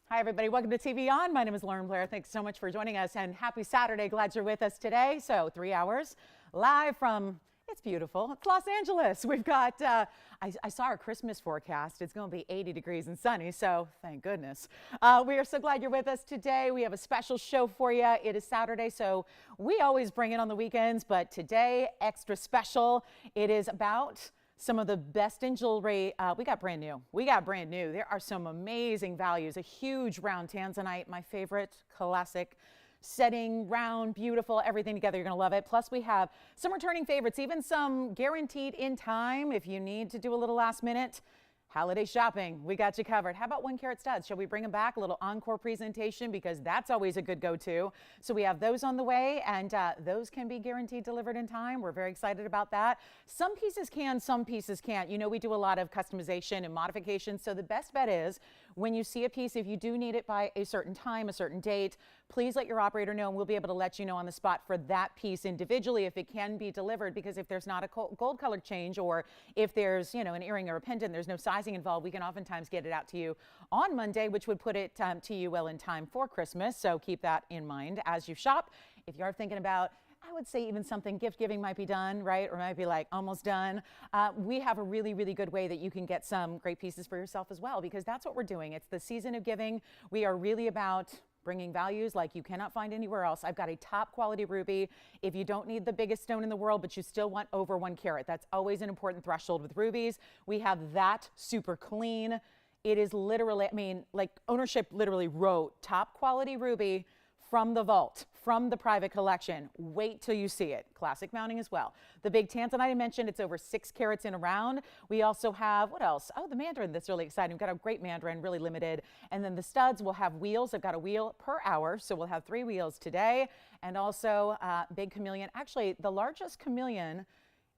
Hi, everybody. Welcome to TVON. My name is Lauren Blair. Thanks so much for joining us, and happy Saturday. Glad you're with us today. So 3 hours live from, it's beautiful, it's Los Angeles. We've got, I saw our Christmas forecast. It's going to be 80 degrees and sunny, so thank goodness. We are so glad you're with us today. We have a special show for you. It is Saturday, so we always bring it on the weekends, but today, extra special. It is about some of the best in jewelry. We got brand new. There are some amazing values. A huge round tanzanite, my favorite, classic setting, round, beautiful, everything together. You're going to love it. Plus, we have some returning favorites, even some guaranteed in time if you need to do a little last minute holiday shopping. We got you covered. How about 1 carat studs? Shall we bring them back? A little encore presentation, because that's always a good go-to. So we have those on the way, and those can be guaranteed delivered in time. We're very excited about that. Some pieces can, some pieces can't. You know, we do a lot of customization and modification. So the best bet is when you see a piece, if you do need it by a certain time, a certain date, please let your operator know, and we'll be able to let you know on the spot for that piece individually if it can be delivered. Because if there's not a gold color change, or if there's, you know, an earring or a pendant, there's no sizing involved, we can oftentimes get it out to you on Monday, which would put it to you well in time for Christmas. So keep that in mind as you shop. If you are thinking about, I would say even something gift giving might be done, right? Or might be like almost done. We have a really, really good way that you can get some great pieces for yourself as well, because that's what we're doing. It's the season of giving. We are really about bringing values like you cannot find anywhere else. I've got a top quality ruby. If you don't need the biggest stone in the world, but you still want over 1 carat, that's always an important threshold with rubies. We have that super clean. It is literally, I mean, like ownership literally wrote top quality ruby from the vault, from the private collection. Wait till you see it. Classic mounting as well. The big tanzanite I mentioned, it's over 6 carats in a round. We also have, what else? Oh, the mandarin, that's really exciting. We've got a great mandarin, really limited. And then the studs will have wheels. I've got a wheel per hour, so we'll have 3 wheels today. And also big chameleon. Actually, the largest chameleon,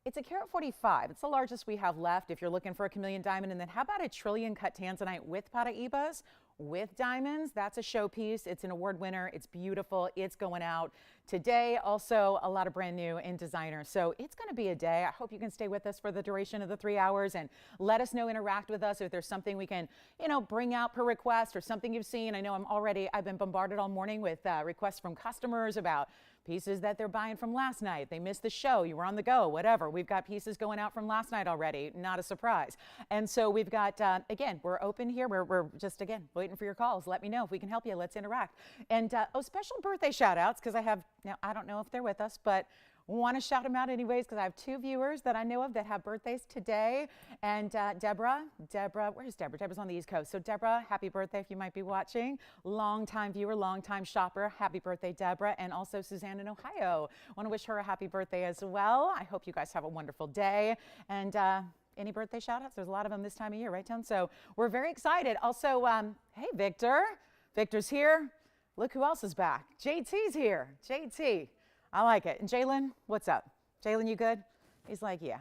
it's a carat 45. It's the largest we have left if you're looking for a chameleon diamond. And then how about a trillion cut tanzanite with paraibas, with diamonds? That's a showpiece. It's an award winner. It's beautiful. It's going out today. Also, a lot of brand new in designer. So it's going to be a day. I hope you can stay with us for the duration of the 3 hours and let us know, interact with us if there's something we can, you know, bring out per request or something you've seen. I know I've been bombarded all morning with requests from customers about pieces that they're buying from last night. They missed the show. You were on the go, whatever. We've got pieces going out from last night already. Not a surprise. And so we've got, again, we're open here. We're just, again, waiting for your calls. Let me know if we can help you. Let's interact. And special birthday shout outs, because I have, now I don't know if they're with us, but want to shout them out anyways, because I have 2 viewers that I know of that have birthdays today. And Deborah, where's Deborah? Deborah's on the East Coast. So Deborah, happy birthday if you might be watching. Long-time viewer, long-time shopper. Happy birthday, Deborah. And also Suzanne in Ohio. Want to wish her a happy birthday as well. I hope you guys have a wonderful day. And any birthday shout outs? There's a lot of them this time of year, right, Tom? So we're very excited. Also, hey, Victor. Victor's here. Look who else is back. JT's here. JT. I like it. And Jalen, what's up? Jalen, you good? He's like, yeah.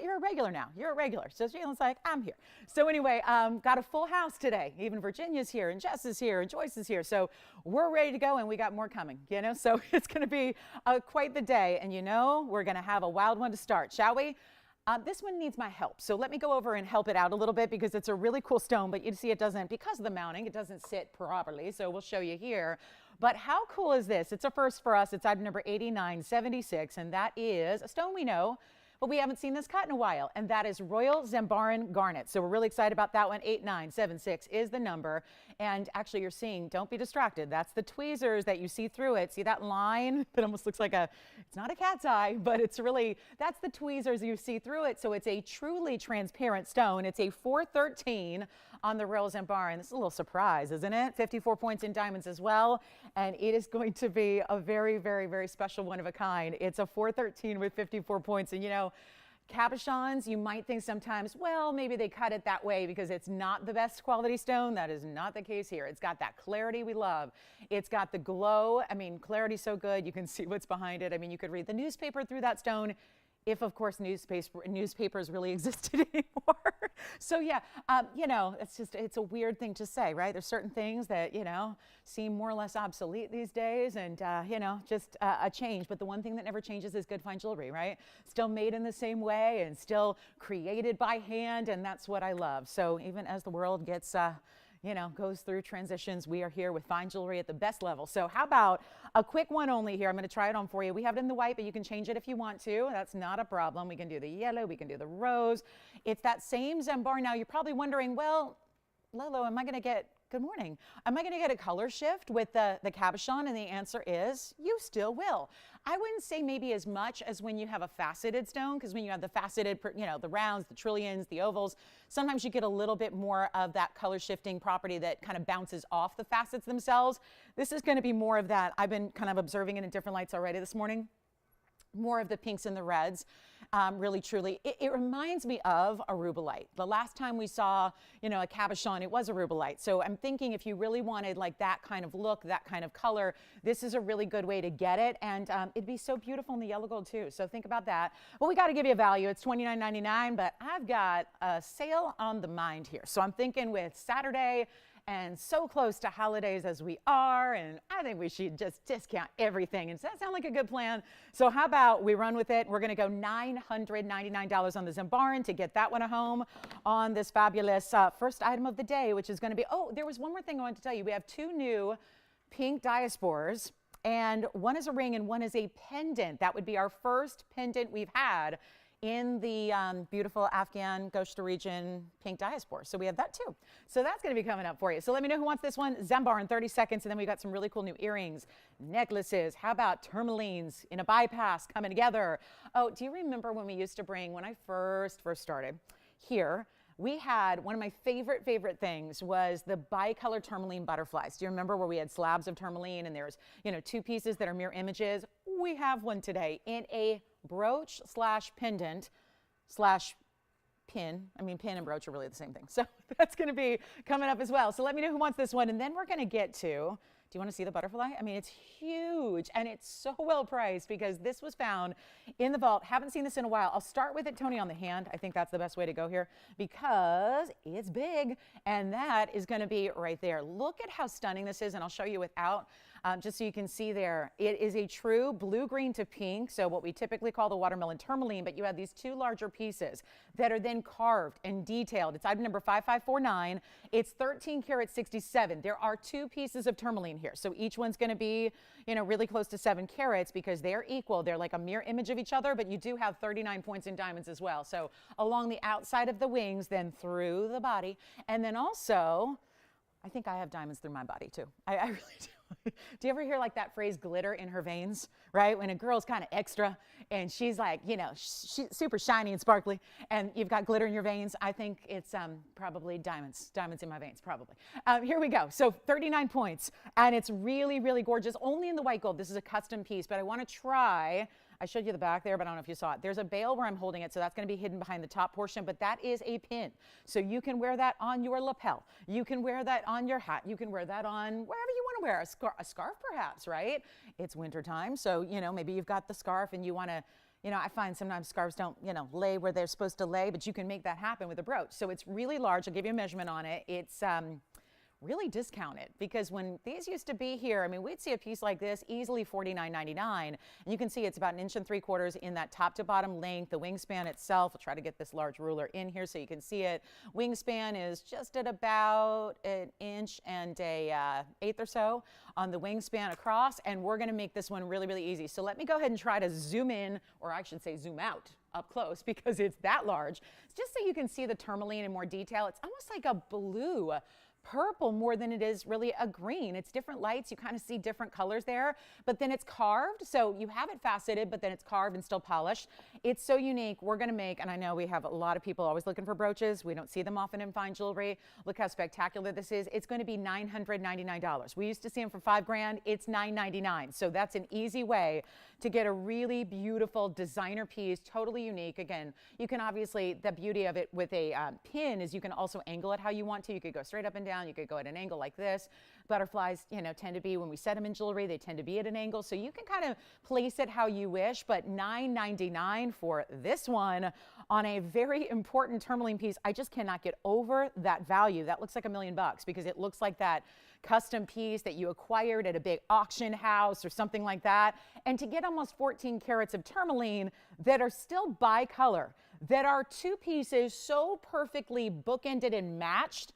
You're a regular now. You're a regular. So Jalen's like, I'm here. So anyway, got a full house today. Even Virginia's here, and Jess is here, and Joyce is here. So we're ready to go, and we got more coming, you know? So it's going to be quite the day. And you know, we're going to have a wild one to start, shall we? This one needs my help. So let me go over and help it out a little bit, because it's a really cool stone, but you see it doesn't, because of the mounting, it doesn't sit properly. So we'll show you here. But how cool is this? It's a first for us. It's item number 8976, and that is a stone we know, but we haven't seen this cut in a while, and that is Royal Zambaran Garnet. So we're really excited about that one. 8976 is the number. And actually, you're seeing, don't be distracted. That's the tweezers that you see through it. See that line that almost looks like it's not a cat's eye, but it's really, that's the tweezers you see through it. So it's a truly transparent stone. It's a 413 on the Royal Zambaran. This is a little surprise, isn't it? 54 points in diamonds as well. And it is going to be a very, very, very special one of a kind. It's a 413 with 54 points. And you know, cabochons, you might think sometimes, well, maybe they cut it that way because it's not the best quality stone. That is not the case here. It's got that clarity we love. It's got the glow. I mean, clarity's so good. You can see what's behind it. I mean, you could read the newspaper through that stone, if of course newspapers really existed anymore. So yeah, you know, it's a weird thing to say, right? There's certain things that, you know, seem more or less obsolete these days, and you know, just a change. But the one thing that never changes is good fine jewelry, right? Still made in the same way and still created by hand, and that's what I love. So even as the world gets goes through transitions. We are here with fine jewelry at the best level. So how about a quick one only here? I'm going to try it on for you. We have it in the white, but you can change it if you want to. That's not a problem. We can do the yellow. We can do the rose. It's that same Zembar. Now, you're probably wondering, well, Lolo, am I going to get, good morning, am I going to get a color shift with the cabochon? And the answer is, you still will. I wouldn't say maybe as much as when you have a faceted stone, because when you have the faceted, the rounds, the trillions, the ovals, sometimes you get a little bit more of that color shifting property that kind of bounces off the facets themselves. This is going to be more of that. I've been kind of observing it in different lights already this morning. More of the pinks and the reds, really truly. It reminds me of a rubellite. The last time we saw, a cabochon, it was a rubellite. So I'm thinking if you really wanted like that kind of look, that kind of color, this is a really good way to get it. And it'd be so beautiful in the yellow gold too. So think about that. Well, we got to give you a value. It's $29.99, but I've got a sale on the mind here. So I'm thinking with Saturday and so close to holidays as we are, and I think we should just discount everything. And does that sound like a good plan? So how about we run with it? We're going to go $999 on the Zembaran to get that one home on this fabulous first item of the day, which is going to be, oh, there was one more thing I wanted to tell you. We have two new pink diaspores, and one is a ring and one is a pendant. That would be our first pendant we've had in the beautiful Afghan Gosht region pink diaspora. So we have that too. So that's going to be coming up for you. So let me know who wants this one. Zembar in 30 seconds. And then we got some really cool new earrings, necklaces. How about tourmalines in a bypass coming together? Oh, do you remember when we used to bring, when I first started here, we had one of my favorite things was the bicolor tourmaline butterflies. Do you remember where we had slabs of tourmaline and there's, two pieces that are mirror images? We have one today in a brooch / pendant / pin. I mean, pin and brooch are really the same thing. So that's going to be coming up as well. So let me know who wants this one. And then we're going to get to, do you want to see the butterfly? I mean, it's huge and it's so well priced because this was found in the vault. Haven't seen this in a while. I'll start with it, Tony, on the hand. I think that's the best way to go here because it's big and that is going to be right there. Look at how stunning this is, and I'll show you without. Just so you can see there, it is a true blue-green to pink, so what we typically call the watermelon tourmaline, but you have these two larger pieces that are then carved and detailed. It's item number 5549. It's 13 karat 67. There are two pieces of tourmaline here, so each one's going to be, really close to 7 carats because they're equal. They're like a mirror image of each other, but you do have 39 points in diamonds as well. So along the outside of the wings, then through the body, and then also, I think I have diamonds through my body too. I really do. Do you ever hear like that phrase, glitter in her veins, right? When a girl's kind of extra and she's like, she's super shiny and sparkly and you've got glitter in your veins. I think it's probably diamonds in my veins, probably. Here we go. So 39 points and it's really, really gorgeous. Only in the white gold. This is a custom piece, but I want to try. I showed you the back there, but I don't know if you saw it. There's a bail where I'm holding it, so that's going to be hidden behind the top portion, but that is a pin. So you can wear that on your lapel. You can wear that on your hat. You can wear that on wherever you want to wear, a scarf perhaps, right? It's wintertime, so, maybe you've got the scarf and you want to, I find sometimes scarves don't, lay where they're supposed to lay, but you can make that happen with a brooch. So it's really large. I'll give you a measurement on it. It's really discounted because when these used to be here, I mean, we'd see a piece like this easily $49.99, and you can see it's about 1.75 inches in that top to bottom length. The wingspan itself, I'll try to get this large ruler in here so you can see it. Wingspan is just at about 1 1/8 inches or so on the wingspan across, and we're going to make this one really, really easy. So let me go ahead and try to zoom in, or I should say zoom out up close because it's that large. Just so you can see the tourmaline in more detail. It's almost like a blue, purple more than it is really a green. It's different lights. You kind of see different colors there, but then it's carved. So you have it faceted, but then it's carved and still polished. It's so unique. We're going to make, and I know we have a lot of people always looking for brooches. We don't see them often in fine jewelry. Look how spectacular this is. It's going to be $999. We used to see them for $5,000. It's $999. So that's an easy way to get a really beautiful designer piece, totally unique. Again, you can obviously, the beauty of it with a pin is you can also angle it how you want to. You could go straight up and down. You could go at an angle like this. Butterflies, tend to be, when we set them in jewelry, they tend to be at an angle. So you can kind of place it how you wish, but $999 for this one on a very important tourmaline piece. I just cannot get over that value. That looks like $1 million because it looks like that custom piece that you acquired at a big auction house or something like that. And to get almost 14 carats of tourmaline that are still bicolor, that are two pieces so perfectly bookended and matched,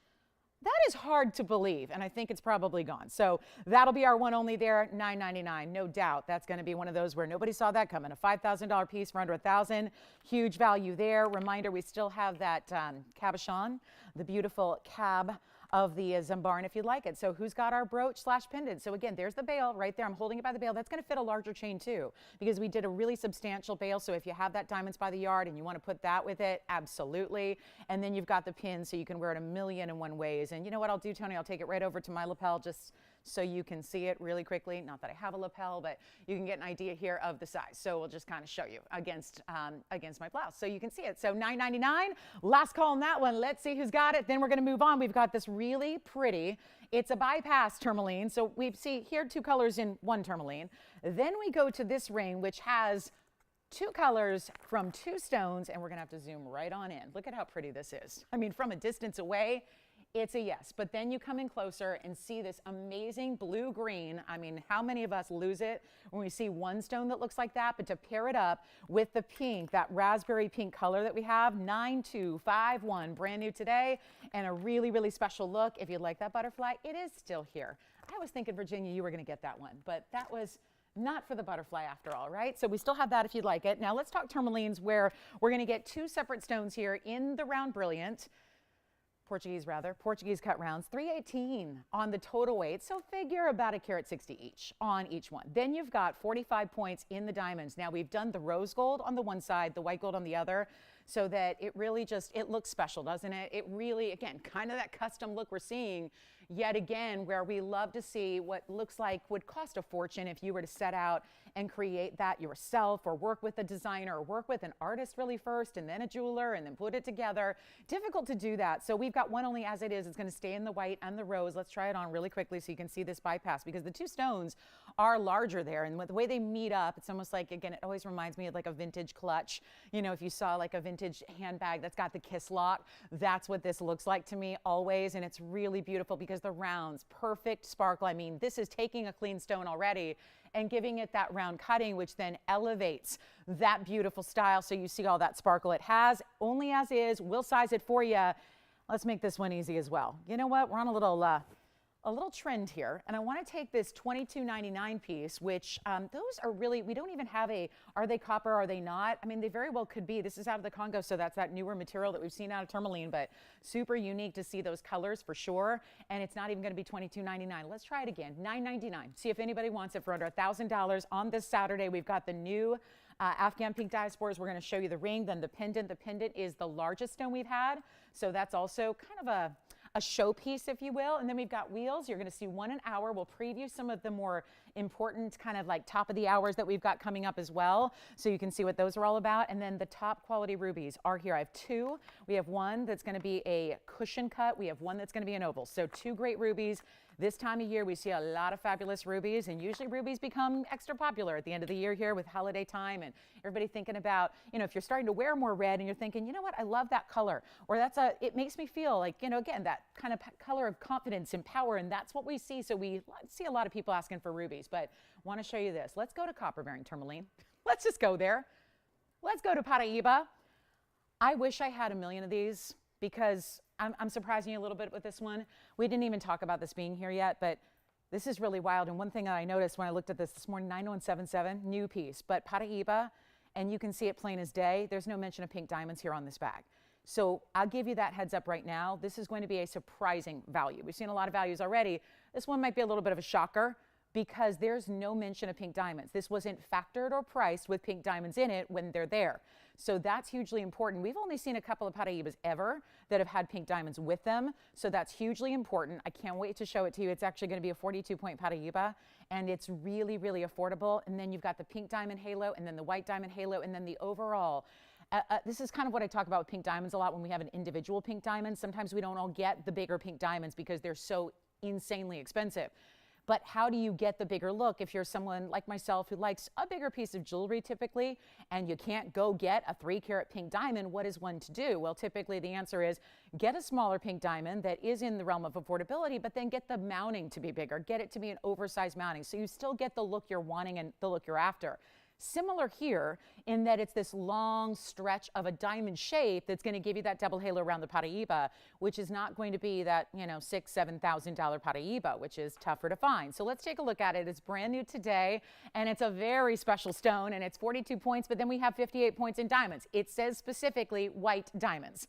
That is hard to believe, and I think it's probably gone. So that'll be our one only there, $9.99, no doubt. That's going to be one of those where nobody saw that coming. A $5,000 piece for under $1,000, huge value there. Reminder, we still have that cabochon, the beautiful cab of the Zambarn if you'd like it. So who's got our brooch / pendant? So again, there's the bail right there. I'm holding it by the bail. That's going to fit a larger chain too, because we did a really substantial bail. So if you have that diamonds by the yard and you want to put that with it, absolutely. And then you've got the pin, so you can wear it a million and one ways. And you know what I'll do, Tony? I'll take it right over to my lapel just so you can see it really quickly. Not that I have a lapel, but you can get an idea here of the size. So we'll just kind of show you against my blouse so you can see it. So $9.99, last call on that one. Let's see who's got it. Then we're going to move on. We've got this really pretty, it's a bypass tourmaline. So we see here 2 colors in one tourmaline. Then we go to this ring, which has 2 colors from 2 stones, and we're going to have to zoom right on in. Look at how pretty this is. I mean, from a distance away, it's a yes, but then you come in closer and see this amazing blue-green. I mean, how many of us lose it when we see one stone that looks like that? But to pair it up with the pink, that raspberry pink color that we have, 9251, brand new today, and a really, really special look. If you like that butterfly, it is still here. I was thinking, Virginia, you were going to get that one, but that was not for the butterfly after all, right? So we still have that if you'd like it. Now let's talk tourmalines, where we're going to get 2 separate stones here in the round brilliant. Portuguese cut rounds, $318 on the total weight. So figure about a carat 60 each on each one. Then you've got 45 points in the diamonds. Now we've done the rose gold on the one side, the white gold on the other, so that it really just, it looks special, doesn't it? It really, again, kind of that custom look we're seeing yet again, where we love to see what looks like would cost a fortune if you were to set out and create that yourself, or work with a designer, or work with an artist really first, and then a jeweler, and then put it together. Difficult to do that. So we've got one only as it is. It's going to stay in the white and the rose. Let's try it on really quickly so you can see this bypass, because the 2 stones are larger there, and with the way they meet up, it's almost like, again, it always reminds me of like a vintage clutch. You know, if you saw like a vintage handbag that's got the kiss lock, that's what this looks like to me always. And it's really beautiful because the rounds, perfect sparkle. I mean, this is taking a clean stone already and giving it that round cutting, which then elevates that beautiful style. So you see all that sparkle it has, only as is. We'll size it for you. Let's make this one easy as well. You know what? We're on a little trend here, and I want to take this $22.99 piece, which those are really, we don't even have a, are they copper, are they not? I mean, they very well could be. This is out of the Congo, so that's that newer material that we've seen out of tourmaline, but super unique to see those colors for sure, and it's not even going to be $22.99. Let's try it again, $9.99. See if anybody wants it for under $1,000 on this Saturday. We've got the new Afghan pink diasporas. We're going to show you the ring, then the pendant. The pendant is the largest stone we've had, so that's also kind of a showpiece, if you will. And then we've got wheels. You're going to see one an hour. We'll preview some of the more important kind of like top of the hours that we've got coming up as well, so you can see what those are all about. And then the top quality rubies are here. I have 2. We have one that's going to be a cushion cut. We have one that's going to be an oval. So 2 great rubies. This time of year, we see a lot of fabulous rubies, and usually rubies become extra popular at the end of the year here with holiday time, and everybody thinking about, you know, if you're starting to wear more red and you're thinking, you know what, I love that color, or it makes me feel like, you know, again, that kind of color of confidence and power, and that's what we see. So we see a lot of people asking for rubies, but want to show you this. Let's go to copper bearing tourmaline. Let's just go there. Let's go to Paraíba. I wish I had a million of these, because I'm surprising you a little bit with this one. We didn't even talk about this being here yet, but this is really wild. And one thing that I noticed when I looked at this morning, 9177, new piece, but Paraíba, and you can see it plain as day. There's no mention of pink diamonds here on this bag. So I'll give you that heads up right now. This is going to be a surprising value. We've seen a lot of values already. This one might be a little bit of a shocker, because there's no mention of pink diamonds. This wasn't factored or priced with pink diamonds in it when they're there. So that's hugely important. We've only seen a couple of Paraíbas ever that have had pink diamonds with them. So that's hugely important. I can't wait to show it to you. It's actually going to be a 42-point Paraíba, and it's really, really affordable. And then you've got the pink diamond halo, and then the white diamond halo, and then the overall. This is kind of what I talk about with pink diamonds a lot when we have an individual pink diamond. Sometimes we don't all get the bigger pink diamonds because they're so insanely expensive. But how do you get the bigger look if you're someone like myself who likes a bigger piece of jewelry typically, and you can't go get a 3-carat pink diamond? What is one to do? Well, typically the answer is get a smaller pink diamond that is in the realm of affordability, but then get the mounting to be bigger. Get it to be an oversized mounting so you still get the look you're wanting and the look you're after. Similar here in that it's this long stretch of a diamond shape that's going to give you that double halo around the Paraíba, which is not going to be that, you know, $6,000, $7,000 Paraíba, which is tougher to find. So let's take a look at it. It's brand new today, and it's a very special stone, and it's 42 points, but then we have 58 points in diamonds. It says specifically white diamonds.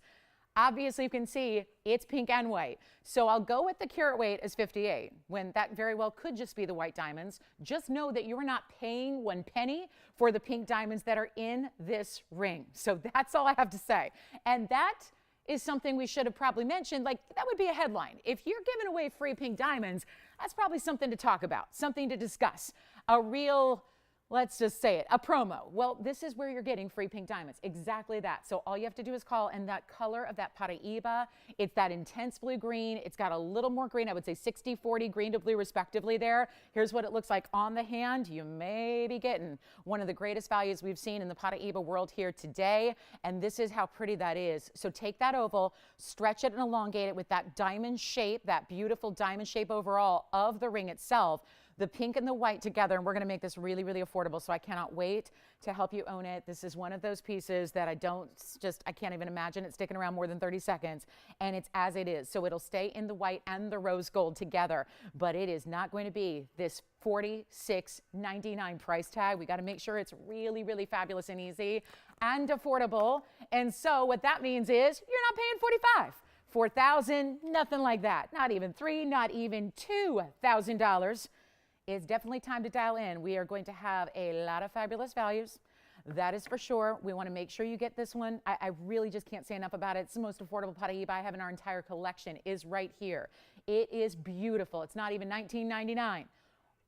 Obviously, you can see it's pink and white. So I'll go with the carat weight as 58, when that very well could just be the white diamonds. Just know that you are not paying 1 penny for the pink diamonds that are in this ring. So that's all I have to say. And that is something we should have probably mentioned. Like, that would be a headline. If you're giving away free pink diamonds, that's probably something to talk about, something to discuss. A real, let's just say it, a promo. Well, this is where you're getting free pink diamonds. Exactly that. So all you have to do is call, and that color of that Paraíba, it's that intense blue green. It's got a little more green. I would say 60-40 green to blue respectively there. Here's what it looks like on the hand. You may be getting one of the greatest values we've seen in the Paraíba world here today. And this is how pretty that is. So take that oval, stretch it and elongate it with that diamond shape, that beautiful diamond shape overall of the ring itself. The pink and the white together, and we're going to make this really, really affordable, so I cannot wait to help you own it. This is one of those pieces that I can't even imagine it sticking around more than 30 seconds, and it's as it is. So it'll stay in the white and the rose gold together, but it is not going to be this $46.99 price tag. We got to make sure it's really, really fabulous and easy and affordable. And so what that means is you're not paying $45. $4,000, nothing like that. Not even $3,000, not even $2,000. It's definitely time to dial in. We are going to have a lot of fabulous values. That is for sure. We want to make sure you get this one. I really just can't say enough about it. It's the most affordable Paraíba I have in our entire collection is right here. It is beautiful. It's not even $19.99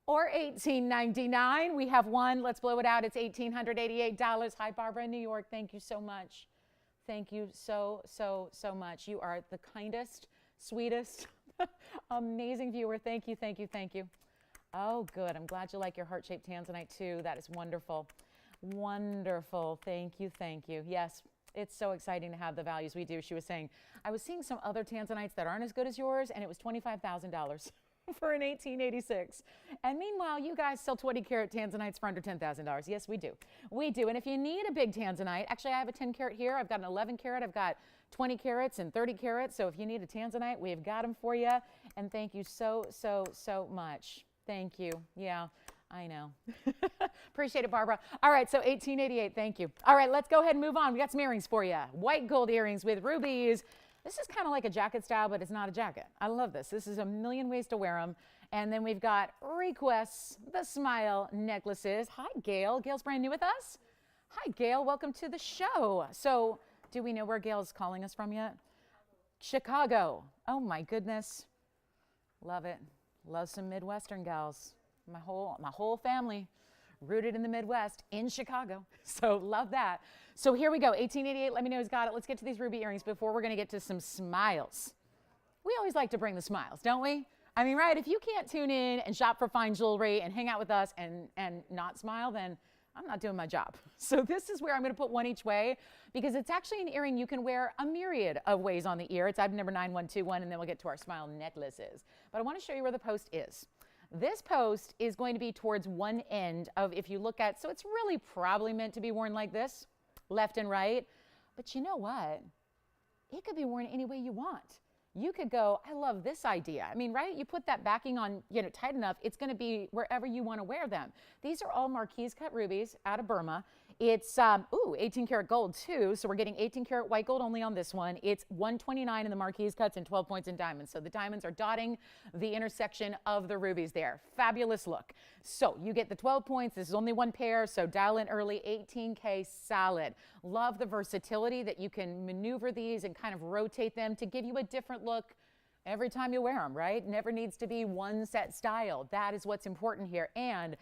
or $18.99. We have one. Let's blow it out. It's $1,888. Hi, Barbara in New York. Thank you so much. Thank you so, so, so much. You are the kindest, sweetest, amazing viewer. Thank you, thank you, thank you. Oh, good. I'm glad you like your heart-shaped tanzanite, too. That is wonderful. Wonderful. Thank you, thank you. Yes, it's so exciting to have the values we do. She was saying, I was seeing some other tanzanites that aren't as good as yours, and it was $25,000 for an 1886. And meanwhile, you guys sell 20-carat tanzanites for under $10,000. Yes, we do. We do. And if you need a big tanzanite, actually, I have a 10-carat here. I've got an 11-carat. I've got 20 carats and 30 carats. So if you need a tanzanite, we've got them for you. And thank you so, so, so much. Thank you. Yeah, I know. Appreciate it, Barbara. All right, so 1888, thank you. All right, let's go ahead and move on. We got some earrings for you. White gold earrings with rubies. This is kind of like a jacket style, but it's not a jacket. I love this. This is a million ways to wear them. And then we've got requests, the smile necklaces. Hi, Gail. Gail's brand new with us. Hi, Gail. Welcome to the show. So do we know where Gail's calling us from yet? Chicago. Oh, my goodness. Love it. Love some Midwestern gals. My whole family rooted in the Midwest in Chicago. So love that. So here we go. 1888. Let me know who's got it. Let's get to these ruby earrings before we're going to get to some smiles. We always like to bring the smiles, don't we? I mean, right? If you can't tune in and shop for fine jewelry and hang out with us and not smile, then I'm not doing my job. So this is where I'm going to put one each way because it's actually an earring you can wear a myriad of ways on the ear. It's item number 9121, and then we'll get to our smile necklaces. But I want to show you where the post is. This post is going to be towards one end of, if you look at, so it's really probably meant to be worn like this, left and right. But you know what? It could be worn any way you want. You could go, I love this idea. I mean, right? You put that backing on, tight enough, it's going to be wherever you want to wear them. These are all Marquise cut rubies out of Burma. It's, 18 karat gold too. So we're getting 18 karat white gold only on this one. It's 129 in the Marquise cuts and 12 points in diamonds. So the diamonds are dotting the intersection of the rubies there. Fabulous look. So you get the 12 points. This is only one pair. So dial in early, 18K solid. Love the versatility that you can maneuver these and kind of rotate them to give you a different look every time you wear them, right? Never needs to be one set style. That is what's important here. And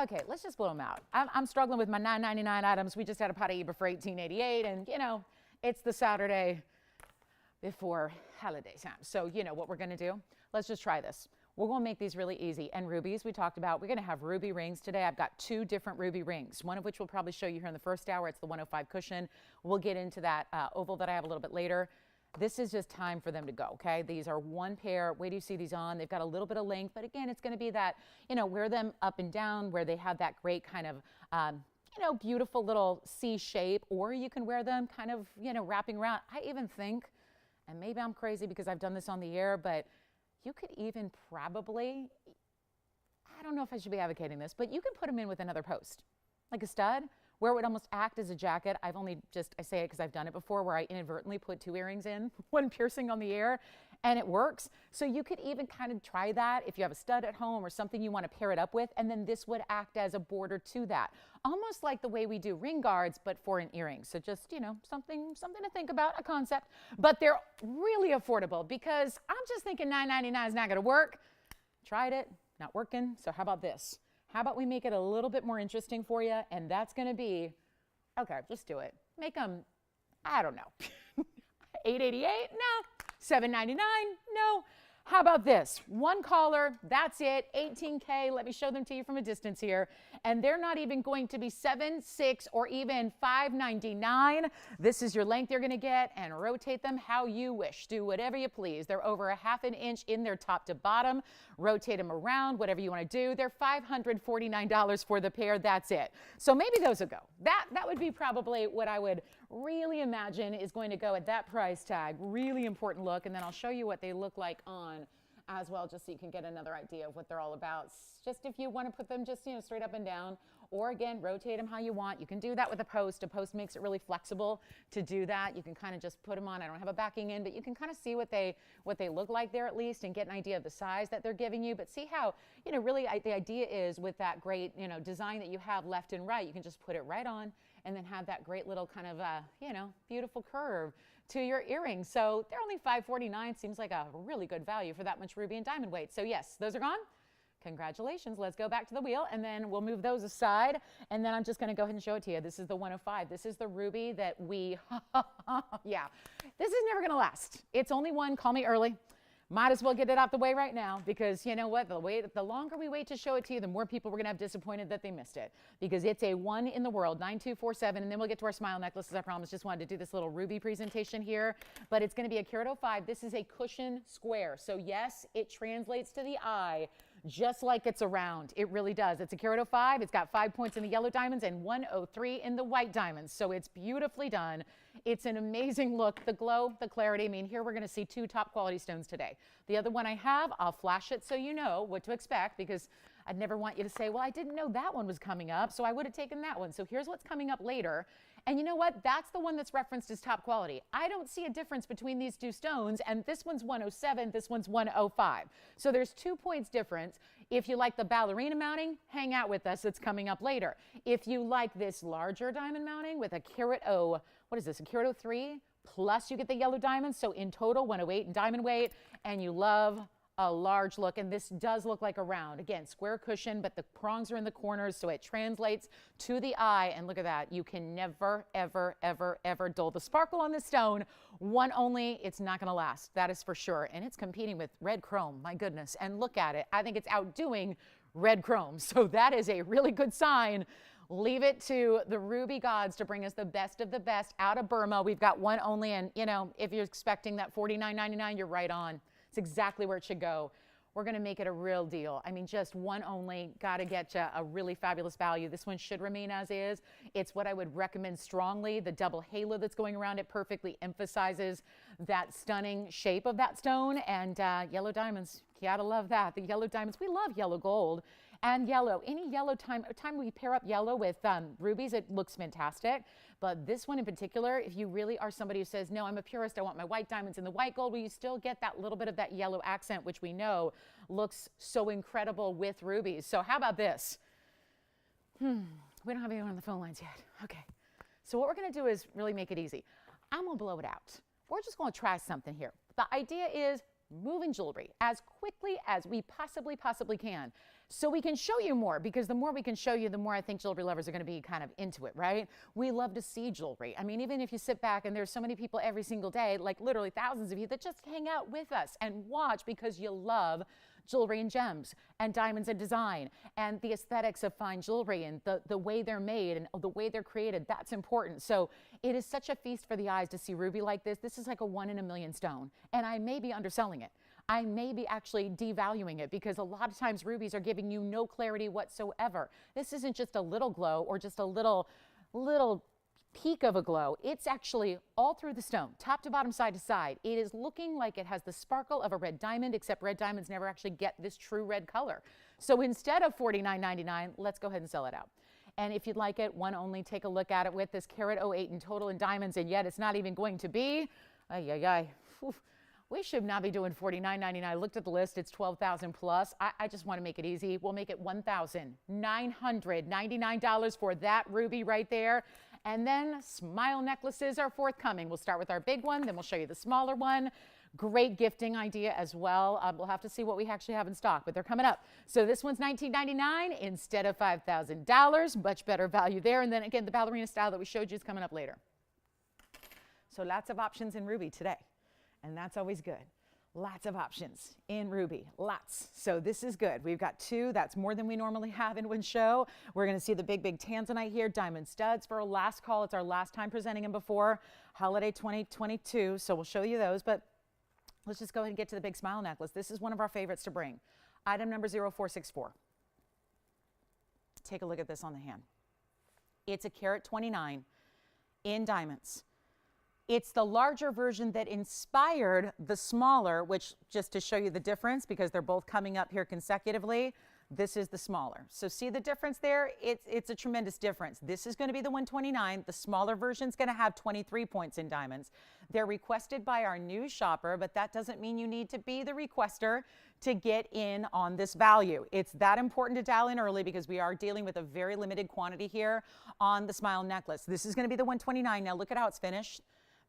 okay, let's just blow them out. I'm struggling with my $9.99 items. We just had a Paraíba for $18.88, and it's the Saturday before holiday time. So you know what we're gonna do? Let's just try this. We're gonna make these really easy. And rubies, we talked about, we're gonna have ruby rings today. I've got 2 different ruby rings, one of which we'll probably show you here in the first hour. It's the 105 cushion. We'll get into that oval that I have a little bit later. This is just time for them to go, okay? These are one pair. Wait do you see these on? They've got a little bit of length, but again, it's going to be that, wear them up and down where they have that great kind of beautiful little C shape, or you can wear them kind of, wrapping around. I even think, and maybe I'm crazy because I've done this on the air, but you could even probably, I don't know if I should be advocating this, but you can put them in with another post, like a stud, where it would almost act as a jacket. I say it because I've done it before, where I inadvertently put 2 earrings in, one piercing on the ear, and it works. So you could even kind of try that if you have a stud at home or something you want to pair it up with, and then this would act as a border to that. Almost like the way we do ring guards, but for an earring. So just, something to think about, a concept. But they're really affordable, because I'm just thinking $9.99 is not going to work. Tried it, not working. So how about this? How about we make it a little bit more interesting for you? And that's going to be, okay, just do it. Make them, I don't know, $8.88? No. $7.99? No. How about this? One collar, that's it, 18K. Let me show them to you from a distance here. And they're not even going to be $7, $6, or even $5.99. This is your length you're going to get, and rotate them how you wish. Do whatever you please. They're over 1/2 inch in their top to bottom. Rotate them around, whatever you want to do. They're $549 for the pair. That's it. So maybe those would go. That would be probably what I would really imagine is going to go at that price tag. Really important look. And then I'll show you what they look like on as well, just so you can get another idea of what they're all about. Just if you want to put them just, straight up and down, or again, rotate them how you want. You can do that with a post. A post makes it really flexible to do that. You can kind of just put them on. I don't have a backing in, but you can kind of see what they look like there at least, and get an idea of the size that they're giving you. But see how, really the idea is with that great, design that you have left and right, you can just put it right on and then have that great little kind of, beautiful curve to your earrings. So they're only $549. Seems like a really good value for that much ruby and diamond weight. So yes, those are gone. Congratulations. Let's go back to the wheel, and then we'll move those aside, and then I'm just going to go ahead and show it to you. This is the 105. This is the ruby that we, yeah, this is never going to last. It's only one. Call me early. Might as well get it out the way right now, because you know what? The longer we wait to show it to you, the more people we're going to have disappointed that they missed it, because it's a one in the world, 9247, and then we'll get to our smile necklaces. I promise. Just wanted to do this little ruby presentation here, but it's going to be a carat 05. This is a cushion square. So yes, it translates to the eye just like it's a round. It really does. It's a carat 05. It's got 5 points in the yellow diamonds and 103 in the white diamonds. So it's beautifully done. It's an amazing look. The glow, the clarity. I mean, here we're going to see 2 top quality stones today. The other one I have, I'll flash it so you know what to expect, because I'd never want you to say, well, I didn't know that one was coming up, so I would have taken that one. So here's what's coming up later. And you know what? That's the one that's referenced as top quality. I don't see a difference between these 2 stones, and this one's 107, this one's 105. So there's 2 points difference. If you like the ballerina mounting, hang out with us. It's coming up later. If you like this larger diamond mounting with a carat what is this, a carat 03, plus you get the yellow diamonds, so in total 108 in diamond weight, and you love a large look, and this does look like a round. Again, square cushion, but the prongs are in the corners, so it translates to the eye. And look at that. You can never, ever, ever, ever dull the sparkle on this stone. One only, it's not going to last. That is for sure. And it's competing with red chrome. My goodness. And look at it. I think it's outdoing red chrome. So that is a really good sign. Leave it to the ruby gods to bring us the best of the best out of Burma. We've got one only, and if you're expecting that $49.99, you're right on. It's exactly where it should go. We're going to make it a real deal. I mean, just one only, got to get you a really fabulous value. This one should remain as is. It's what I would recommend strongly. The double halo that's going around it perfectly emphasizes that stunning shape of that stone. And yellow diamonds, you gotta love that. The yellow diamonds, we love yellow gold. And yellow, any yellow time we pair up yellow with rubies, it looks fantastic. But this one in particular, if you really are somebody who says, no, I'm a purist, I want my white diamonds in the white gold, well, you still get that little bit of that yellow accent, which we know looks so incredible with rubies. So how about this? We don't have anyone on the phone lines yet. Okay. So what we're going to do is really make it easy. I'm going to blow it out. We're just going to try something here. The idea is moving jewelry as quickly as we possibly can, so we can show you more, because the more we can show you, the more I think jewelry lovers are going to be kind of into it, right? We love to see jewelry. I mean, even if you sit back, and there's so many people every single day, like literally thousands of you, that just hang out with us and watch because you love jewelry and gems and diamonds and design and the aesthetics of fine jewelry and the way they're made and the way they're created. That's important. So it is such a feast for the eyes to see ruby like this. This is like a 1 in a million stone, and I may be underselling it. I may be actually devaluing it, because a lot of times rubies are giving you no clarity whatsoever. This isn't just a little glow or just a little peak of a glow. It's actually all through the stone, top to bottom, side to side. It is looking like it has the sparkle of a red diamond, except red diamonds never actually get this true red color. So instead of $49.99, let's go ahead and sell it out. And if you'd like it, one only, take a look at it with this carat 08 in total in diamonds, and yet it's not even going to be, we should not be doing $49.99. I looked at the list, it's $12,000 plus. I just want to make it easy. We'll make it $1,999 for that ruby right there. And then smile necklaces are forthcoming. We'll start with our big one, then we'll show you the smaller one. Great gifting idea as well. We'll have to see what we actually have in stock, but they're coming up. So this one's $19.99 instead of $5,000. Much better value there. And then again, the ballerina style that we showed you is coming up later. So lots of options in ruby today, and that's always good. Lots of options in ruby, lots. So this is good. We've got two. That's more than we normally have in one show. We're going to see the big tanzanite here, diamond studs for a last call. It's our last time presenting them before holiday 2022. So we'll show you those, but let's just go ahead and get to the big smile necklace. This is one of our favorites to bring. Item number 0464. Take a look at this on the hand. It's a carat 29 in diamonds. It's the larger version that inspired the smaller, which, just to show you the difference, because they're both coming up here consecutively, this is the smaller. So see the difference there? It's a tremendous difference. This is going to be the 129. The smaller version is going to have 23 points in diamonds. They're requested by our new shopper, but that doesn't mean you need to be the requester to get in on this value. It's that important to dial in early, because we are dealing with a very limited quantity here on the smile necklace. This is going to be the 129. Now look at how it's finished,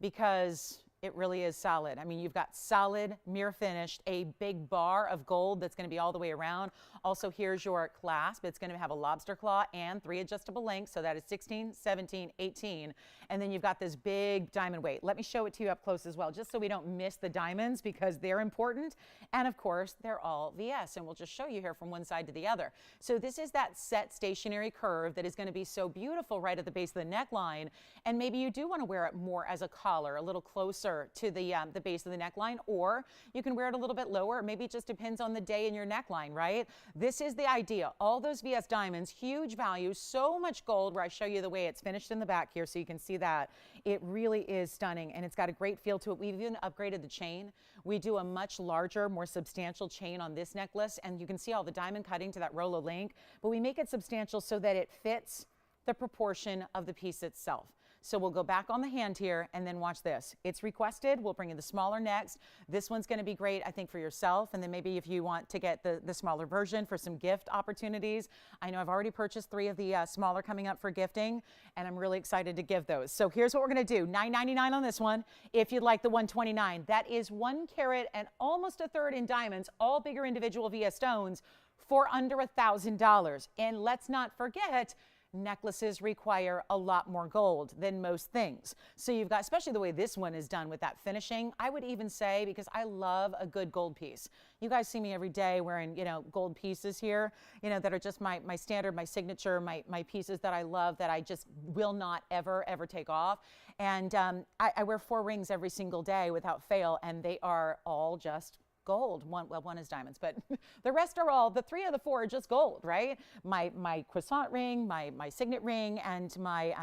because it really is solid. I mean, you've got solid mirror finished, a big bar of gold that's going to be all the way around. Also, here's your clasp. It's going to have a lobster claw and 3 adjustable links. So that is 16, 17, 18. And then you've got this big diamond weight. Let me show it to you up close as well, just so we don't miss the diamonds, because they're important. And of course, they're all VS. And we'll just show you here from one side to the other. So this is that set stationary curve that is going to be so beautiful right at the base of the neckline. And maybe you do want to wear it more as a collar, a little closer to the base of the neckline, or you can wear it a little bit lower. Maybe it just depends on the day in your neckline, right? This is the idea. All those VS diamonds, huge value, so much gold, where I show you the way it's finished in the back here so you can see that. It really is stunning, and it's got a great feel to it. We've even upgraded the chain. We do a much larger, more substantial chain on this necklace, and you can see all the diamond cutting to that Rolo link, but we make it substantial so that it fits the proportion of the piece itself. So we'll go back on the hand here, and then watch this. It's requested. We'll bring you the smaller next. This one's going to be great, I think, for yourself, and then maybe if you want to get the smaller version for some gift opportunities. I know I've already purchased 3 of the smaller coming up for gifting, and I'm really excited to give those. So here's what we're going to do. $9.99 on this one. If you'd like the 129, that is 1 carat and almost a third in diamonds, all bigger individual VS stones, for under $1,000. And let's not forget, necklaces require a lot more gold than most things. So you've got, especially the way this one is done with that finishing, I would even say, because I love a good gold piece. You guys see me every day wearing, gold pieces here, that are just my standard, my signature, my pieces that I love, that I just will not ever take off. And I wear 4 rings every single day without fail, and they are all just gold. One is diamonds, but the rest are all, the 3 of the 4 are just gold, right? My croissant ring, my signet ring, and my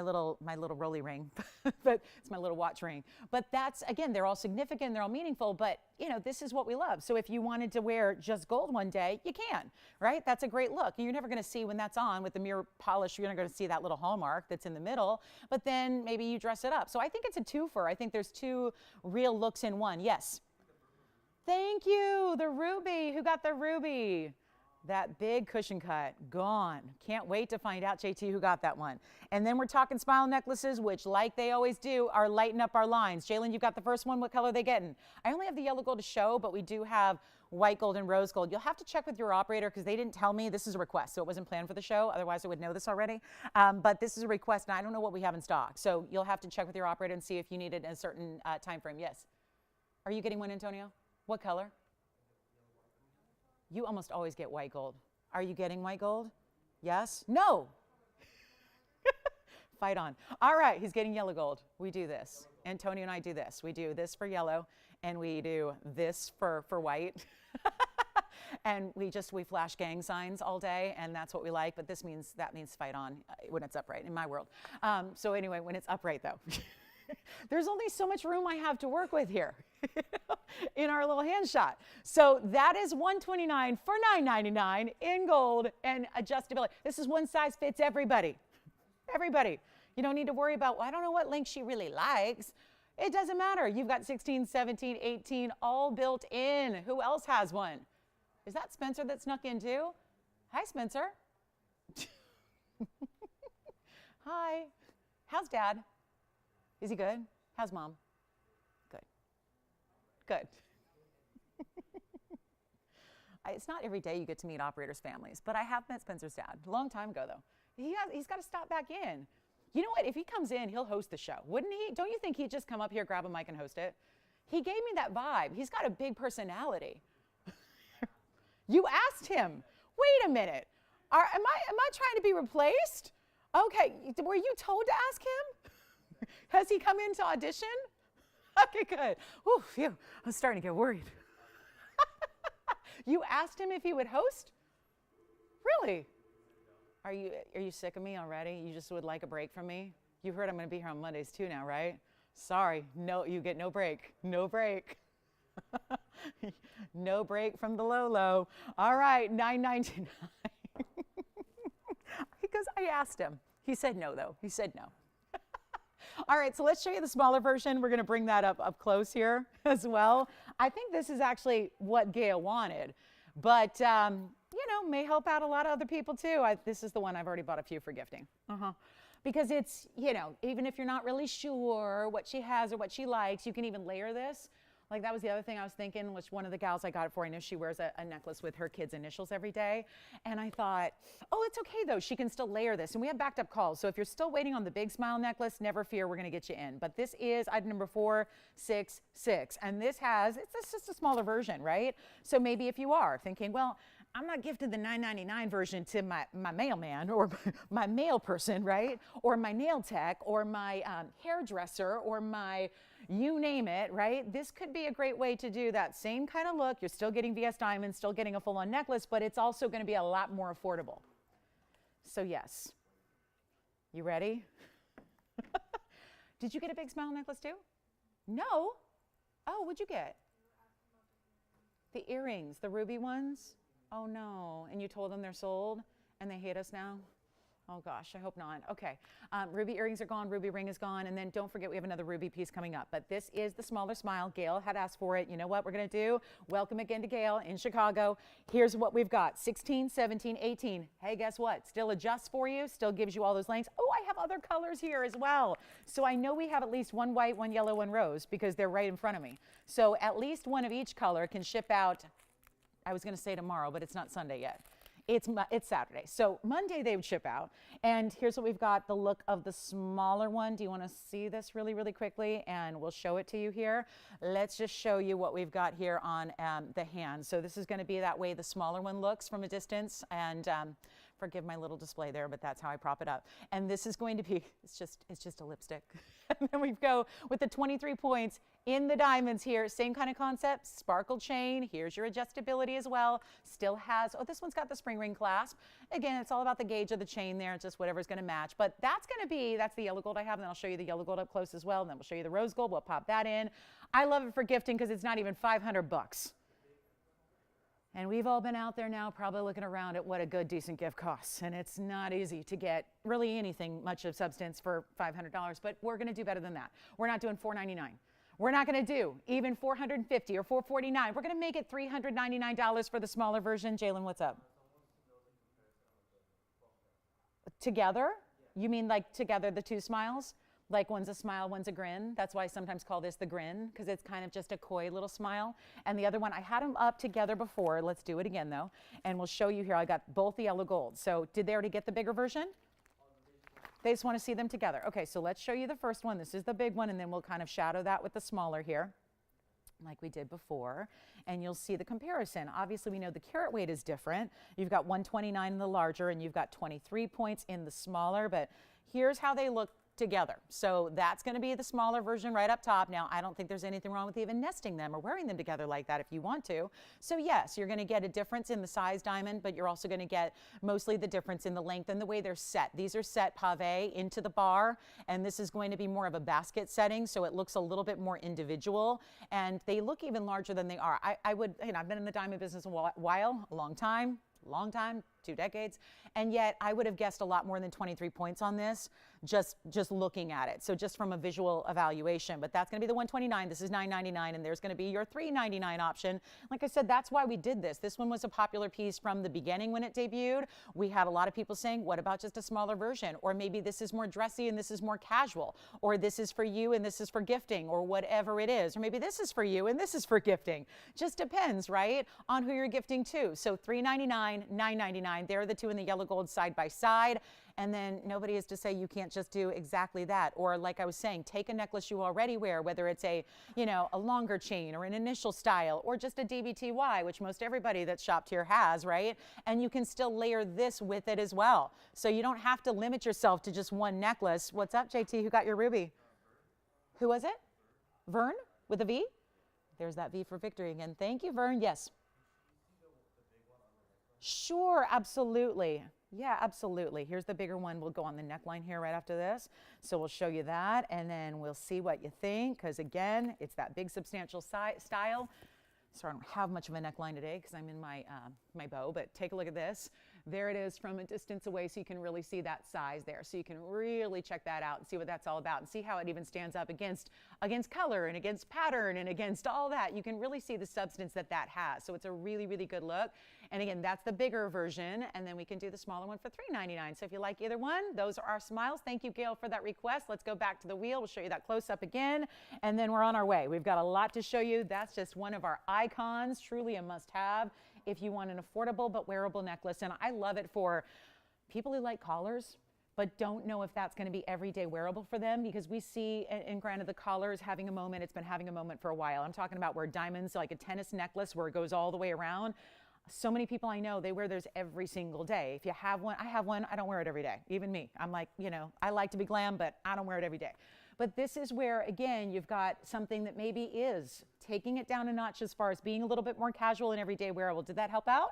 little rolly ring, but it's my little watch ring. But that's, again, they're all significant, they're all meaningful, but this is what we love. So if you wanted to wear just gold one day, you can, right? That's a great look. And you're never going to see, when that's on with the mirror polish, you're not going to see that little hallmark that's in the middle, but then maybe you dress it up. So I think it's a twofer. I think there's 2 real looks in one. Yes. Thank you, the ruby. Who got the ruby? That big cushion cut, gone. Can't wait to find out, JT, who got that one. And then we're talking smile necklaces, which, like they always do, are lighting up our lines. Jalen, you got the first one. What color are they getting? I only have the yellow gold to show, but we do have white gold and rose gold. You'll have to check with your operator, because they didn't tell me. This is a request, so it wasn't planned for the show. Otherwise, I would know this already. But this is a request, and I don't know what we have in stock. So you'll have to check with your operator and see if you need it in a certain time frame. Yes. Are you getting one, Antonio? What color? You almost always get white gold. Are you getting white gold? Yes? No. Fight on. All right, he's getting yellow gold. We do this. Antonio and I do this. We do this for yellow, and we do this for white. And we flash gang signs all day, and that's what we like. But that means fight on when it's upright in my world. So anyway, when it's upright though, there's only so much room I have to work with here in our little hand shot. So that is $129 for $9.99 in gold and adjustability. This is one size fits everybody. Everybody. You don't need to worry about, well, I don't know what length she really likes. It doesn't matter. You've got 16, 17, 18 all built in. Who else has one? Is that Spencer that snuck in too? Hi, Spencer. Hi. How's Dad? Is he good? How's Mom? Good. Good. It's not every day you get to meet operators' families, but I have met Spencer's dad a long time ago, though. He's got to stop back in. You know what? If he comes in, he'll host the show, wouldn't he? Don't you think he'd just come up here, grab a mic, and host it? He gave me that vibe. He's got a big personality. You asked him. Wait a minute. Am I trying to be replaced? Okay. Were you told to ask him? Has he come in to audition? Okay, good. Ooh, phew. I'm starting to get worried. You asked him if he would host? Really? Are you sick of me already? You just would like a break from me? You heard I'm going to be here on Mondays too now, right? Sorry. No, you get no break. No break. No break from the low. All right, $9.99. Because I asked him. He said no, though. He said no. All right, so let's show you the smaller version. We're going to bring that up close here as well. I think this is actually what Gail wanted, but may help out a lot of other people too. This is the one I've already bought a few for gifting. Because it's, even if you're not really sure what she has or what she likes, you can even layer this. Like that was the other thing I was thinking, which one of the gals I got it for, I know she wears a necklace with her kids' initials every day. And I thought, oh, it's okay though, she can still layer this. And we have backed up calls. So if you're still waiting on the big smile necklace, never fear, we're gonna get you in. But this is item number 466. And this it's just a smaller version, right? So maybe if you are thinking, well, I'm not gifting the $9.99 version to my mailman or my mail person, right? Or my nail tech or my hairdresser or my you name it, right? This could be a great way to do that same kind of look. You're still getting VS diamonds, still getting a full-on necklace, but it's also going to be a lot more affordable. So yes. You ready? Did you get a big smile necklace too? No? Oh, what'd you get? The earrings, the ruby ones? Oh no, and you told them they're sold and they hate us now? Oh gosh, I hope not. Okay, ruby earrings are gone, ruby ring is gone, and then don't forget we have another ruby piece coming up. But this is the smaller smile. Gail had asked for it. You know what we're gonna do? Welcome again to Gail in Chicago. Here's what we've got, 16, 17, 18. Hey, guess what? Still adjusts for you, still gives you all those lengths. Oh, I have other colors here as well. So I know we have at least one white, one yellow, one rose because they're right in front of me. So at least one of each color can ship out, I was gonna say tomorrow, but it's not Sunday yet. It's Saturday. So Monday they would ship out. And here's what we've got, the look of the smaller one. Do you want to see this really, really quickly? And we'll show it to you here. Let's just show you what we've got here on the hand. So this is going to be that way the smaller one looks from a distance. And forgive my little display there, but that's how I prop it up. And this is going to be, it's just a lipstick. And then we go with the 23 points in the diamonds here. Same kind of concept, sparkle chain. Here's your adjustability as well. Still has, oh, this one's got the spring ring clasp. Again, it's all about the gauge of the chain there. It's just whatever's going to match. But that's the yellow gold I have. And then I'll show you the yellow gold up close as well. And then we'll show you the rose gold. We'll pop that in. I love it for gifting because it's not even 500 bucks. And we've all been out there now probably looking around at what a good, decent gift costs. And it's not easy to get really anything much of substance for $500, but we're going to do better than that. We're not doing $499. We're not going to do even $450 or $449. We're going to make it $399 for the smaller version. Jalen, what's up? Together? You mean like together the two smiles? Like one's a smile, one's a grin. That's why I sometimes call this the grin, because it's kind of just a coy little smile. And the other one, I had them up together before. Let's do it again though. And we'll show you here. I got both the yellow gold. So did they already get the bigger version? They just want to see them together. Okay, so let's show you the first one. This is the big one, and then we'll kind of shadow that with the smaller here, like we did before. And you'll see the comparison. Obviously, we know the carat weight is different. You've got 129 in the larger, and you've got 23 points in the smaller, but here's how they look together. So that's going to be the smaller version right up top. Now, I don't think there's anything wrong with even nesting them or wearing them together like that if you want to. So yes, you're going to get a difference in the size diamond, but you're also going to get mostly the difference in the length and the way they're set. These are set pave into the bar, and this is going to be more of a basket setting, so it looks a little bit more individual, and they look even larger than they are. I would, I've been in the diamond business a while, a long time, 2 decades, and yet I would have guessed a lot more than 23 points on this just looking at it. So just from a visual evaluation, but that's going to be the 129. This is $9.99, and there's going to be your $3.99 option. Like I said, that's why we did this. This one was a popular piece from the beginning when it debuted. We had a lot of people saying, what about just a smaller version? Or maybe this is more dressy and this is more casual, or this is for you and this is for gifting, or whatever it is. Or maybe this is for you and this is for gifting. Just depends, right, on who you're gifting to. So $3.99, $9.99. They're the two in the yellow gold side by side. And then nobody is to say you can't just do exactly that. Or like I was saying, take a necklace you already wear, whether it's a longer chain or an initial style or just a DBTY, which most everybody that's shopped here has, right? And you can still layer this with it as well. So you don't have to limit yourself to just one necklace. What's up, JT? Who got your ruby? Who was it? Vern with a V? There's that V for victory again. Thank you, Vern. Yes. Sure, absolutely. Yeah, absolutely. Here's the bigger one. We'll go on the neckline here right after this. So we'll show you that, and then we'll see what you think, because again, it's that big substantial style. So I don't have much of a neckline today because I'm in my my bow, but take a look at this. There it is from a distance away, so you can really see that size there. So you can really check that out and see what that's all about and see how it even stands up against color and against pattern and against all that. You can really see the substance that has. So it's a really, really good look. And again, that's the bigger version, and then we can do the smaller one for $3.99. So if you like either one, those are our smiles. Thank you, Gail, for that request. Let's go back to the wheel. We'll show you that close up again, and then we're on our way. We've got a lot to show you. That's just one of our icons, truly a must-have if you want an affordable but wearable necklace. And I love it for people who like collars but don't know if that's going to be everyday wearable for them, because we see, and granted the collar is having a moment, it's been having a moment for a while. I'm talking about where diamonds, like a tennis necklace where it goes all the way around. So many people I know, they wear theirs every single day. If you have one, I have one, I don't wear it every day. Even me. I'm like, I like to be glam, but I don't wear it every day. But this is where, again, you've got something that maybe is taking it down a notch as far as being a little bit more casual and everyday wearable. Did that help out?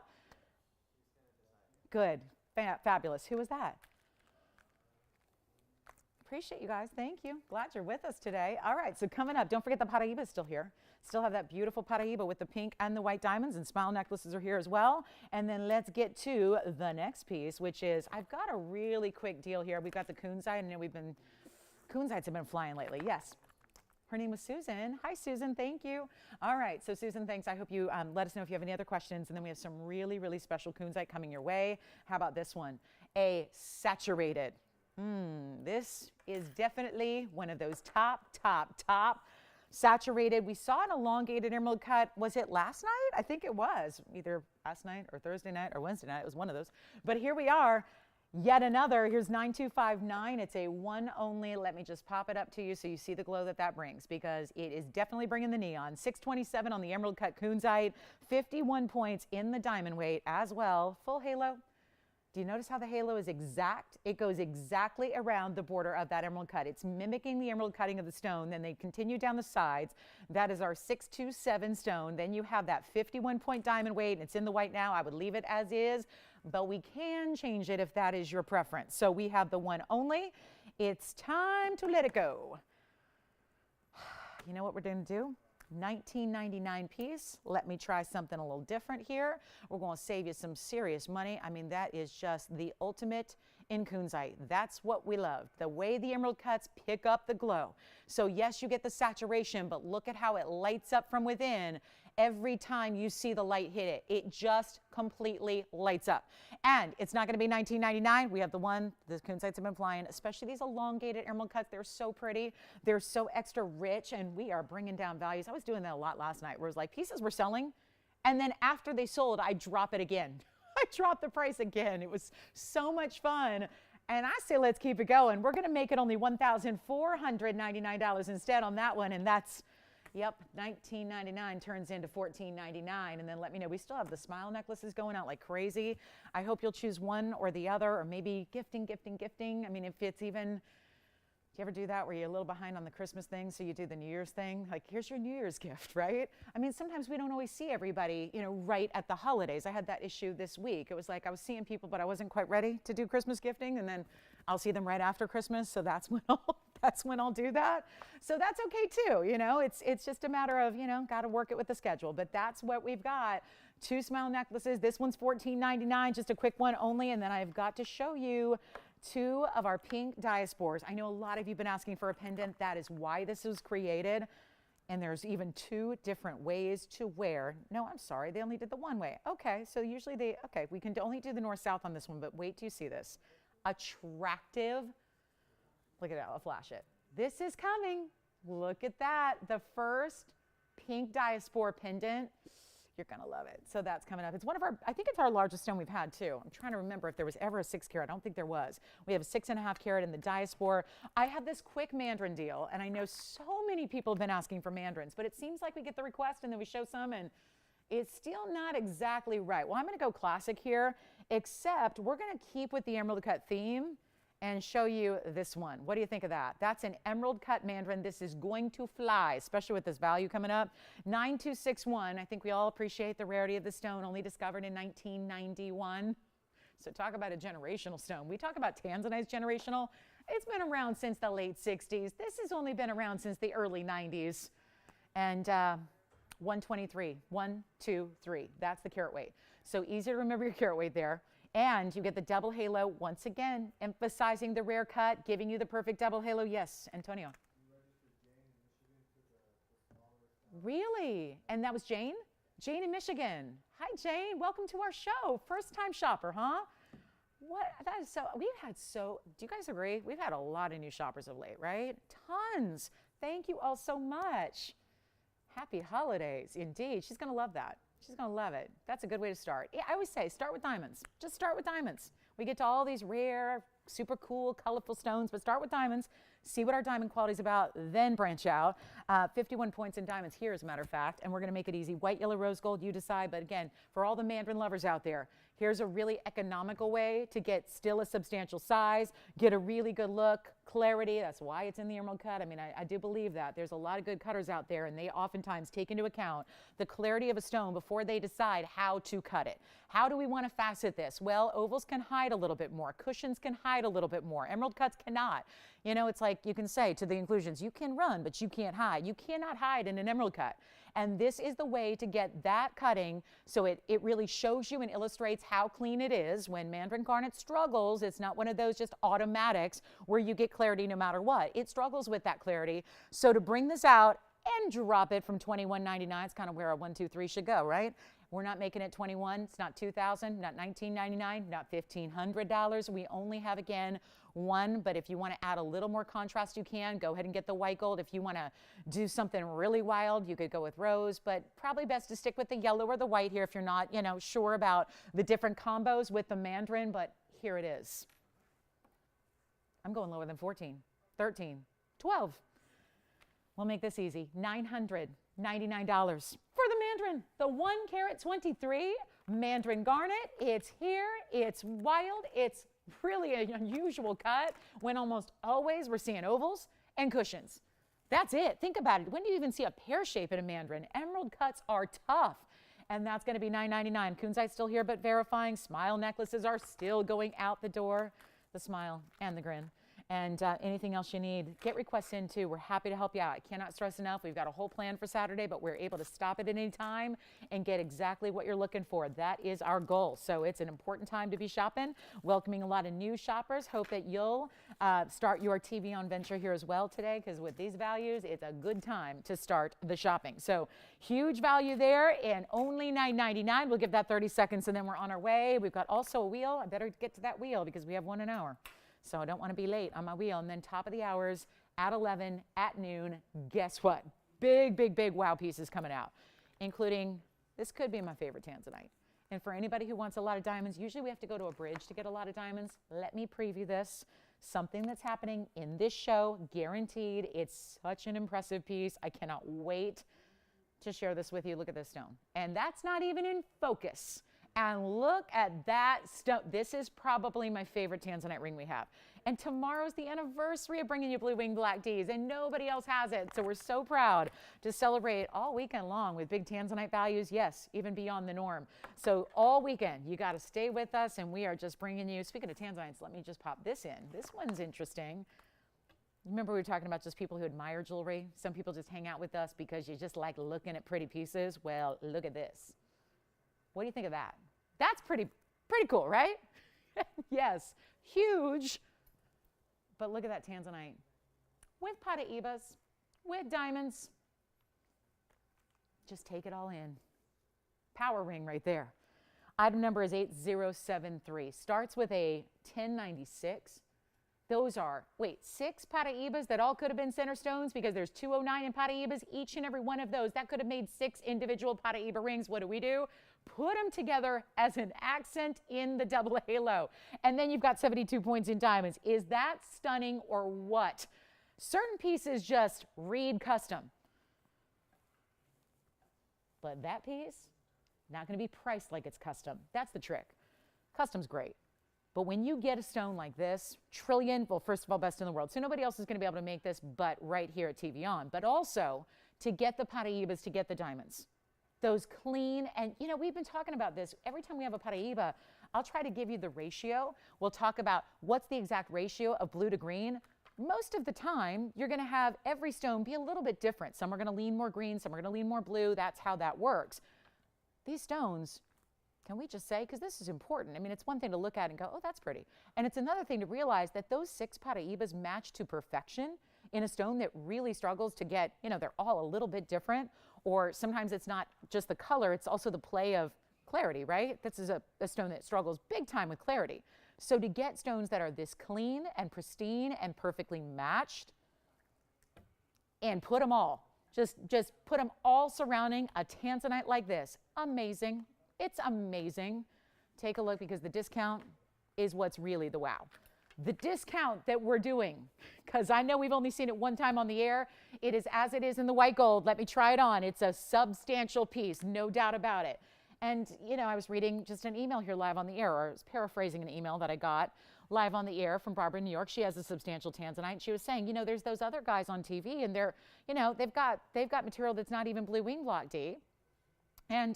Good. Fabulous. Who was that? Appreciate you guys. Thank you. Glad you're with us today. All right, so coming up, don't forget the Paraíba is still here. Still have that beautiful Paraíba with the pink and the white diamonds, and smile necklaces are here as well. And then let's get to the next piece, which is, I've got a really quick deal here. We've got the Kunzite, and Kunzites have been flying lately. Yes. Her name was Susan. Hi, Susan. Thank you. All right. So, Susan, thanks. I hope you let us know if you have any other questions. And then we have some really, really special Kunzite coming your way. How about this one? A saturated. This is definitely one of those top saturated. We saw an elongated emerald cut. Was it last night? I think it was either last night or Thursday night or Wednesday night. It was one of those. But here we are. Yet another. Here's 9259. It's a one only. Let me just pop it up to you so you see the glow that brings, because it is definitely bringing the neon. 627 on the emerald cut Kunzite, 51 points in the diamond weight as well. Full halo. Do you notice how the halo is exact? It goes exactly around the border of that emerald cut. It's mimicking the emerald cutting of the stone. Then they continue down the sides. That is our 627 stone. Then you have that 51 point diamond weight. It's in the white now. I would leave it as is, but we can change it if that is your preference. So we have the one only. It's time to let it go. You know what we're going to do? $19.99 piece. Let me try something a little different here. We're going to save you some serious money. I mean, that is just the ultimate in Kunzite. That's what we love. The way the emerald cuts pick up the glow. So yes, you get the saturation, but look at how it lights up from within. Every time you see the light hit it, it just completely lights up. And it's not going to be $19.99. We have the Kunzites have been flying, especially these elongated emerald cuts. They're so pretty. They're so extra rich, and we are bringing down values. I was doing that a lot last night, where it was like pieces were selling, and then after they sold, I drop it again. I dropped the price again. It was so much fun. And I say, let's keep it going. We're going to make it only $1,499 instead on that one, and that's, yep, $19.99 turns into $14.99. And then let me know. We still have the smile necklaces going out like crazy. I hope you'll choose one or the other, or maybe gifting. I mean, if it's even Do you ever do that where you're a little behind on the Christmas thing, so you do the New Year's thing? Like, here's your New Year's gift, right? I mean, sometimes we don't always see everybody, right at the holidays. I had that issue this week. It was like I was seeing people, but I wasn't quite ready to do Christmas gifting, and then I'll see them right after Christmas, so that's when I'll do that. So that's okay too, It's just a matter of, got to work it with the schedule. But that's what we've got. 2 smile necklaces. This one's $14.99, just a quick one only, and then I've got to show you 2 of our pink diaspores. I know a lot of you have been asking for a pendant. That is why this was created. And there's even 2 different ways to wear. No, I'm sorry, they only did the one way. Okay, so usually we can only do the north-south on this one, but wait till you see this. Attractive. Look at that, I'll flash it. This is coming. Look at that. The first pink diaspora pendant. You're gonna love it. So that's coming up. It's one of I think it's our largest stone we've had too. I'm trying to remember if there was ever a 6 carat. I don't think there was. We have a 6.5 carat in the diaspora. I have this quick mandarin deal, and I know so many people have been asking for mandarins, but it seems like we get the request and then we show some, and it's still not exactly right. Well, I'm gonna go classic here, except we're gonna keep with the emerald cut theme and show you this one. What do you think of that? That's an emerald cut mandarin. This is going to fly, especially with this value coming up. 9261. I think we all appreciate the rarity of the stone, only discovered in 1991. So talk about a generational stone. We talk about tanzanite's generational. It's been around since the late 60s. This has only been around since the early 90s. And 123, 1, 2, 3. That's the carat weight. So easy to remember your carat weight there. And you get the double halo, once again, emphasizing the rare cut, giving you the perfect double halo. Yes, Antonio. Really? And that was Jane? Jane in Michigan. Hi, Jane. Welcome to our show. First-time shopper, huh? What? That is so, do you guys agree? We've had a lot of new shoppers of late, right? Tons. Thank you all so much. Happy holidays, indeed. She's going to love that. She's going to love it. That's a good way to start. Yeah, I always say start with diamonds. Just start with diamonds. We get to all these rare, super cool, colorful stones, but start with diamonds. See what our diamond quality is about, then branch out. 51 points in diamonds here, as a matter of fact, and we're going to make it easy. White, yellow, rose gold, you decide. But again, for all the mandarin lovers out there, here's a really economical way to get still a substantial size, get a really good look, clarity. That's why it's in the emerald cut. I mean, I do believe that. There's a lot of good cutters out there, and they oftentimes take into account the clarity of a stone before they decide how to cut it. How do we want to facet this? Well, ovals can hide a little bit more. Cushions can hide a little bit more. Emerald cuts cannot. It's like you can say to the inclusions, you can run, but you can't hide. You cannot hide in an emerald cut. And this is the way to get that cutting so it really shows you and illustrates how clean it is. When mandarin garnet struggles, it's not one of those just automatics where you get clarity no matter what. It struggles with that clarity. So to bring this out and drop it from $21.99, it's kind of where a 1, 2, 3 should go, right? We're not making it $21, it's not $2,000, not $19.99, not $1,500. We only have, again, 1, but if you want to add a little more contrast, you can. Go ahead and get the white gold. If you want to do something really wild, you could go with rose, but probably best to stick with the yellow or the white here if you're not, sure about the different combos with the mandarin, but here it is. I'm going lower than 14, 13, 12. We'll make this easy. $999 for the mandarin. The 1 carat 23 mandarin garnet. It's here. It's wild. It's really an unusual cut when almost always we're seeing ovals and cushions. That's it. Think about it. When do you even see a pear shape in a mandarin? Emerald cuts are tough. And that's going to be $9.99. Kunzite's still here, but verifying. Smile necklaces are still going out the door. The smile and the grin. And anything else you need, get requests in too. We're happy to help you out. I cannot stress enough. We've got a whole plan for Saturday, but we're able to stop it at any time and get exactly what you're looking for. That is our goal. So it's an important time to be shopping, welcoming a lot of new shoppers. Hope that you'll start your TVON venture here as well today, because with these values, it's a good time to start the shopping. So huge value there, and only $9.99. We'll give that 30 seconds, and then we're on our way. We've got also a wheel. I better get to that wheel because we have 1 an hour. So I don't want to be late on my wheel. And then top of the hours at 11, at noon, guess what? Big, big, big wow pieces coming out, including, this could be my favorite tanzanite. And for anybody who wants a lot of diamonds, usually we have to go to a bridge to get a lot of diamonds. Let me preview this. Something that's happening in this show, guaranteed. It's such an impressive piece. I cannot wait to share this with you. Look at this stone. And that's not even in focus. And look at that stone. This is probably my favorite tanzanite ring we have. And tomorrow's the anniversary of bringing you Blue Wing Black Ds, and nobody else has it. So we're so proud to celebrate all weekend long with big tanzanite values. Yes, even beyond the norm. So all weekend, you got to stay with us, and we are just bringing you, speaking of tanzanites, let me just pop this in. This one's interesting. Remember we were talking about just people who admire jewelry? Some people just hang out with us because you just like looking at pretty pieces. Well, look at this. What do you think of that? That's pretty cool, right? Yes, huge. But look at that tanzanite with Paraibas, with diamonds. Just take it all in. Power ring right there. Item number is 8073. Starts with a 1096. Those are, 6 Paraibas that all could have been center stones because there's 209 in Paraibas. Each and every one of those, that could have made 6 individual Paraiba rings. What do? Put them together as an accent in the double halo. And then you've got 72 points in diamonds. Is that stunning or what? Certain pieces just read custom. But that piece, not going to be priced like it's custom. That's the trick. Custom's great. But when you get a stone like this, trillion, well, first of all, best in the world. So nobody else is going to be able to make this but right here at TVON. But also to get the Paraibas, to get the diamonds. Those clean, and you know, we've been talking about this. Every time we have a Paraiba, I'll try to give you the ratio. We'll talk about what's the exact ratio of blue to green. Most of the time, you're going to have every stone be a little bit different. Some are going to lean more green, some are going to lean more blue. That's how that works. These stones, can we just say, because this is important. I mean, it's one thing to look at and go, oh, that's pretty. And it's another thing to realize that those 6 Paraibas match to perfection in a stone that really struggles to get, you know, they're all a little bit different. Or sometimes it's not just the color, it's also the play of clarity, right? This is a stone that struggles big time with clarity. So to get stones that are this clean and pristine and perfectly matched, and put them all, just put them all surrounding a tanzanite like this. Amazing. It's amazing. Take a look, because the discount is what's really the wow. The discount that we're doing, because I know we've only seen it one time on the air, it is as it is in the white gold. Let me try it on. It's a substantial piece, no doubt about it. And, you know, I was reading just an email here live on the air, or I was paraphrasing an email that I got live on the air from Barbara in New York. She has a substantial tanzanite. And she was saying, you know, there's those other guys on TV, and they're, you know, they've got material that's not even Blue Wing Block D. And,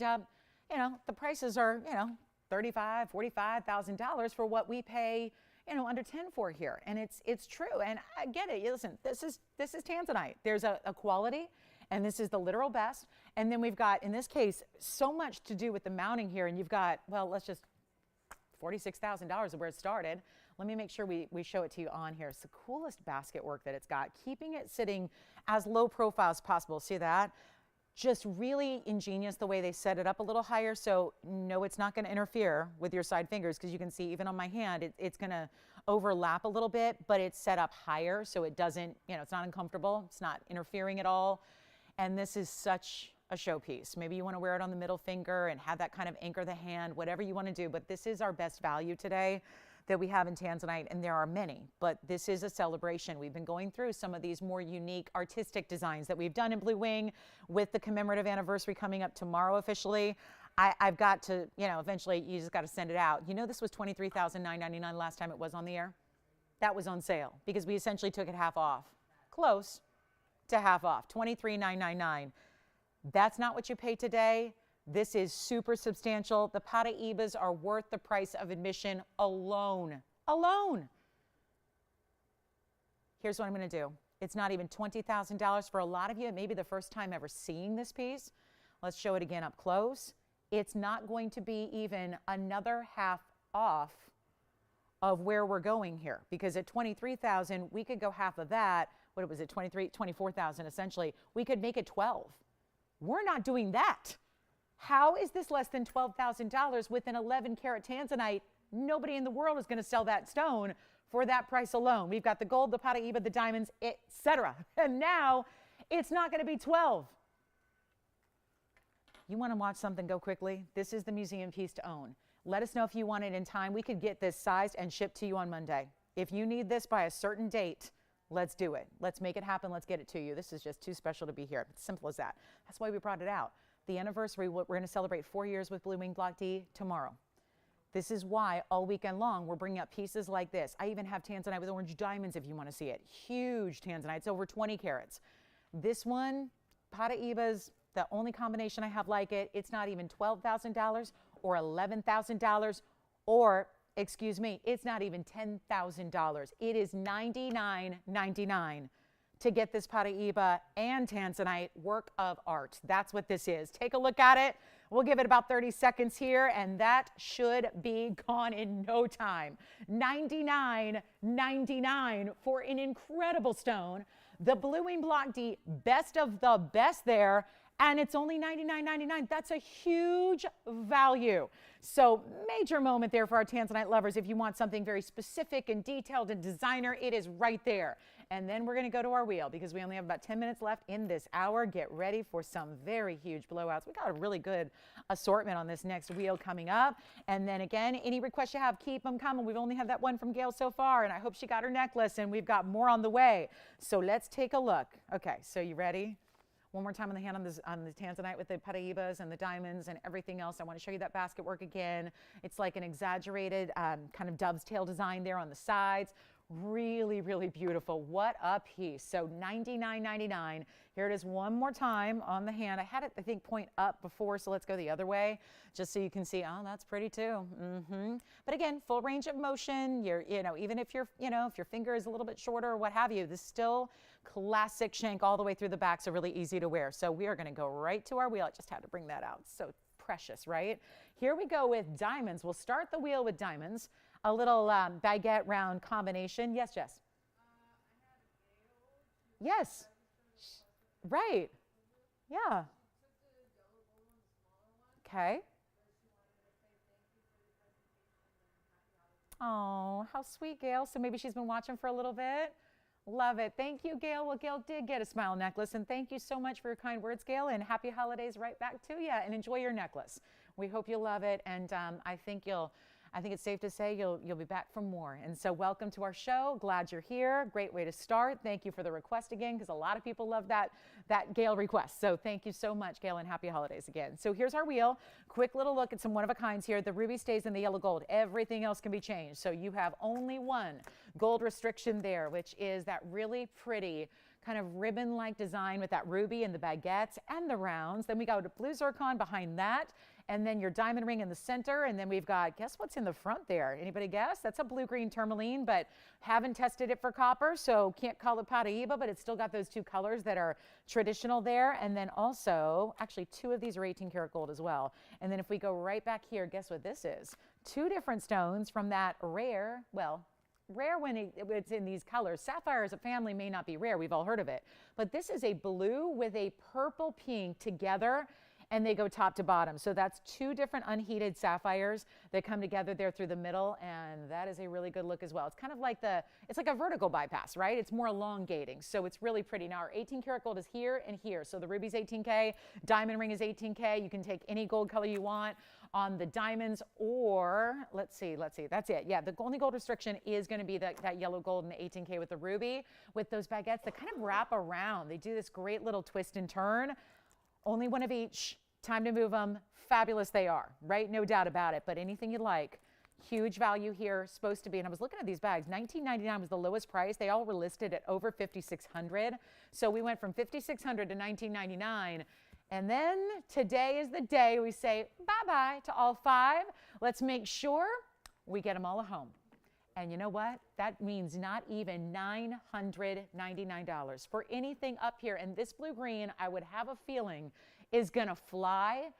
you know, the prices are, you know, $35,000, $45,000 for what we pay, you know, under 10 for here. And it's true. And I get it. Listen, this is tanzanite. There's a quality, and this is the literal best. And then we've got, in this case, so much to do with the mounting here. And you've got, well, let's just, $46,000 is where it started. Let me make sure we show it to you on here. It's the coolest basket work that it's got, keeping it sitting as low profile as possible. See that? Just really ingenious the way they set it up a little higher. So no, it's not going to interfere with your side fingers, because you can see even on my hand, it's going to overlap a little bit, but it's set up higher so it doesn't, you know, it's not uncomfortable. It's not interfering at all. And this is such a showpiece. Maybe you want to wear it on the middle finger and have that kind of anchor the hand, whatever you want to do. But this is our best value today that we have in tanzanite, and there are many, but this is a celebration. We've been going through some of these more unique artistic designs that we've done in Blue Wing with the commemorative anniversary coming up tomorrow officially. I've got to, you know, eventually you just got to send it out. You know, this was $23,999 last time it was on the air. That was on sale because we essentially took it half off. Close to half off, $23,999. That's not what you pay today. This is super substantial. The Paraibas are worth the price of admission alone. Alone. Here's what I'm going to do. It's not even $20,000 for a lot of you. It may be the first time ever seeing this piece. Let's show it again up close. It's not going to be even another half off of where we're going here, because at $23,000, we could go half of that. What was it? $24,000 essentially. We could make it 12. We're not doing that. How is this less than $12,000 with an 11 karat tanzanite? Nobody in the world is going to sell that stone for that price alone. We've got the gold, the Paraiba, the diamonds, etc. And now it's not going to be 12. You want to watch something go quickly? This is the museum piece to own. Let us know if you want it in time. We could get this sized and shipped to you on Monday. If you need this by a certain date, let's do it. Let's make it happen. Let's get it to you. This is just too special to be here. It's simple as that. That's why we brought it out. the anniversary. We're going to celebrate 4 years with Blue Wing Block D tomorrow. This is why all weekend long we're bringing up pieces like this. I even have tanzanite with orange diamonds if you want to see it. Huge tanzanite. It's over 20 carats. This one, Paraiba's the only combination I have like it. It's not even $12,000 or $11,000 or, excuse me, it's not even $10,000. It is $99.99 to get this Paraiba and tanzanite work of art. That's what this is. Take a look at it. We'll give it about 30 seconds here, and that should be gone in no time. $99.99 for an incredible stone. The Blue Wing Block D, best of the best there, and it's only $99.99. That's a huge value. So major moment there for our tanzanite lovers. If you want something very specific and detailed and designer, it is right there. And then we're going to go to our wheel because we only have about 10 minutes left in this hour. Get ready for some very huge blowouts. We got a really good assortment on this next wheel coming up. And then again, any requests you have, keep them coming. We've only had that one from Gail so far, and I hope she got her necklace, and we've got more on the way. So let's take a look. Okay, so you ready? One more time on the hand on the tanzanite with the Paraibas and the diamonds and everything else. I want to show you that basket work again. It's like an exaggerated kind of dove's tail design there on the sides. Really, really beautiful. What a piece. So $99.99. Here it is one more time on the hand. I had it, I think, point up before, so let's go the other way just so you can see, oh, that's pretty too. But again, full range of motion. Even if your finger is a little bit shorter or what have you, this is still classic shank all the way through the back, so really easy to wear. So we are going to go right to our wheel. I just had to bring that out. So precious, right? Here we go with diamonds. We'll start the wheel with diamonds. A little baguette round combination. Yes, Jess? Yes. Right. Yeah. Okay. Oh, how sweet, Gail. So maybe she's been watching for a little bit. Love it. Thank you, Gail. Well, Gail did get a smile necklace, and thank you so much for your kind words, Gail, and happy holidays right back to you, and enjoy your necklace. We hope you love it, and I think it's safe to say you'll be back for more. And so welcome to our show. Glad you're here. Great way to start. Thank you for the request again, because a lot of people love that Gail request. So thank you so much, Gail, and happy holidays again. So here's our wheel. Quick little look at some one-of-a-kinds here. The ruby stays in the yellow gold. Everything else can be changed. So you have only one gold restriction there, which is that really pretty kind of ribbon-like design with that ruby and the baguettes and the rounds. Then we go to blue zircon behind that, and then your diamond ring in the center, and then we've got, guess what's in the front there? Anybody guess? That's a blue-green tourmaline, but haven't tested it for copper, so can't call it Paraiba, but it's still got those two colors that are traditional there. And then also, actually two of these are 18 karat gold as well. And then if we go right back here, guess what this is? Two different stones from that rare when it's in these colors. Sapphire as a family may not be rare. We've all heard of it. But this is a blue with a purple pink together, and they go top to bottom. So that's two different unheated sapphires that come together there through the middle, and that is a really good look as well. It's kind of like it's like a vertical bypass, right? It's more elongating, so it's really pretty. Now our 18 karat gold is here and here. So the ruby's 18K, diamond ring is 18K. You can take any gold color you want on the diamonds, or let's see, that's it. Yeah, the only gold restriction is going to be that yellow gold and the 18K with the ruby, with those baguettes that kind of wrap around. They do this great little twist and turn. Only one of each. Time to move them. Fabulous they are, right? No doubt about it. But anything you like. Huge value here, supposed to be. And I was looking at these bags. $19.99 was the lowest price. They all were listed at over $5,600. So we went from $5,600 to $19.99. And then today is the day we say bye-bye to all five. Let's make sure we get them all home. And you know what? That means not even $999 for anything up here. And this blue-green, I would have a feeling, is going to fly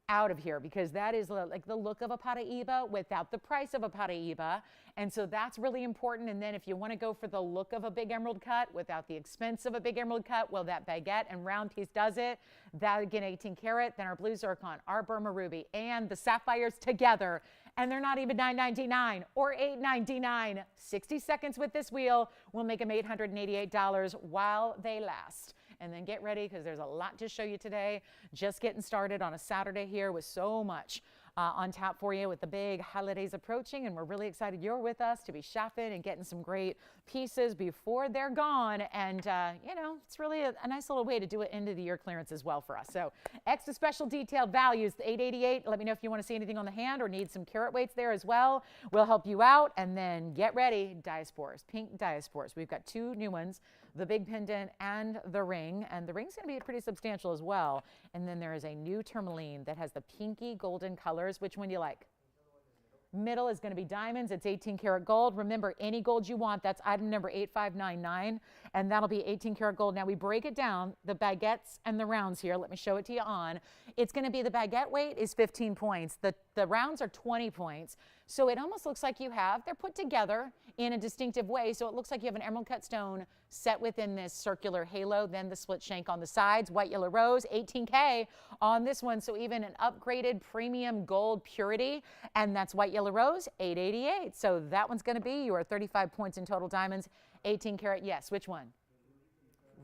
out of here, because that is like the look of a Paraiba without the price of a Paraiba. And so that's really important. And then if you want to go for the look of a big emerald cut without the expense of a big emerald cut, well, that baguette and round piece does it. That again, 18 karat, then our blue zircon, our Burma ruby, and the sapphires together. And they're not even $9.99 or $8.99. 60 seconds with this wheel will make them $888 while they last. And then get ready, because there's a lot to show you today. Just getting started on a Saturday here with so much on tap for you with the big holidays approaching, and we're really excited you're with us to be shopping and getting some great pieces before they're gone. And you know, it's really a nice little way to do it into the year clearance as well for us. So extra special detailed values, the $888. Let me know if you want to see anything on the hand or need some carat weights there as well. We'll help you out. And then get ready, diasporas, pink diasporas. We've got 2 new ones, the big pendant and the ring. And the ring's going to be pretty substantial as well. And then there is a new tourmaline that has the pinky golden colors. Which one do you like? Middle is going to be diamonds. It's 18 karat gold. Remember, any gold you want, that's item number 8599, and that'll be 18 karat gold. Now we break it down, the baguettes and the rounds here. Let me show it to you on. It's going to be the baguette weight is 15 points. The rounds are 20 points. So it almost looks like they're put together in a distinctive way. So it looks like you have an emerald cut stone set within this circular halo, then the split shank on the sides, white, yellow, rose, 18K on this one. So even an upgraded premium gold purity, and that's white, yellow, rose, 888. So that one's going to be your 35 points in total diamonds, 18 karat. Yes, which one?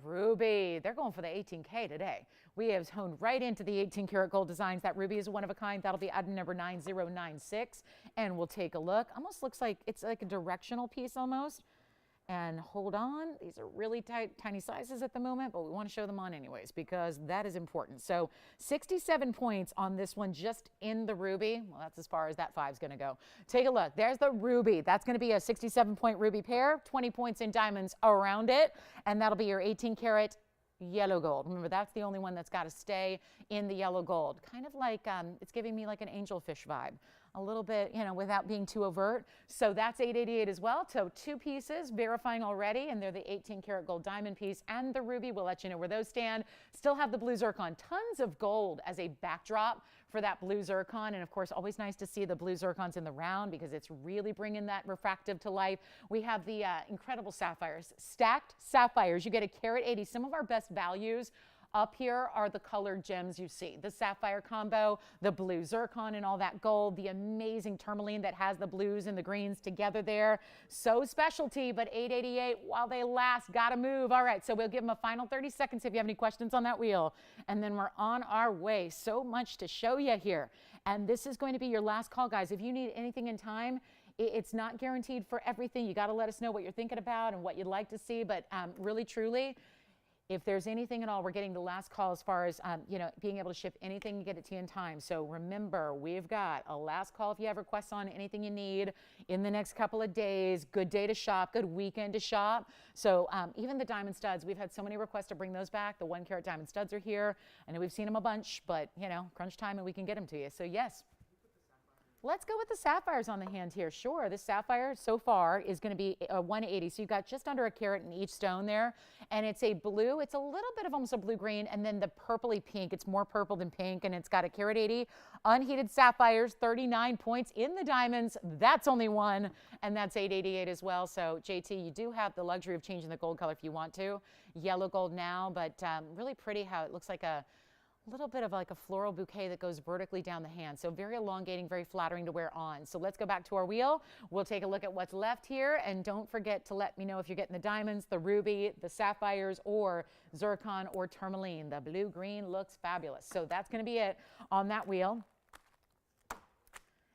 Ruby. They're going for the 18K today. We have honed right into the 18 karat gold designs. That ruby is one of a kind. That'll be item number 9096. And we'll take a look. Almost looks like it's like a directional piece almost. And hold on, these are really tiny sizes at the moment, but we want to show them on anyways because that is important. So 67 points on this one just in the ruby. Well, that's as far as that 5 is going to go. Take a look. There's the ruby. That's going to be a 67-point ruby pair, 20 points in diamonds around it, and that'll be your 18 karat yellow gold. Remember, that's the only one that's got to stay in the yellow gold. Kind of like, it's giving me like an angelfish vibe. A little bit, you know, without being too overt. So that's 888 as well. So 2 pieces verifying already, and they're the 18 karat gold diamond piece and the ruby. We'll let you know where those stand. Still have the blue zircon. Tons of gold as a backdrop for that blue zircon. And of course, always nice to see the blue zircons in the round because it's really bringing that refractive to life. We have the incredible sapphires, stacked sapphires. You get a carat 80. Some of our best values up here are the colored gems you see. The sapphire combo, the blue zircon and all that gold, the amazing tourmaline that has the blues and the greens together there. So specialty, but 888 while they last. Gotta move. All right, so we'll give them a final 30 seconds if you have any questions on that wheel. And then we're on our way. So much to show you here. And this is going to be your last call, guys. If you need anything in time, it's not guaranteed for everything. You got to let us know what you're thinking about and what you'd like to see. But really, truly, if there's anything at all, we're getting the last call as far as, you know, being able to ship anything and get it to you in time. So remember, we've got a last call if you have requests on anything you need in the next couple of days. Good day to shop, good weekend to shop. So even the diamond studs, we've had so many requests to bring those back. The 1 carat diamond studs are here. I know we've seen them a bunch, but, you know, crunch time and we can get them to you. So yes. Let's go with the sapphires on the hand here. Sure, this sapphire so far is going to be a 180. So you've got just under a carat in each stone there. And it's a blue. It's a little bit of almost a blue-green. And then the purpley pink. It's more purple than pink. And it's got a carat 80. Unheated sapphires, 39 points in the diamonds. That's only one. And that's 888 as well. So JT, you do have the luxury of changing the gold color if you want to. Yellow gold now, but really pretty how it looks like a little bit of like a floral bouquet that goes vertically down the hand. So very elongating, very flattering to wear on. So let's go back to our wheel. We'll take a look at what's left here. And don't forget to let me know if you're getting the diamonds, the ruby, the sapphires, or zircon or tourmaline. The blue-green looks fabulous. So that's going to be it on that wheel.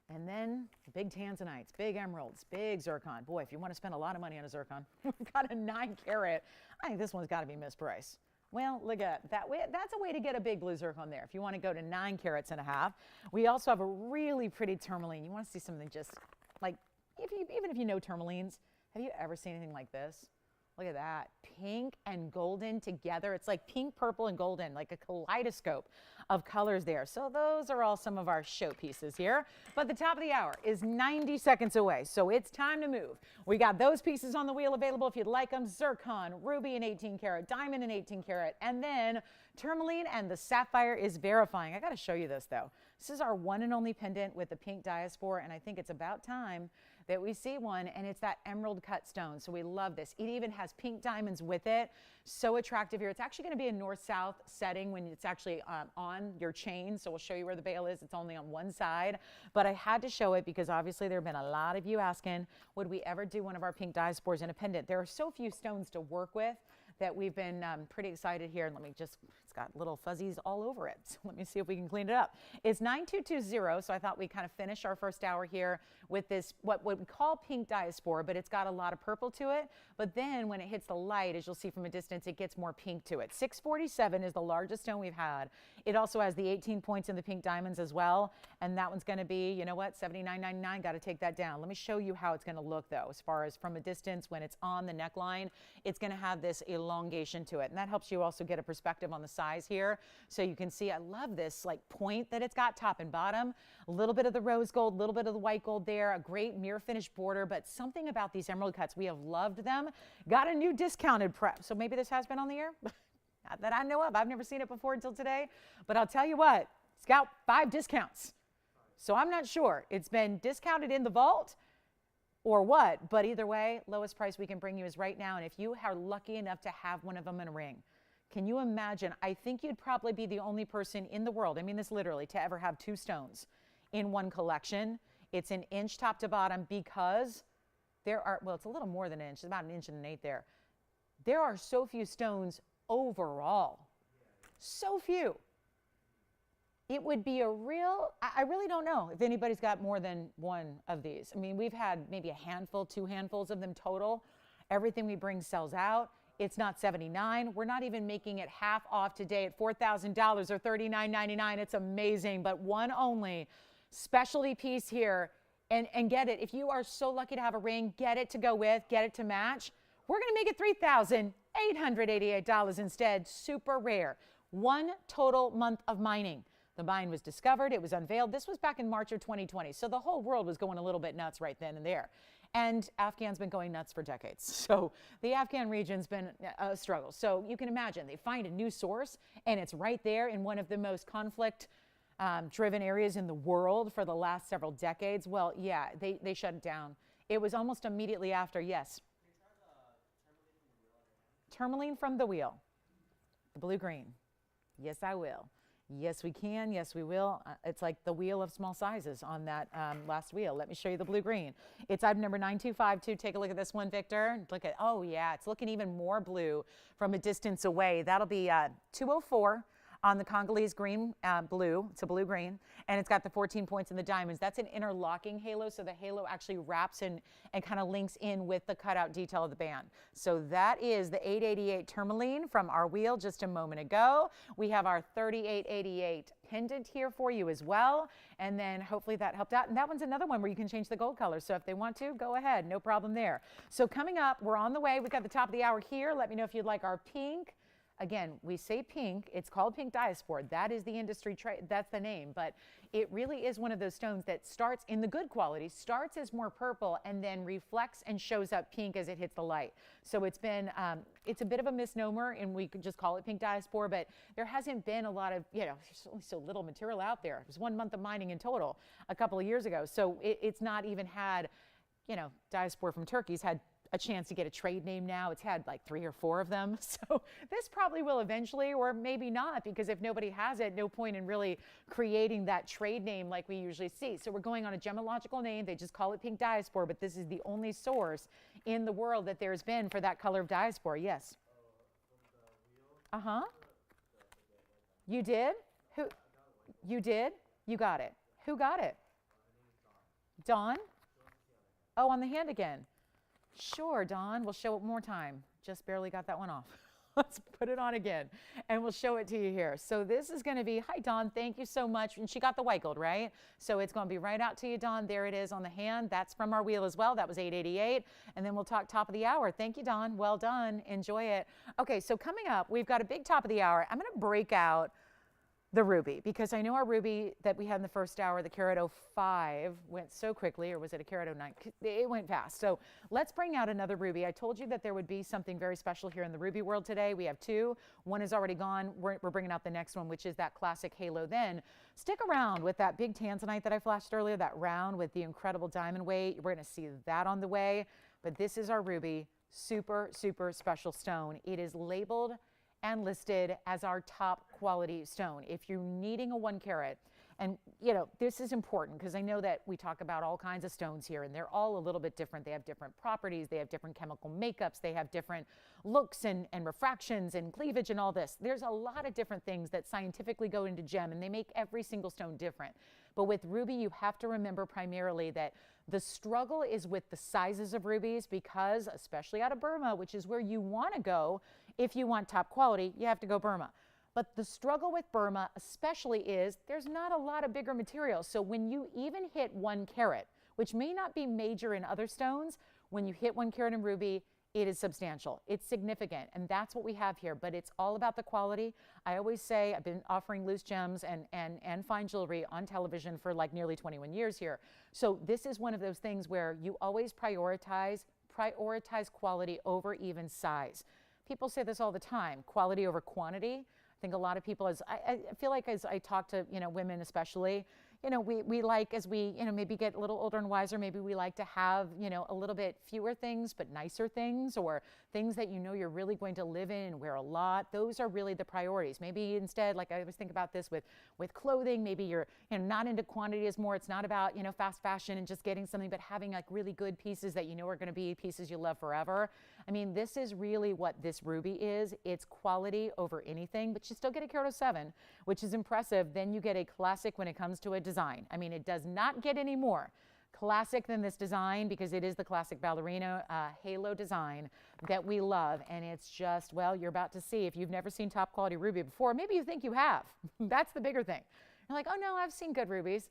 And then big tanzanites, big emeralds, big zircon. Boy, if you want to spend a lot of money on a zircon, we've got a 9 carat. I think this one's got to be mispriced. Well, look at that. That's a way to get a big blue zircon there if you want to go to 9 carats and a half. We also have a really pretty tourmaline. You want to see something just like, even if you know tourmalines, have you ever seen anything like this? Look at that, pink and golden together. It's like pink, purple, and golden, like a kaleidoscope of colors there. So those are all some of our show pieces here. But the top of the hour is 90 seconds away, so it's time to move. We got those pieces on the wheel available if you'd like them. Zircon, ruby and 18 karat, diamond and 18 karat, and then tourmaline and the sapphire is verifying. I got to show you this though. This is our one and only pendant with the pink diaspora, and I think it's about time that we see one, and it's that emerald cut stone. So we love this. It even has pink diamonds with it. So attractive here. It's actually going to be a north-south setting when it's actually on your chain. So we'll show you where the bail is. It's only on one side. But I had to show it because obviously there have been a lot of you asking, would we ever do one of our pink diasporas in a pendant? There are so few stones to work with that we've been pretty excited here. And let me just, it's got little fuzzies all over it. So let me see if we can clean it up. It's 9220, so I thought we'd kind of finish our first hour here with this, what we call pink diaspora, but it's got a lot of purple to it. But then when it hits the light, as you'll see from a distance, it gets more pink to it. 647 is the largest stone we've had. It also has the 18 points in the pink diamonds as well. And that one's going to be, you know what, $79.99. Got to take that down. Let me show you how it's going to look, though, as far as from a distance when it's on the neckline. It's going to have this elongation to it. And that helps you also get a perspective on the size here. So you can see, I love this like point that it's got top and bottom. A little bit of the rose gold, a little bit of the white gold there, a great mirror finish border, but something about these emerald cuts, we have loved them. Got a new discounted prep. So maybe this has been on the air? Not that I know of. I've never seen it before until today. But I'll tell you what, it's got 5 discounts. So I'm not sure. It's been discounted in the vault or what, but either way, lowest price we can bring you is right now. And if you are lucky enough to have one of them in a ring, can you imagine? I think you'd probably be the only person in the world, I mean this literally, to ever have 2 stones in one collection. It's an inch top to bottom because there are, well, it's a little more than an inch. It's about an inch and an eighth there. There are so few stones overall. So few. It would be a real, I really don't know if anybody's got more than one of these. I mean, we've had maybe a handful, 2 handfuls of them total. Everything we bring sells out. It's not $79. We're not even making it half off today at $4,000 or $39.99. It's amazing, but one only specialty piece here. And get it. If you are so lucky to have a ring, get it to go with, get it to match. We're going to make it $3,888 instead. Super rare. 1 total month of mining. The mine was discovered. It was unveiled. This was back in March of 2020. So the whole world was going a little bit nuts right then and there. And Afghan's been going nuts for decades. So the Afghan region's been a struggle. So you can imagine they find a new source and it's right there in one of the most conflict driven areas in the world for the last several decades. Well, yeah, they shut it down. It was almost immediately after, yes. Tourmaline from the wheel. The blue-green. Yes, I will. Yes, we can. Yes, we will. It's like the wheel of small sizes on that last wheel. Let me show you the blue-green. It's item number 9252. Take a look at this one, Victor. Look at, oh, yeah, it's looking even more blue from a distance away. That'll be 204 on the Congolese green, blue. It's a blue-green. And it's got the 14 points in the diamonds. That's an interlocking halo, so the halo actually wraps in and kind of links in with the cutout detail of the band. So that is the 888 tourmaline from our wheel just a moment ago. We have our 3888 pendant here for you as well. And then hopefully that helped out. And that one's another one where you can change the gold color. So if they want to, go ahead. No problem there. So coming up, we're on the way. We've got the top of the hour here. Let me know if you'd like our pink. Again, we say pink, it's called pink diaspora. That is the industry trade, that's the name, but it really is one of those stones that starts in the good quality, starts as more purple and then reflects and shows up pink as it hits the light. So it's been, it's a bit of a misnomer and we could just call it pink diaspora, but there hasn't been a lot of, there's only so little material out there. It was 1 month of mining in total a couple of years ago. So it's not even had, diaspora from Turkey's had a chance to get a trade name now. It's had like 3 or 4 of them. So this probably will eventually, or maybe not, because if nobody has it, no point in really creating that trade name like we usually see. So we're going on a gemological name. They just call it pink diaspora, but this is the only source in the world that there's been for that color of diaspora. Yes. Uh-huh. You did? Who? You did? You got it. Who got it? Dawn? Oh, on the hand again. Sure, Dawn. We'll show it more time. Just barely got that one off. Let's put it on again, and we'll show it to you here. So this is going to be, hi, Dawn. Thank you so much. And she got the white gold, right? So it's going to be right out to you, Dawn. There it is on the hand. That's from our wheel as well. That was 888. And then we'll talk top of the hour. Thank you, Dawn. Well done. Enjoy it. Okay, so coming up, we've got a big top of the hour. I'm going to break out the ruby, because I know our ruby that we had in the first hour, the carat 05, went so quickly, or was it a carat 09? It went fast. So let's bring out another ruby. I told you that there would be something very special here in the ruby world today. We have 2. One is already gone. We're bringing out the next one, which is that classic halo. Then stick around with that big tanzanite that I flashed earlier, that round with the incredible diamond weight. We're going to see that on the way. But this is our ruby, super, super special stone. It is labeled and listed as our top quality stone. If you're needing a 1 carat And, you know, this is important because I know that we talk about all kinds of stones here, and they're all a little bit different. They have different properties. They have different chemical makeups. They have different looks and refractions and cleavage and all this. There's a lot of different things that scientifically go into gem, and they make every single stone different. But with ruby, you have to remember primarily that the struggle is with the sizes of rubies because, especially out of Burma, which is where you want to go, if you want top quality, you have to go Burma. But the struggle with Burma especially is there's not a lot of bigger materials. So when you even hit 1 carat, which may not be major in other stones, when you hit 1 carat in ruby, it is substantial. It's significant. And that's what we have here. But it's all about the quality. I always say I've been offering loose gems and fine jewelry on television for like nearly 21 years here. So this is one of those things where you always prioritize quality over even size. People say this all the time, quality over quantity. I think a lot of people, I feel like as I talk to, you know, women especially, you know, we like, as we, you know, maybe get a little older and wiser, maybe we like to have, you know, a little bit fewer things, but nicer things, or things that you know you're really going to live in and wear a lot. Those are really the priorities. Maybe instead, like I always think about this with clothing, maybe you're, you know, not into quantity as more. It's not about, you know, fast fashion and just getting something, but having like really good pieces that you know are going to be pieces you love forever. I mean, this is really what this ruby is. It's quality over anything, but you still get a carat 07, which is impressive. Then you get a classic when it comes to a design. I mean, it does not get any more classic than this design because it is the classic ballerina halo design that we love. And it's just, well, you're about to see. If you've never seen top quality ruby before, maybe you think you have. That's the bigger thing. You're like, oh no, I've seen good rubies.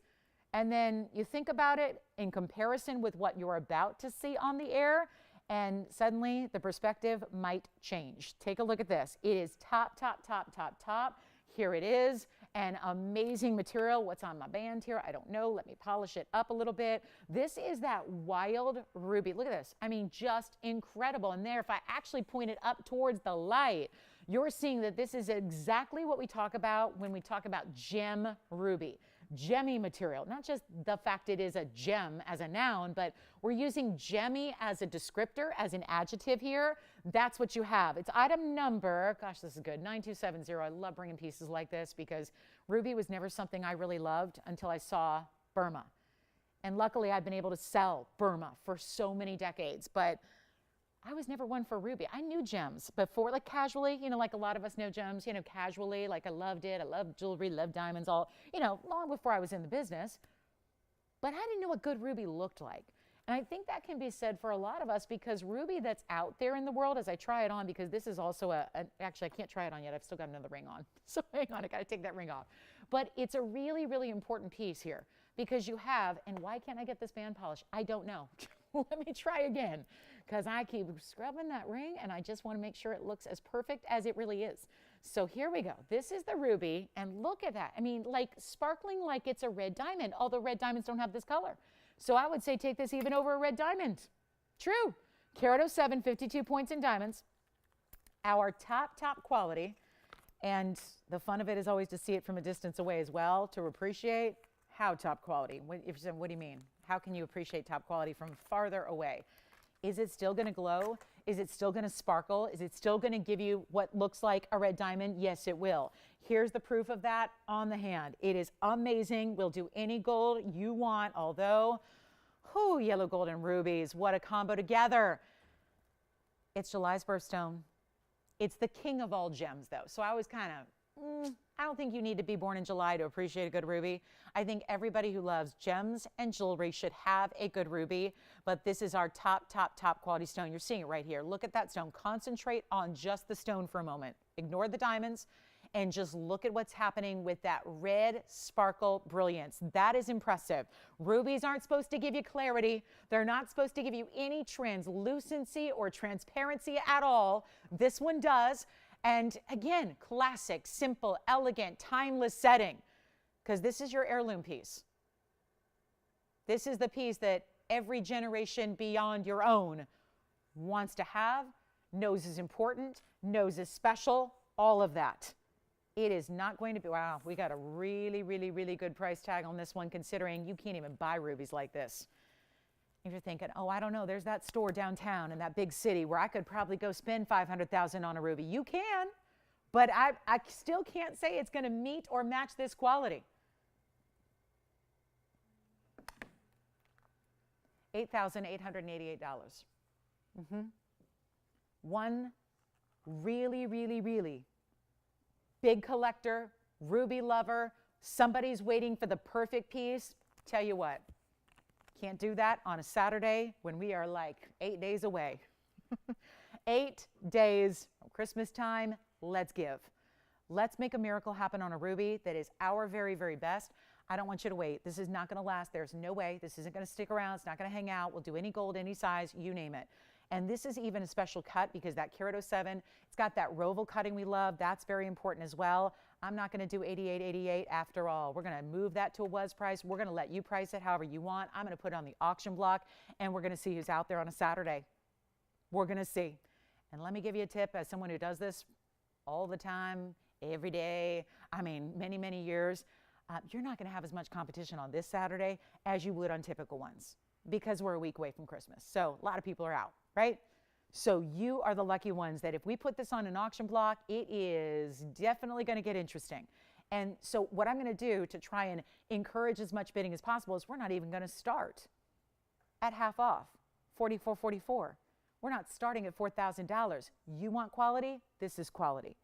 And then you think about it in comparison with what you're about to see on the air, and suddenly the perspective might change. Take a look at this. It is top, top, top, top, top. Here it is, an amazing material. What's on my band here? I don't know. Let me polish it up a little bit. This is that wild ruby. Look at this. I mean, just incredible. And there, if I actually point it up towards the light, you're seeing that this is exactly what we talk about when we talk about gem ruby. Gemmy material, not just the fact it is a gem as a noun, but we're using gemmy as a descriptor, as an adjective here. That's what you have. It's item number, gosh, this is good, 9270. I love bringing pieces like this because ruby was never something I really loved until I saw Burma. And luckily I've been able to sell Burma for so many decades, but I was never one for ruby. I knew gems before, like casually, you know, like a lot of us know gems, you know, casually, like I loved it. I loved jewelry, loved diamonds, all, you know, long before I was in the business. But I didn't know what good ruby looked like. And I think that can be said for a lot of us because ruby that's out there in the world, as I try it on, because this is also actually, I can't try it on yet. I've still got another ring on. So hang on, I got to take that ring off. But it's a really, really important piece here because you have, and why can't I get this band polish? I don't know. Let me try again because I keep scrubbing that ring and I just want to make sure it looks as perfect as it really is. So here we go. This is the ruby and look at that. I mean, like sparkling like it's a red diamond, although red diamonds don't have this color. So I would say take this even over a red diamond. True. Carat 07, 52 points in diamonds. Our top quality. And the fun of it is always to see it from a distance away as well, to appreciate how top quality. What do you mean? How can you appreciate top quality from farther away? Is it still going to glow? Is it still going to sparkle? Is it still going to give you what looks like a red diamond? Yes, it will. Here's the proof of that on the hand. It is amazing. We'll do any gold you want, although, yellow gold and rubies, what a combo together. It's July's birthstone. It's the king of all gems, though. So I was kind of, I don't think you need to be born in July to appreciate a good ruby. I think everybody who loves gems and jewelry should have a good ruby, but this is our top quality stone. You're seeing it right here. Look at that stone. Concentrate on just the stone for a moment. Ignore the diamonds and just look at what's happening with that red sparkle brilliance. That is impressive. Rubies aren't supposed to give you clarity. They're not supposed to give you any translucency or transparency at all. This one does. And again, classic, simple, elegant, timeless setting, because this is your heirloom piece. This is the piece that every generation beyond your own wants to have, knows is important, knows is special, all of that. It is not going to be, wow, we got a really, really, really good price tag on this one, considering you can't even buy rubies like this. If you're thinking, oh, I don't know, there's that store downtown in that big city where I could probably go spend $500,000 on a ruby. You can, but I still can't say it's going to meet or match this quality. $8,888. One really, really, really big collector, ruby lover, somebody's waiting for the perfect piece. Tell you what, can't do that on a Saturday when we are like 8 days away. 8 days from Christmas time. Let's give. Let's make a miracle happen on a ruby that is our very, very best. I don't want you to wait. This is not going to last. There's no way. This isn't going to stick around. It's not going to hang out. We'll do any gold, any size, you name it. And this is even a special cut because that carat 07, it's got that roval cutting we love. That's very important as well. I'm not going to do 88.88 after all. We're going to move that to a was price. We're going to let you price it however you want. I'm going to put it on the auction block, and we're going to see who's out there on a Saturday. We're going to see. And let me give you a tip as someone who does this all the time, every day, I mean, many, many years. You're not going to have as much competition on this Saturday as you would on typical ones because we're a week away from Christmas. So a lot of people are out, right? So you are the lucky ones that if we put this on an auction block, it is definitely going to get interesting. And so what I'm going to do to try and encourage as much bidding as possible is we're not even going to start at half off, $44.44. We're not starting at $4,000. You want quality? This is quality.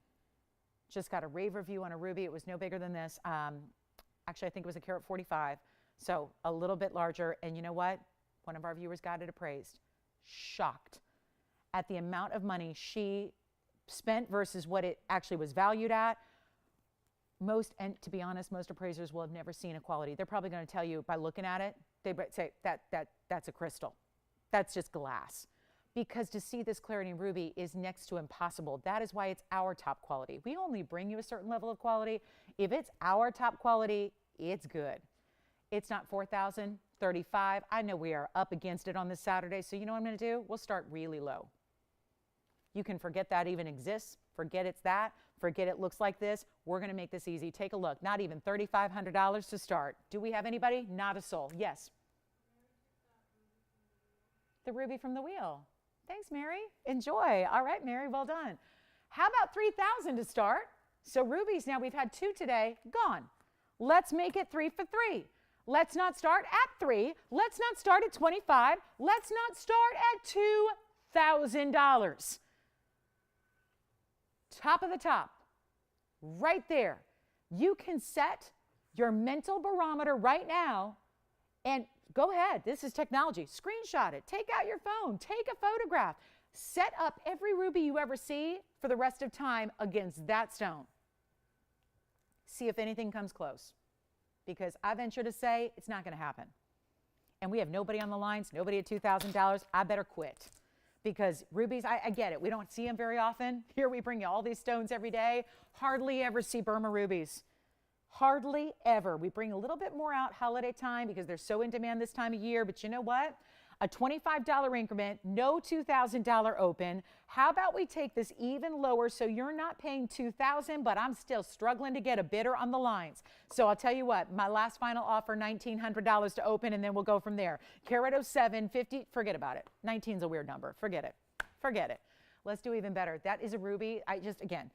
Just got a rave review on a ruby. It was no bigger than this. Actually, I think it was a carat 45, so a little bit larger. And you know what? One of our viewers got it appraised. Shocked at the amount of money she spent versus what it actually was valued at. And to be honest, most appraisers will have never seen a quality. They're probably going to tell you by looking at it, they say that's a crystal. That's just glass. Because to see this clarity ruby is next to impossible. That is why it's our top quality. We only bring you a certain level of quality. If it's our top quality, it's good. It's not $4,035. I know we are up against it on this Saturday, so you know what I'm going to do? We'll start really low. You can forget that even exists. Forget it's that. Forget it looks like this. We're going to make this easy. Take a look. Not even $3,500 to start. Do we have anybody? Not a soul. Yes. The ruby from the wheel. Thanks, Mary. Enjoy. All right, Mary, well done. How about $3,000 to start? So rubies, now we've had 2 today, gone. Let's make it 3 for 3. Let's not start at 3. Let's not start at 25. Let's not start at $2,000. Top of the top, right there. You can set your mental barometer right now and go ahead. This is technology. Screenshot it. Take out your phone. Take a photograph. Set up every ruby you ever see for the rest of time against that stone. See if anything comes close. Because I venture to say it's not going to happen. And we have nobody on the lines, nobody at $2,000. I better quit. Because rubies, I get it. We don't see them very often. Here we bring you all these stones every day. Hardly ever see Burma rubies. Hardly ever. We bring a little bit more out holiday time because they're so in demand this time of year. But you know what? A $25 increment, no $2,000 open. How about we take this even lower so you're not paying $2,000, but I'm still struggling to get a bidder on the lines. So I'll tell you what, my last final offer, $1,900 to open, and then we'll go from there. Carat 07, 50, forget about it. 19's a weird number. Forget it. Forget it. Let's do even better. That is a ruby. Again,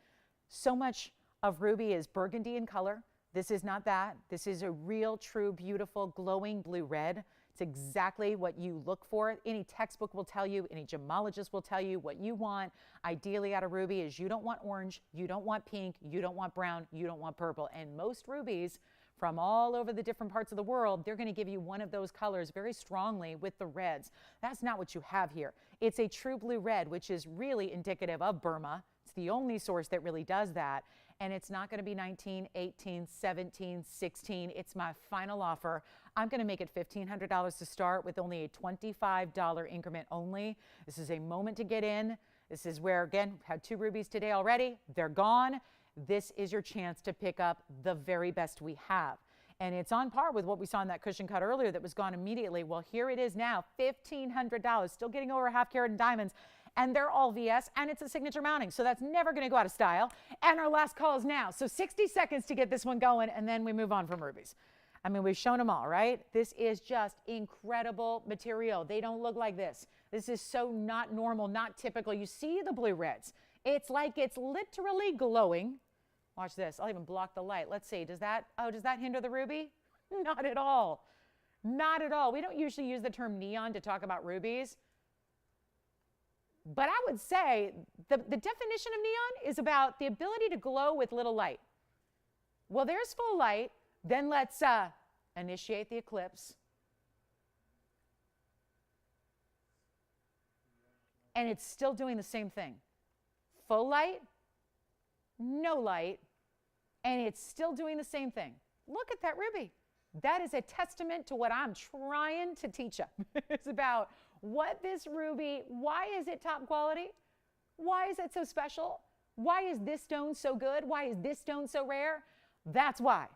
so much of ruby is burgundy in color. This is not that. This is a real, true, beautiful, glowing blue red. It's exactly what you look for. Any textbook will tell you, any gemologist will tell you what you want ideally out of ruby is you don't want orange, you don't want pink, you don't want brown, you don't want purple. And most rubies from all over the different parts of the world, they're going to give you one of those colors very strongly with the reds. That's not what you have here. It's a true blue red, which is really indicative of Burma. It's the only source that really does that. And it's not going to be 19, 18, 17, 16. It's my final offer. I'm going to make it $1,500 to start with only a $25 increment only. This is a moment to get in. This is where, again, we've had 2 rubies today already. They're gone. This is your chance to pick up the very best we have. And it's on par with what we saw in that cushion cut earlier that was gone immediately. Well, here it is now, $1,500, still getting over a half carat in diamonds. And they're all VS, and it's a signature mounting. So that's never going to go out of style. And our last call is now. So 60 seconds to get this one going, and then we move on from rubies. I mean, we've shown them all, right? This is just incredible material. They don't look like this. This is so not normal, not typical. You see the blue reds. It's like it's literally glowing. Watch this. I'll even block the light. Let's see. Does that hinder the ruby? Not at all. Not at all. We don't usually use the term neon to talk about rubies. But I would say the definition of neon is about the ability to glow with little light. Well, there's full light. Then let's initiate the eclipse. And it's still doing the same thing. Full light, no light, and it's still doing the same thing. Look at that ruby. That is a testament to what I'm trying to teach you. It's about what this ruby, why is it top quality? Why is it so special? Why is this stone so good? Why is this stone so rare? That's why.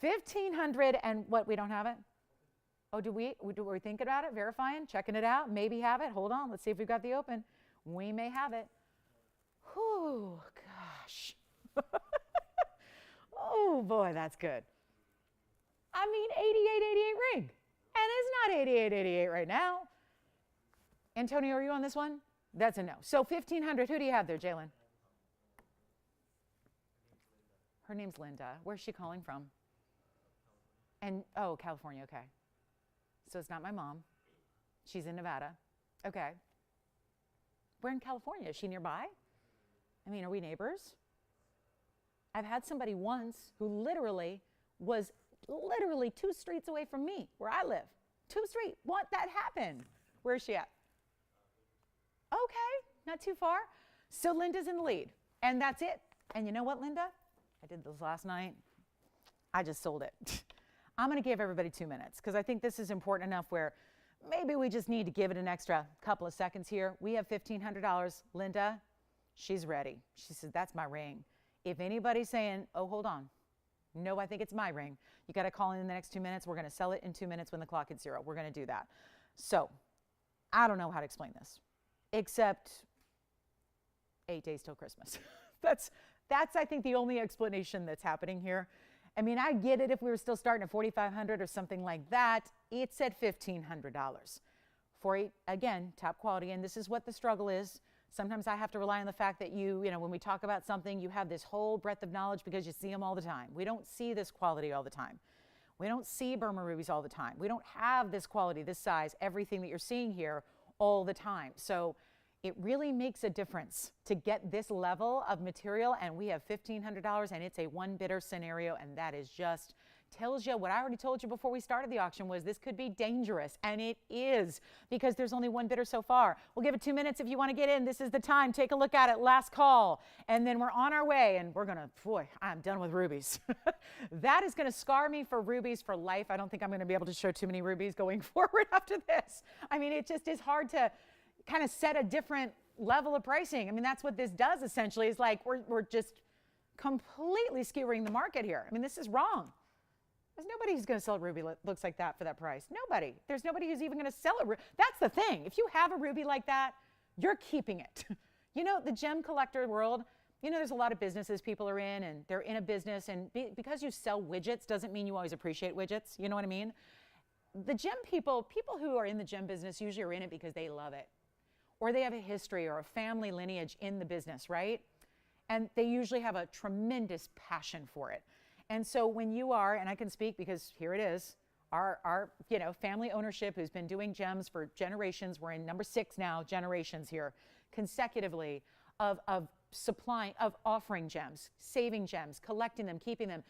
1,500 and what, we don't have it? Oh, do we think about it? Verifying, checking it out, maybe have it. Hold on, let's see if we've got the open. We may have it. Whew, gosh. Oh boy, that's good. I mean, 8888 ring. And it's not 8888 right now. Antonio, are you on this one? That's a no. So 1,500, who do you have there, Jalen? Her name's Linda. Where's she calling from? And, oh, California, okay. So it's not my mom. She's in Nevada. Okay. We're in California. Is she nearby? I mean, are we neighbors? I've had somebody once who was literally 2 streets away from me, where I live. 2 streets. What? That happened. Where is she at? Okay, not too far. So Linda's in the lead, and that's it. And you know what, Linda? I did this last night. I just sold it. I'm going to give everybody 2 minutes because I think this is important enough where maybe we just need to give it an extra couple of seconds here. We have $1,500. Linda, she's ready. She says, that's my ring. If anybody's saying, oh, hold on. No, I think it's my ring. You got to call in the next 2 minutes. We're going to sell it in 2 minutes when the clock hits 0. We're going to do that. So I don't know how to explain this, except 8 days till Christmas. That's I think the only explanation that's happening here. I mean, I get it if we were still starting at $4,500 or something like that. It's at $1,500 for, again, top quality. And this is what the struggle is. Sometimes I have to rely on the fact that you know, when we talk about something, you have this whole breadth of knowledge because you see them all the time. We don't see this quality all the time. We don't see Burma rubies all the time. We don't have this quality, this size, everything that you're seeing here all the time. So it really makes a difference to get this level of material, and we have $1,500, and it's a one bidder scenario, and that is just tells you what I already told you before we started the auction was this could be dangerous, and it is because there's only one bidder so far. We'll give it 2 minutes if you want to get in. This is the time. Take a look at it. Last call, and then we're on our way, and we're gonna, boy, I'm done with rubies. That is gonna scar me for rubies for life. I don't think I'm gonna be able to show too many rubies going forward after this. I mean, it just is hard to kind of set a different level of pricing. I mean, that's what this does essentially, is like we're just completely skewering the market here. I mean, this is wrong. There's nobody who's going to sell a ruby that looks like that for that price. Nobody. There's nobody who's even going to sell a ruby. That's the thing. If you have a ruby like that, you're keeping it. You know, the gem collector world, you know, there's a lot of businesses people are in, and they're in a business, and because you sell widgets doesn't mean you always appreciate widgets. You know what I mean? The gem people who are in the gem business usually are in it because they love it, or they have a history or a family lineage in the business, right? And they usually have a tremendous passion for it. And so when you are, and I can speak because here it is, our you know, family ownership who's been doing gems for generations, we're in number 6 now, generations here, consecutively of supplying, of offering gems, saving gems, collecting them, keeping them.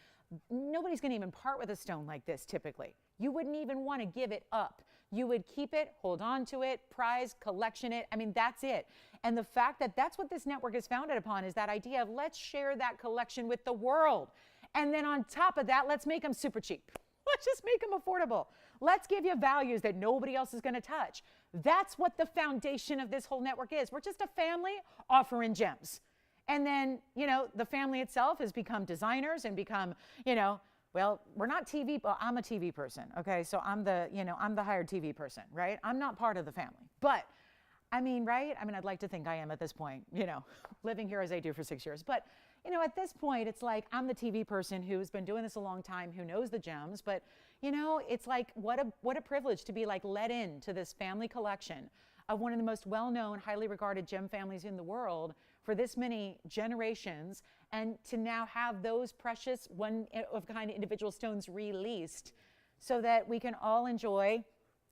Nobody's gonna even part with a stone like this typically. You wouldn't even wanna give it up. You would keep it, hold on to it, prize, collection it. I mean, that's it. And the fact that that's what this network is founded upon is that idea of let's share that collection with the world. And then on top of that, let's make them super cheap. Let's just make them affordable. Let's give you values that nobody else is going to touch. That's what the foundation of this whole network is. We're just a family offering gems. And then, you know, the family itself has become designers and become, you know, well, we're not TV, well, I'm a TV person, okay? So I'm the, you know, I'm the hired TV person, right? I'm not part of the family. But, I mean, right? I mean, I'd like to think I am at this point, you know, living here as I do for 6 years. But, you know, at this point, it's like I'm the TV person who's been doing this a long time, who knows the gems. But, you know, it's like what a privilege to be like let in to this family collection of one of the most well-known, highly regarded gem families in the world for this many generations, and to now have those precious one-of-a-kind individual stones released so that we can all enjoy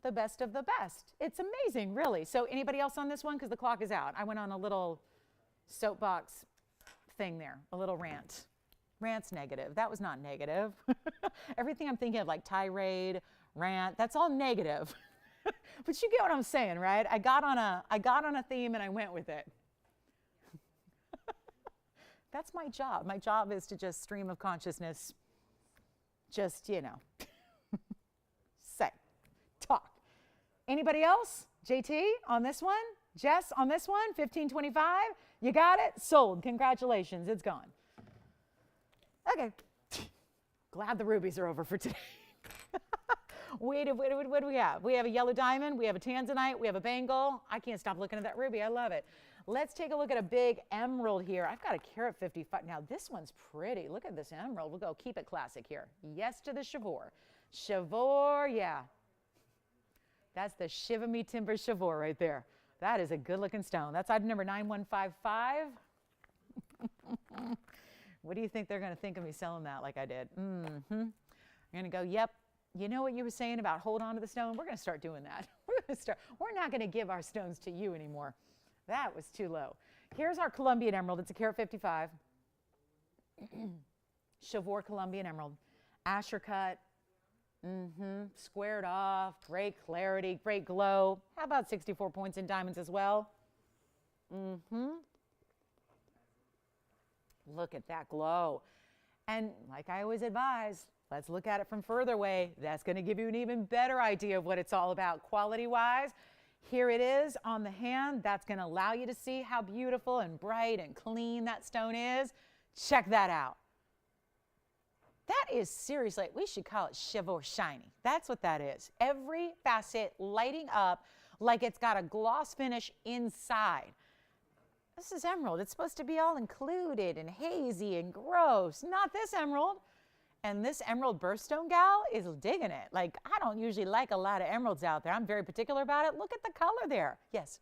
the best of the best. It's amazing, really. So anybody else on this one? Because the clock is out. I went on a little soapbox thing there, a little rant. Rant's negative. That was not negative. Everything I'm thinking of, like tirade, rant, that's all negative. But you get what I'm saying, right? I got on a theme and I went with it. That's my job. My job is to just stream of consciousness, just, say, talk. Anybody else? JT on this one? Jess on this one? 1525? You got it? Sold. Congratulations. It's gone. Okay. Glad the rubies are over for today. What do we have? We have a yellow diamond. We have a tanzanite. We have a bangle. I can't stop looking at that ruby. I love it. Let's take a look at a big emerald here. I've got a carat 55. Now, this one's pretty. Look at this emerald. We'll go keep it classic here. Yes to the Chivor. Chivor, yeah. That's the Shiva Me Timber Chivor right there. That is a good-looking stone. That's item number 9155. What do you think they're going to think of me selling that like I did? I'm going to go, yep. You know what you were saying about hold on to the stone? We're going to start doing that. We're not going to give our stones to you anymore. That was too low. Here's our Colombian emerald. It's a carat 55. Chivor Colombian emerald. Asher cut. Squared off. Great clarity. Great glow. How about 64 points in diamonds as well? Look at that glow. And like I always advise, let's look at it from further away. That's going to give you an even better idea of what it's all about quality-wise. Here it is on the hand. That's going to allow you to see how beautiful and bright and clean that stone is. Check that out. That is seriously, we should call it Chivor shiny. That's what that is. Every facet lighting up like it's got a gloss finish inside. This is emerald. It's supposed to be all included and hazy and gross. Not this emerald. And this emerald birthstone gal is digging it. Like, I don't usually like a lot of emeralds out there. I'm very particular about it. Look at the color there. Yes.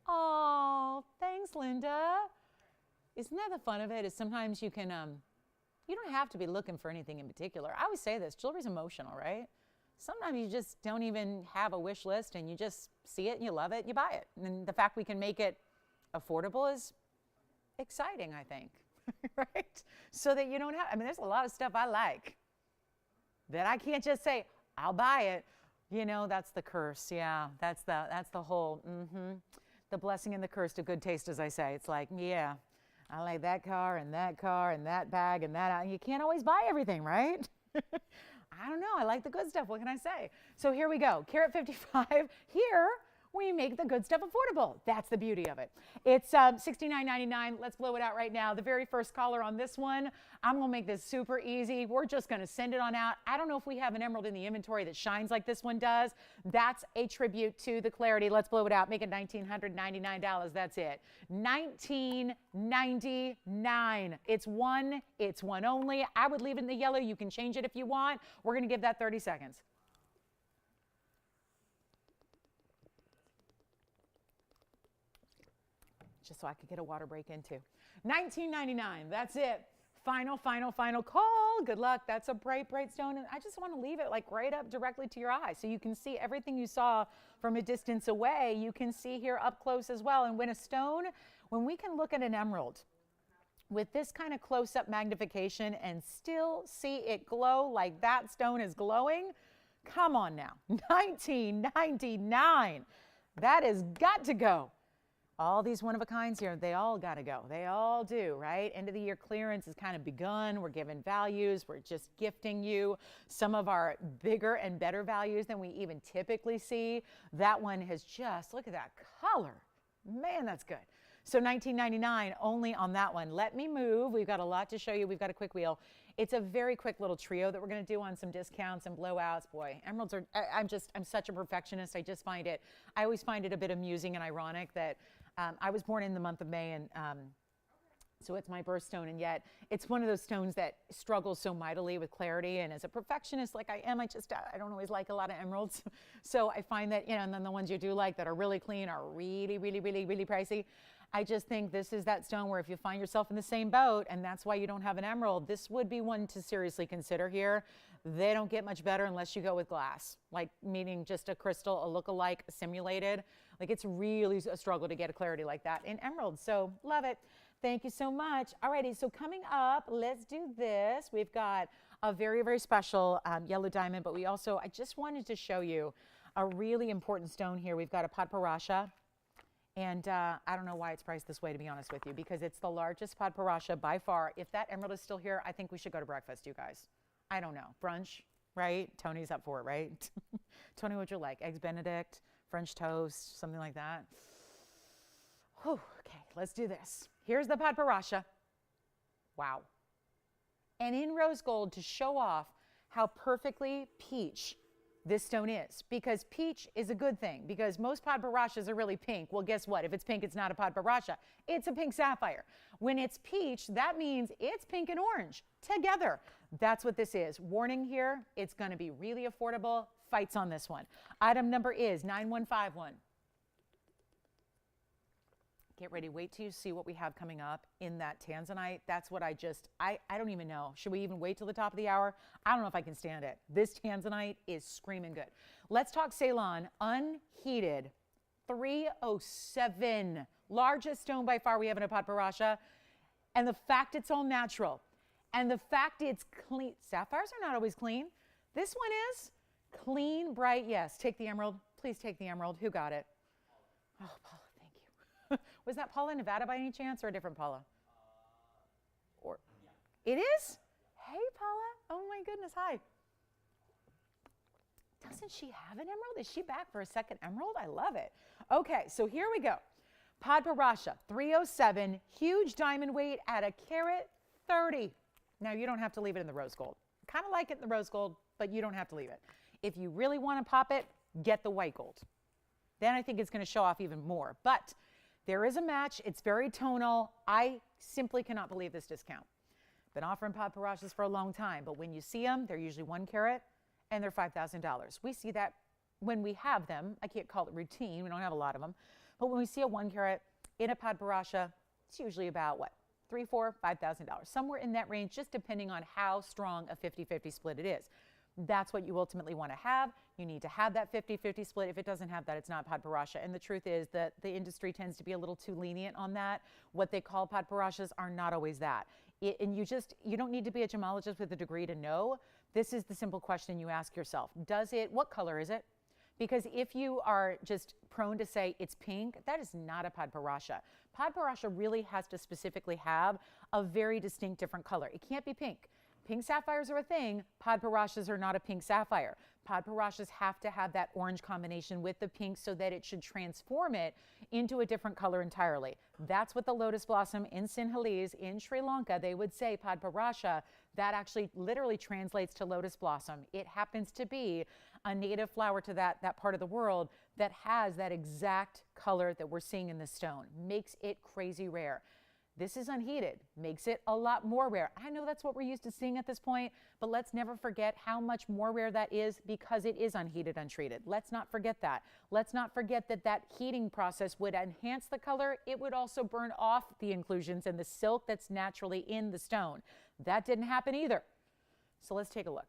Oh, thanks, Linda. Isn't that the fun of it? Is sometimes you can, you don't have to be looking for anything in particular. I always say this, jewelry's emotional, right? Sometimes you just don't even have a wish list and you just see it and you love it and you buy it. And the fact we can make it affordable is exciting, I think, right? So that you don't have, I mean, there's a lot of stuff I like that I can't just say, I'll buy it. You know, that's the curse. Yeah, that's the whole, the blessing and the curse to good taste, as I say. It's like, yeah, I like that car and that bag and that. You can't always buy everything, right? I don't know. I like the good stuff. What can I say? So here we go. Carat 55. Here we make the good stuff affordable. That's the beauty of it. It's $69.99. Let's blow it out right now. The very first caller on this one, I'm going to make this super easy. We're just going to send it on out. I don't know if we have an emerald in the inventory that shines like this one does. That's a tribute to the clarity. Let's blow it out. Make it $1,999. That's it. $19.99. It's one only. I would leave it in the yellow. You can change it if you want. We're going to give that 30 seconds. Just so I could get a water break in too. $19.99, that's it. Final call. Good luck. That's a bright, bright stone. And I just want to leave it like right up directly to your eye so you can see everything you saw from a distance away. You can see here up close as well. And when we can look at an emerald with this kind of close-up magnification and still see it glow like that stone is glowing, come on now. $19.99. That has got to go. All these one-of-a-kinds here, they all got to go. They all do, right? End of the year clearance has kind of begun. We're giving values. We're just gifting you some of our bigger and better values than we even typically see. That one has just, look at that color. Man, that's good. So $19.99 only on that one. Let me move. We've got a lot to show you. We've got a quick wheel. It's a very quick little trio that we're going to do on some discounts and blowouts. Boy, emeralds are, I'm such a perfectionist. I always find it a bit amusing and ironic that I was born in the month of May, and so it's my birthstone, and yet it's one of those stones that struggles so mightily with clarity. And as a perfectionist like I am, I don't always like a lot of emeralds. So I find that, and then the ones you do like that are really clean are really, really, really, really pricey. I just think this is that stone where if you find yourself in the same boat and that's why you don't have an emerald, this would be one to seriously consider here. They don't get much better unless you go with glass, like meaning just a crystal, a look-alike, simulated. Like it's really a struggle to get a clarity like that in emerald. So love it. Thank you so much. Alrighty, so coming up, let's do this. We've got a very, very special yellow diamond, but I just wanted to show you a really important stone here. We've got a Padparasha. And I don't know why it's priced this way, to be honest with you, because it's the largest Padparasha by far. If that emerald is still here, I think we should go to breakfast, you guys. I don't know. Brunch, right? Tony's up for it, right? Tony, what'd you like? Eggs Benedict, French toast, something like that? Whew, okay, let's do this. Here's the Padparasha. Wow. And in rose gold to show off how perfectly peach this stone is, because peach is a good thing, because most Padparashas are really pink. Well, guess what? If it's pink, it's not a Padparasha. It's a pink sapphire. When it's peach, that means it's pink and orange together. That's what this is. Warning here, it's going to be really affordable. Fights on this one. Item number is 9151. Get ready. Wait till you see what we have coming up in that tanzanite. That's what I don't even know. Should we even wait till the top of the hour? I don't know if I can stand it. This tanzanite is screaming good. Let's talk Ceylon. Unheated. 307. Largest stone by far we have in a Padparasha. And the fact it's all natural. And the fact it's clean. Sapphires are not always clean. This one is clean, bright. Yes. Take the emerald. Please take the emerald. Who got it? Oh, Paula. Was that Paula, Nevada by any chance, or a different Paula? Or yeah. It is? Hey, Paula. Oh, my goodness. Hi. Doesn't she have an emerald? Is she back for a second emerald? I love it. Okay, so here we go. Padparasha, 307, huge diamond weight at a carat 30. Now, you don't have to leave it in the rose gold. Kind of like it in the rose gold, but you don't have to leave it. If you really want to pop it, get the white gold. Then I think it's going to show off even more. But there is a match. It's very tonal. I simply cannot believe this discount. Been offering Padparashas for a long time, but when you see them, they're usually 1 carat and they're $5,000. We see that when we have them. I can't call it routine. We don't have a lot of them. But when we see a 1 carat in a Padparasha, it's usually about what? $3,000, $4,000, $5,000. Somewhere in that range, just depending on how strong a 50-50 split it is. That's what you ultimately want to have. You need to have that 50-50 split. If it doesn't have that, it's not Padparasha. And the truth is that the industry tends to be a little too lenient on that. What they call Padparashas are not always that. And you don't need to be a gemologist with a degree to know. This is the simple question you ask yourself. What color is it? Because if you are just prone to say it's pink, that is not a Padparasha. Padparasha really has to specifically have a very distinct different color. It can't be pink. Pink sapphires are a thing. Padparashas are not a pink sapphire. Padparashas have to have that orange combination with the pink so that it should transform it into a different color entirely. That's what the lotus blossom in Sinhalese in Sri Lanka, they would say Padparasha. That actually literally translates to lotus blossom. It happens to be a native flower to that part of the world that has that exact color that we're seeing in this stone. Makes it crazy rare. This is unheated, makes it a lot more rare. I know that's what we're used to seeing at this point, but let's never forget how much more rare that is because it is unheated, untreated. Let's not forget that. Let's not forget that heating process would enhance the color. It would also burn off the inclusions and the silk that's naturally in the stone. That didn't happen either. So let's take a look.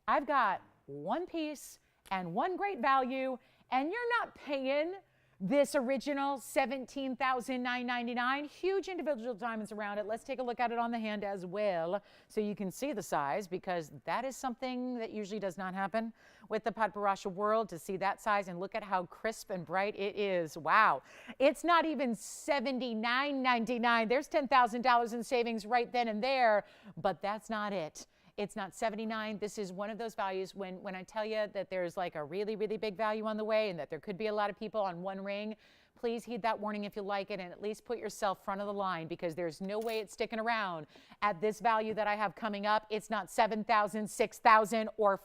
I've got one piece and one great value, and you're not paying this original $17,999, huge individual diamonds around it. Let's take a look at it on the hand as well so you can see the size, because that is something that usually does not happen with the Padparasha world, to see that size and look at how crisp and bright it is. Wow. It's not even $79.99. There's $10,000 in savings right then and there, but that's not it. It's not 79. This is one of those values when I tell you that there's like a really, really big value on the way and that there could be a lot of people on one ring, please heed that warning if you like it, and at least put yourself front of the line, because there's no way it's sticking around at this value that I have coming up. It's not $7,000, $6,000, or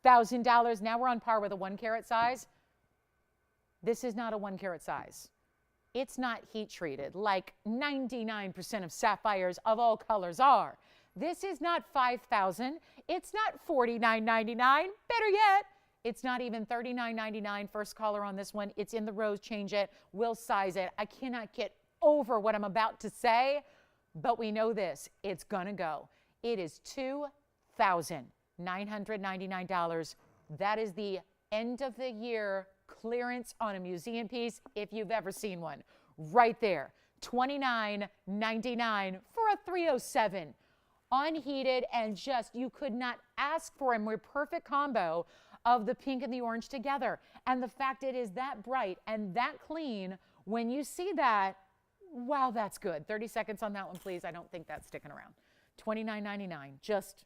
$5,000. Now we're on par with a 1 carat size. This is not a 1 carat size. It's not heat treated like 99% of sapphires of all colors are. This is not $5,000. It's not $49.99. Better yet, It's not even $39.99. First caller on this one. It's in the rose. Change it. We'll size it. I cannot get over what I'm about to say, but we know this. It's going to go. It is $2,999. That is the end of the year clearance on a museum piece if you've ever seen one. Right there. $29.99 for a 307. Unheated, and just, you could not ask for a more perfect combo of the pink and the orange together. And the fact it is that bright and that clean, when you see that, wow, that's good. 30 seconds on that one, please. I don't think that's sticking around. $29.99, just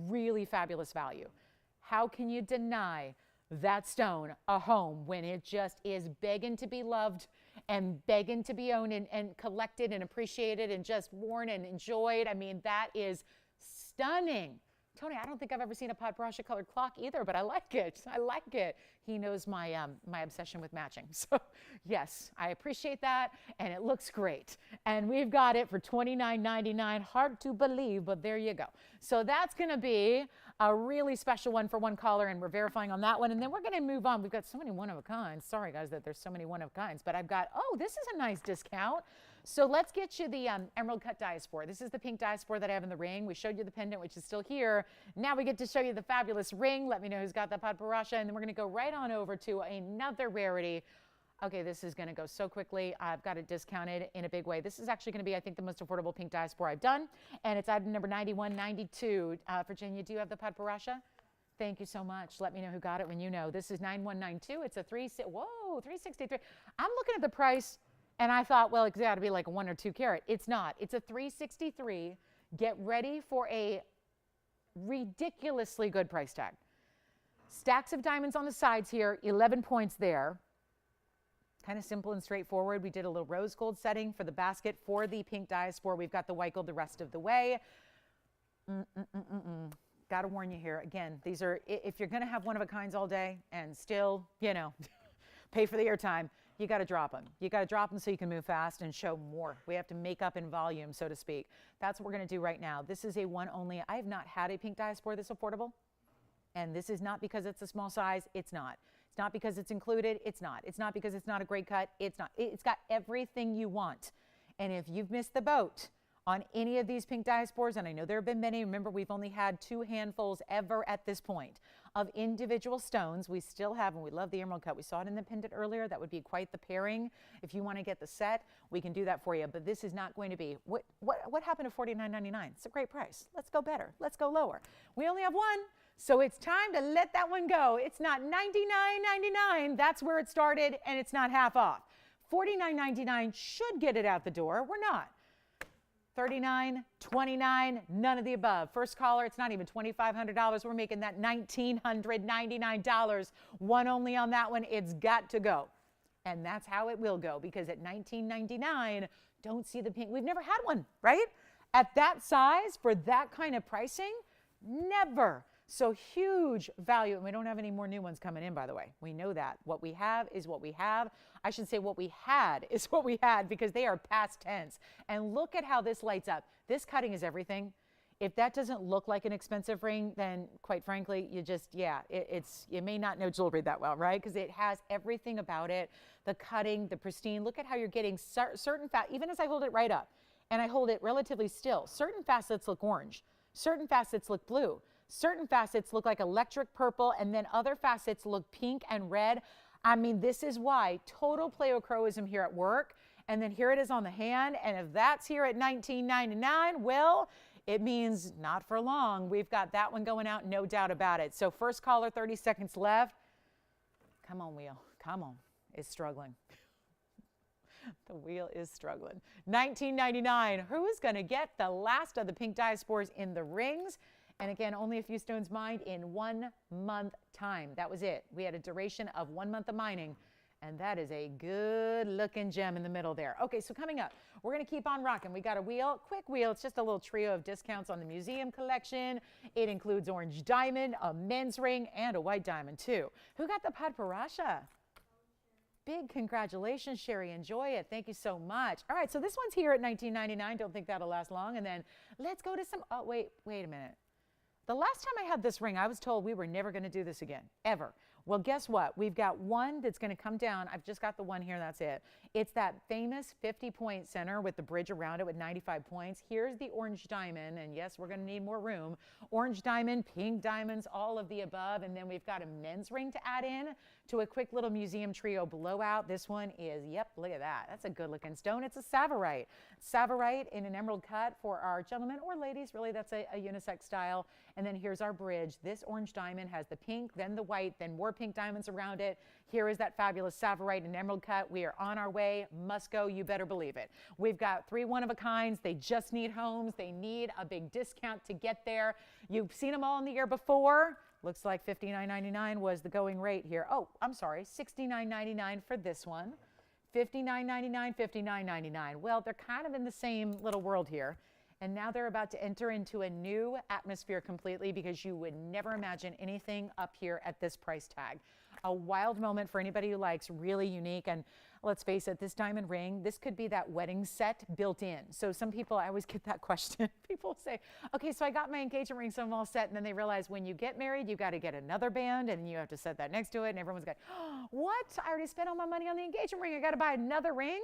really fabulous value. How can you deny that stone a home when it just is begging to be loved and begging to be owned and collected and appreciated and just worn and enjoyed? I mean, that is stunning. Tony, I don't think I've ever seen a Padparacha colored clock either, but I like it. I like it. He knows my my obsession with matching. So yes, I appreciate that, and it looks great. And we've got it for $29.99. Hard to believe, but there you go. So that's going to be a really special one for one caller, and we're verifying on that one. And then we're going to move on. We've got so many one-of-a-kinds. Sorry, guys, that there's so many one-of-a-kinds, but I've got, oh, this is a nice discount. So let's get you the emerald cut diaspora. This is the pink diaspora that I have in the ring. We showed you the pendant, which is still here. Now we get to show you the fabulous ring. Let me know who's got that Padparacha, and then we're going to go right on over to another rarity. Okay, this is going to go so quickly. I've got it discounted in a big way. This is actually going to be, I think, the most affordable pink diaspora I've done, and it's item number 9192. Virginia, do you have the Padparacha? Thank you so much. Let me know who got it when you know. This is 9192. It's a 363. I'm looking at the price, and I thought, well, it's got to be like a 1 or 2 carat. It's not. It's a 363. Get ready for a ridiculously good price tag. Stacks of diamonds on the sides here, 11 points there. Kind of simple and straightforward. We did a little rose gold setting for the basket for the pink diaspora. We've got the white gold the rest of the way. Got to warn you here. Again, these are, if you're going to have one-of-a-kinds all day and still, you know, pay for the airtime, you got to drop them. You got to drop them so you can move fast and show more. We have to make up in volume, so to speak. That's what we're going to do right now. This is a one only. I have not had a pink diaspora this affordable. And this is not because it's a small size. It's not. It's not because it's included. It's not. It's not because it's not a great cut. It's not. It's got everything you want. And if you've missed the boat on any of these pink diasporas, and I know there have been many, remember we've only had 2 handfuls ever at this point of individual stones. We still have, and we love the emerald cut. We saw it in the pendant earlier. That would be quite the pairing. If you want to get the set, we can do that for you. But this is not going to be. What happened to $49.99? It's a great price. Let's go better. Let's go lower. We only have one. So it's time to let that one go. It's not $99.99. That's where it started, and it's not half off. $49.99 should get it out the door. We're not. $39, $29, none of the above. First caller, it's not even $2,500. We're making that $1,999. One only on that one. It's got to go. And that's how it will go, because at $19.99, don't see the pink. We've never had one, right? At that size, for that kind of pricing, never. So huge value, and we don't have any more new ones coming in, by the way. We know that. What we have is what we have. I should say what we had is what we had, because they are past tense. And look at how this lights up. This cutting is everything. If that doesn't look like an expensive ring, then quite frankly, you just, yeah, you may not know jewelry that well, right? Because it has everything about it. The cutting, the pristine. Look at how you're getting certain, even as I hold it right up, and I hold it relatively still, certain facets look orange. Certain facets look blue. Certain facets look like electric purple, and then other facets look pink and red. I mean, this is why total pleochroism here at work, and then here it is on the hand, and if that's here at $19.99, well, it means not for long. We've got that one going out, no doubt about it. So first caller, 30 seconds left. Come on, wheel. Come on. It's struggling. The wheel is struggling. $19.99. Who is going to get the last of the pink diasporas in the rings? And again, only a few stones mined in 1 month time. That was it. We had a duration of 1 month of mining, and that is a good looking gem in the middle there. Okay, so coming up, we're going to keep on rocking. We got a wheel, quick wheel. It's just a little trio of discounts on the museum collection. It includes orange diamond, a men's ring, and a white diamond too. Who got the Padparacha? Big congratulations, Sherry. Enjoy it. Thank you so much. All right, so this one's here at $19.99. Don't think that'll last long. And then let's go to some, oh, wait a minute. The last time I had this ring, I was told we were never going to do this again, ever. Well, guess what? We've got one that's going to come down. I've just got the one here. That's it. It's that famous 50-point center with the bridge around it with 95 points. Here's the orange diamond. And yes, we're going to need more room. Orange diamond, pink diamonds, all of the above. And then we've got a men's ring to add in to a quick little museum trio blowout. This one is, yep, look at that. That's a good looking stone. It's a Savorite. Savorite in an emerald cut for our gentlemen or ladies. Really, that's a unisex style. And then here's our bridge. This orange diamond has the pink, then the white, then more pink diamonds around it. Here is that fabulous Savorite and emerald cut. We are on our way. Must go. You better believe it. We've got 3 one-of-a-kinds. They just need homes. They need a big discount to get there. You've seen them all in the year before. Looks like $59.99 was the going rate here. Oh, I'm sorry, $69.99 for this one. $59.99, $59.99. Well, they're kind of in the same little world here. And now they're about to enter into a new atmosphere completely because you would never imagine anything up here at this price tag. A wild moment for anybody who likes really unique. And let's face it, this diamond ring, this could be that wedding set built in. So some people, I always get that question. People say, okay, so I got my engagement ring, so I'm all set. And then they realize when you get married, you got to get another band and you have to set that next to it. And everyone's going, oh, what? I already spent all my money on the engagement ring. I got to buy another ring?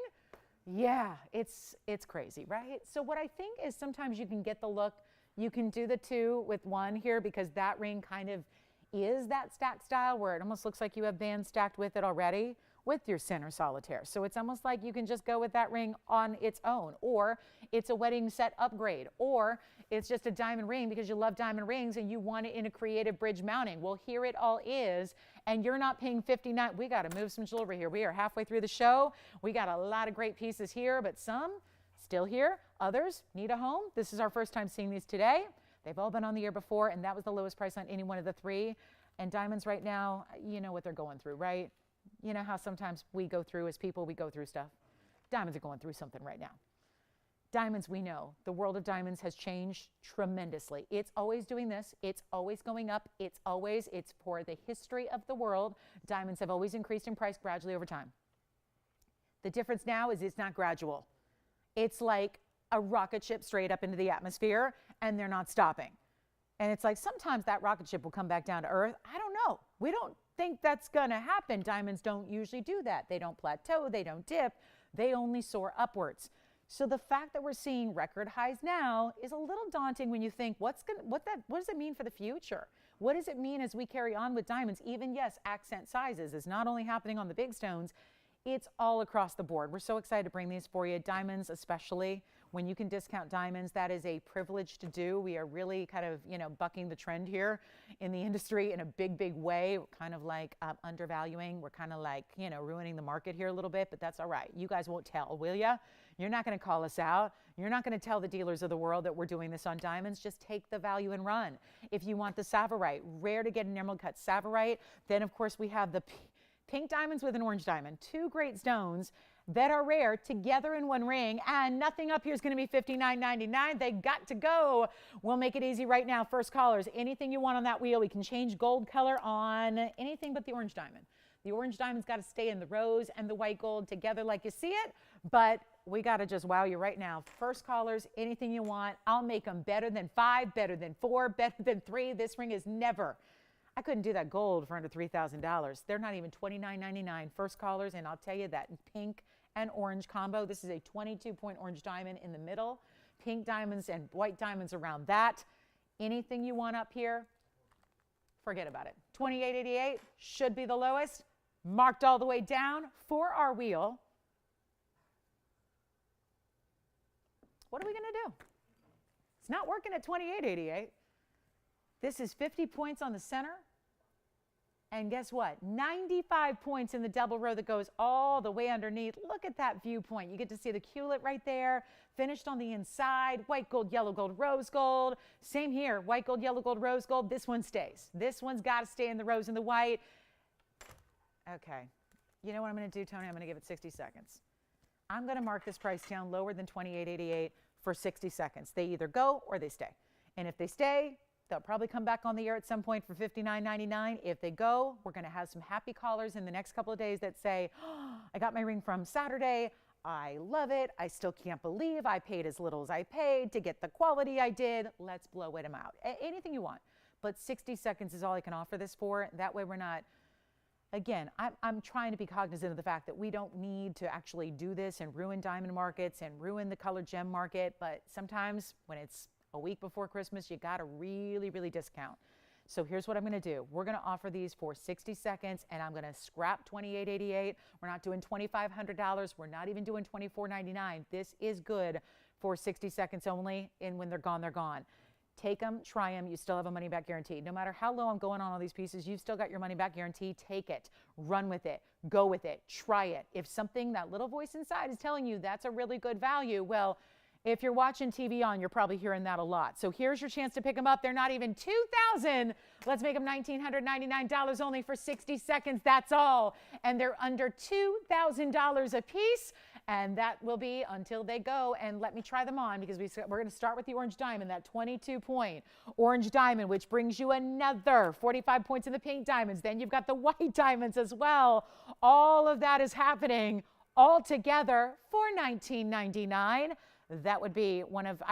Yeah, it's crazy, right? So what I think is sometimes you can get the look. You can do the 2 with 1 here because that ring kind of is that stacked style where it almost looks like you have bands stacked with it already with your center solitaire. So it's almost like you can just go with that ring on its own, or it's a wedding set upgrade, or it's just a diamond ring because you love diamond rings and you want it in a creative bridge mounting. Well, here it all is, and you're not paying $59. We got to move some jewelry here. We are halfway through the show. We got a lot of great pieces here, but some still here. Others need a home. This is our first time seeing these today. They've all been on the year before, and that was the lowest price on any one of the 3. And diamonds right now, you know what they're going through, right? You know how sometimes we go through as people, we go through stuff. Diamonds are going through something right now. Diamonds, we know. The world of diamonds has changed tremendously. It's always doing this. It's always going up. It's for the history of the world. Diamonds have always increased in price gradually over time. The difference now is it's not gradual. It's like a rocket ship straight up into the atmosphere, and they're not stopping. And it's like sometimes that rocket ship will come back down to earth. I don't know. We don't think that's going to happen. Diamonds don't usually do that. They don't plateau. They don't dip. They only soar upwards. So the fact that we're seeing record highs now is a little daunting when you think, what does it mean for the future? What does it mean as we carry on with diamonds? Even, yes, accent sizes is not only happening on the big stones, it's all across the board. We're so excited to bring these for you. Diamonds, especially when you can discount diamonds, that is a privilege to do. We are really kind of, bucking the trend here in the industry in a big, big way. We're kind of like undervaluing. We're kind of like, ruining the market here a little bit, but that's all right. You guys won't tell, will ya? You're not going to call us out. You're not going to tell the dealers of the world that we're doing this on diamonds. Just take the value and run. If you want the Savorite, rare to get an emerald cut Savorite, then of course we have the pink diamonds with an orange diamond. 2 great stones that are rare together in one ring, and nothing up here is going to be $59.99. They got to go. We'll make it easy right now. First callers, anything you want on that wheel. We can change gold color on anything but the orange diamond. The orange diamond's got to stay in the rose and the white gold together like you see it, but we got to just wow you right now. First callers, anything you want. I'll make them better than 5, better than 4, better than 3. This ring is never. I couldn't do that gold for under $3,000. They're not even $29.99. First callers, and I'll tell you that pink and orange combo. This is a 22-point orange diamond in the middle. Pink diamonds and white diamonds around that. Anything you want up here, forget about it. $28.88 should be the lowest. Marked all the way down for our wheel. What are we going to do? It's not working at $28.88. This is 50 points on the center. And guess what? 95 points in the double row that goes all the way underneath. Look at that viewpoint. You get to see the culet right there, finished on the inside. White gold, yellow gold, rose gold. Same here. White gold, yellow gold, rose gold. This one stays. This one's got to stay in the rose and the white. Okay. You know what I'm going to do, Tony? I'm going to give it 60 seconds. I'm going to mark this price down lower than $28.88 for 60 seconds. They either go or they stay. And if they stay, they'll probably come back on the air at some point for $59.99. If they go, we're going to have some happy callers in the next couple of days that say, oh, I got my ring from Saturday. I love it. I still can't believe I paid as little as I paid to get the quality I did. Let's blow it out. Anything you want. But 60 seconds is all I can offer this for. That way we're not again, I'm trying to be cognizant of the fact that we don't need to actually do this and ruin diamond markets and ruin the colored gem market. But sometimes when it's a week before Christmas, you got to really, really discount. So here's what I'm going to do. We're going to offer these for 60 seconds, and I'm going to scrap $28.88. We're not doing $2,500. We're not even doing $24.99. This is good for 60 seconds only, and when they're gone, they're gone. Take them, try them. You still have a money-back guarantee. No matter how low I'm going on all these pieces, you've still got your money-back guarantee. Take it. Run with it. Go with it. Try it. If something, that little voice inside is telling you that's a really good value, well, if you're watching TVON, you're probably hearing that a lot. So here's your chance to pick them up. They're not even $2,000. Let's make them $1,999 only for 60 seconds. That's all. And they're under $2,000 a piece. And that will be until they go. And let me try them on, because we're going to start with the orange diamond, that 22-point orange diamond, which brings you another 45 points in the pink diamonds. Then you've got the white diamonds as well. All of that is happening all together for $19.99. That would be one of,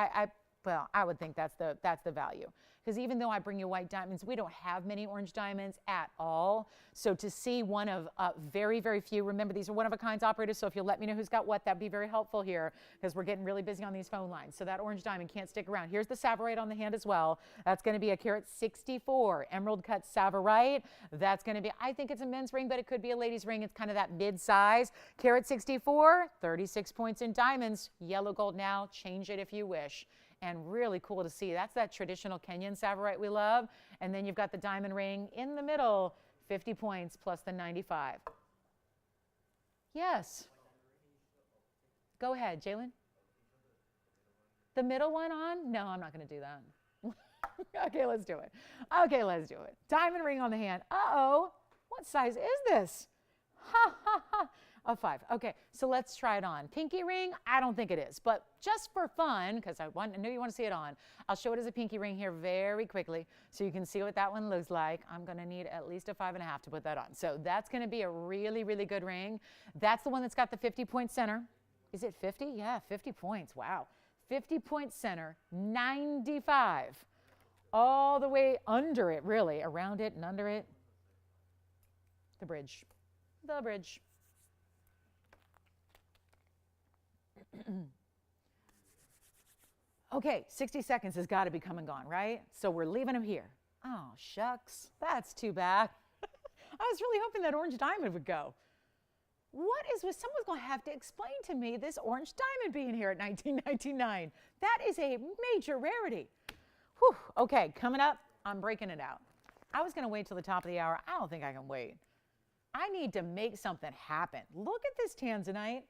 well, I would think that's the value. Because even though I bring you white diamonds, we don't have many orange diamonds at all. So to see one of very, very few, remember these are one-of-a-kinds operators, so if you'll let me know who's got what, that'd be very helpful here, because we're getting really busy on these phone lines. So that orange diamond can't stick around. Here's the Savorite on the hand as well. That's going to be a carat 64 emerald cut Savorite. That's going to be, I think it's a men's ring, but it could be a ladies' ring. It's kind of that mid-size. Carat 64, 36 points in diamonds. Yellow gold now. Change it if you wish. And really cool to see. That's that traditional Kenyan Savorite we love. And then you've got the diamond ring in the middle, 50 points plus the 95. Yes. Go ahead, Jalen. The middle one on? No, I'm not going to do that. Okay, let's do it. Okay, let's do it. Diamond ring on the hand. Uh-oh. What size is this? Ha, ha, ha. A 5. Okay, so let's try it on. Pinky ring, I don't think it is, but just for fun, because I know you want to see it on, I'll show it as a pinky ring here very quickly so you can see what that one looks like. I'm going to need at least a 5.5 to put that on. So that's going to be a really, really good ring. That's the one that's got the 50-point center. Is it 50? Yeah, 50 points. Wow. 50-point center, 95. All the way under it, really, around it and under it. The bridge. The bridge. Okay, 60 seconds has got to be come and gone, right? So we're leaving them here. Oh, shucks. That's too bad. I was really hoping that orange diamond would go. What is with, someone's going to have to explain to me this orange diamond being here at $19.99. That is a major rarity. Whew. Okay, coming up, I'm breaking it out. I was going to wait till the top of the hour. I don't think I can wait. I need to make something happen. Look at this tanzanite.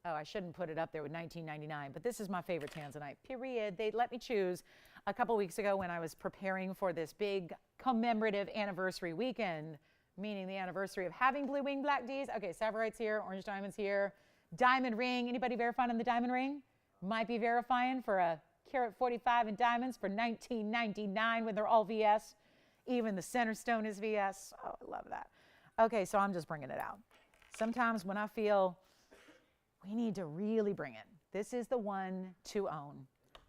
Oh, I shouldn't put it up there with $19.99, but this is my favorite tanzanite, period. They let me choose a couple weeks ago when I was preparing for this big commemorative anniversary weekend, meaning the anniversary of having blue wing black Ds. Okay, Savorite's here, orange diamond's here. Diamond ring, anybody verifying on the diamond ring? Might be verifying for a carat 45 in diamonds for $19.99 when they're all VS. Even the center stone is VS. Oh, I love that. Okay, so I'm just bringing it out. Sometimes when I feel we need to really bring it. This is the one to own.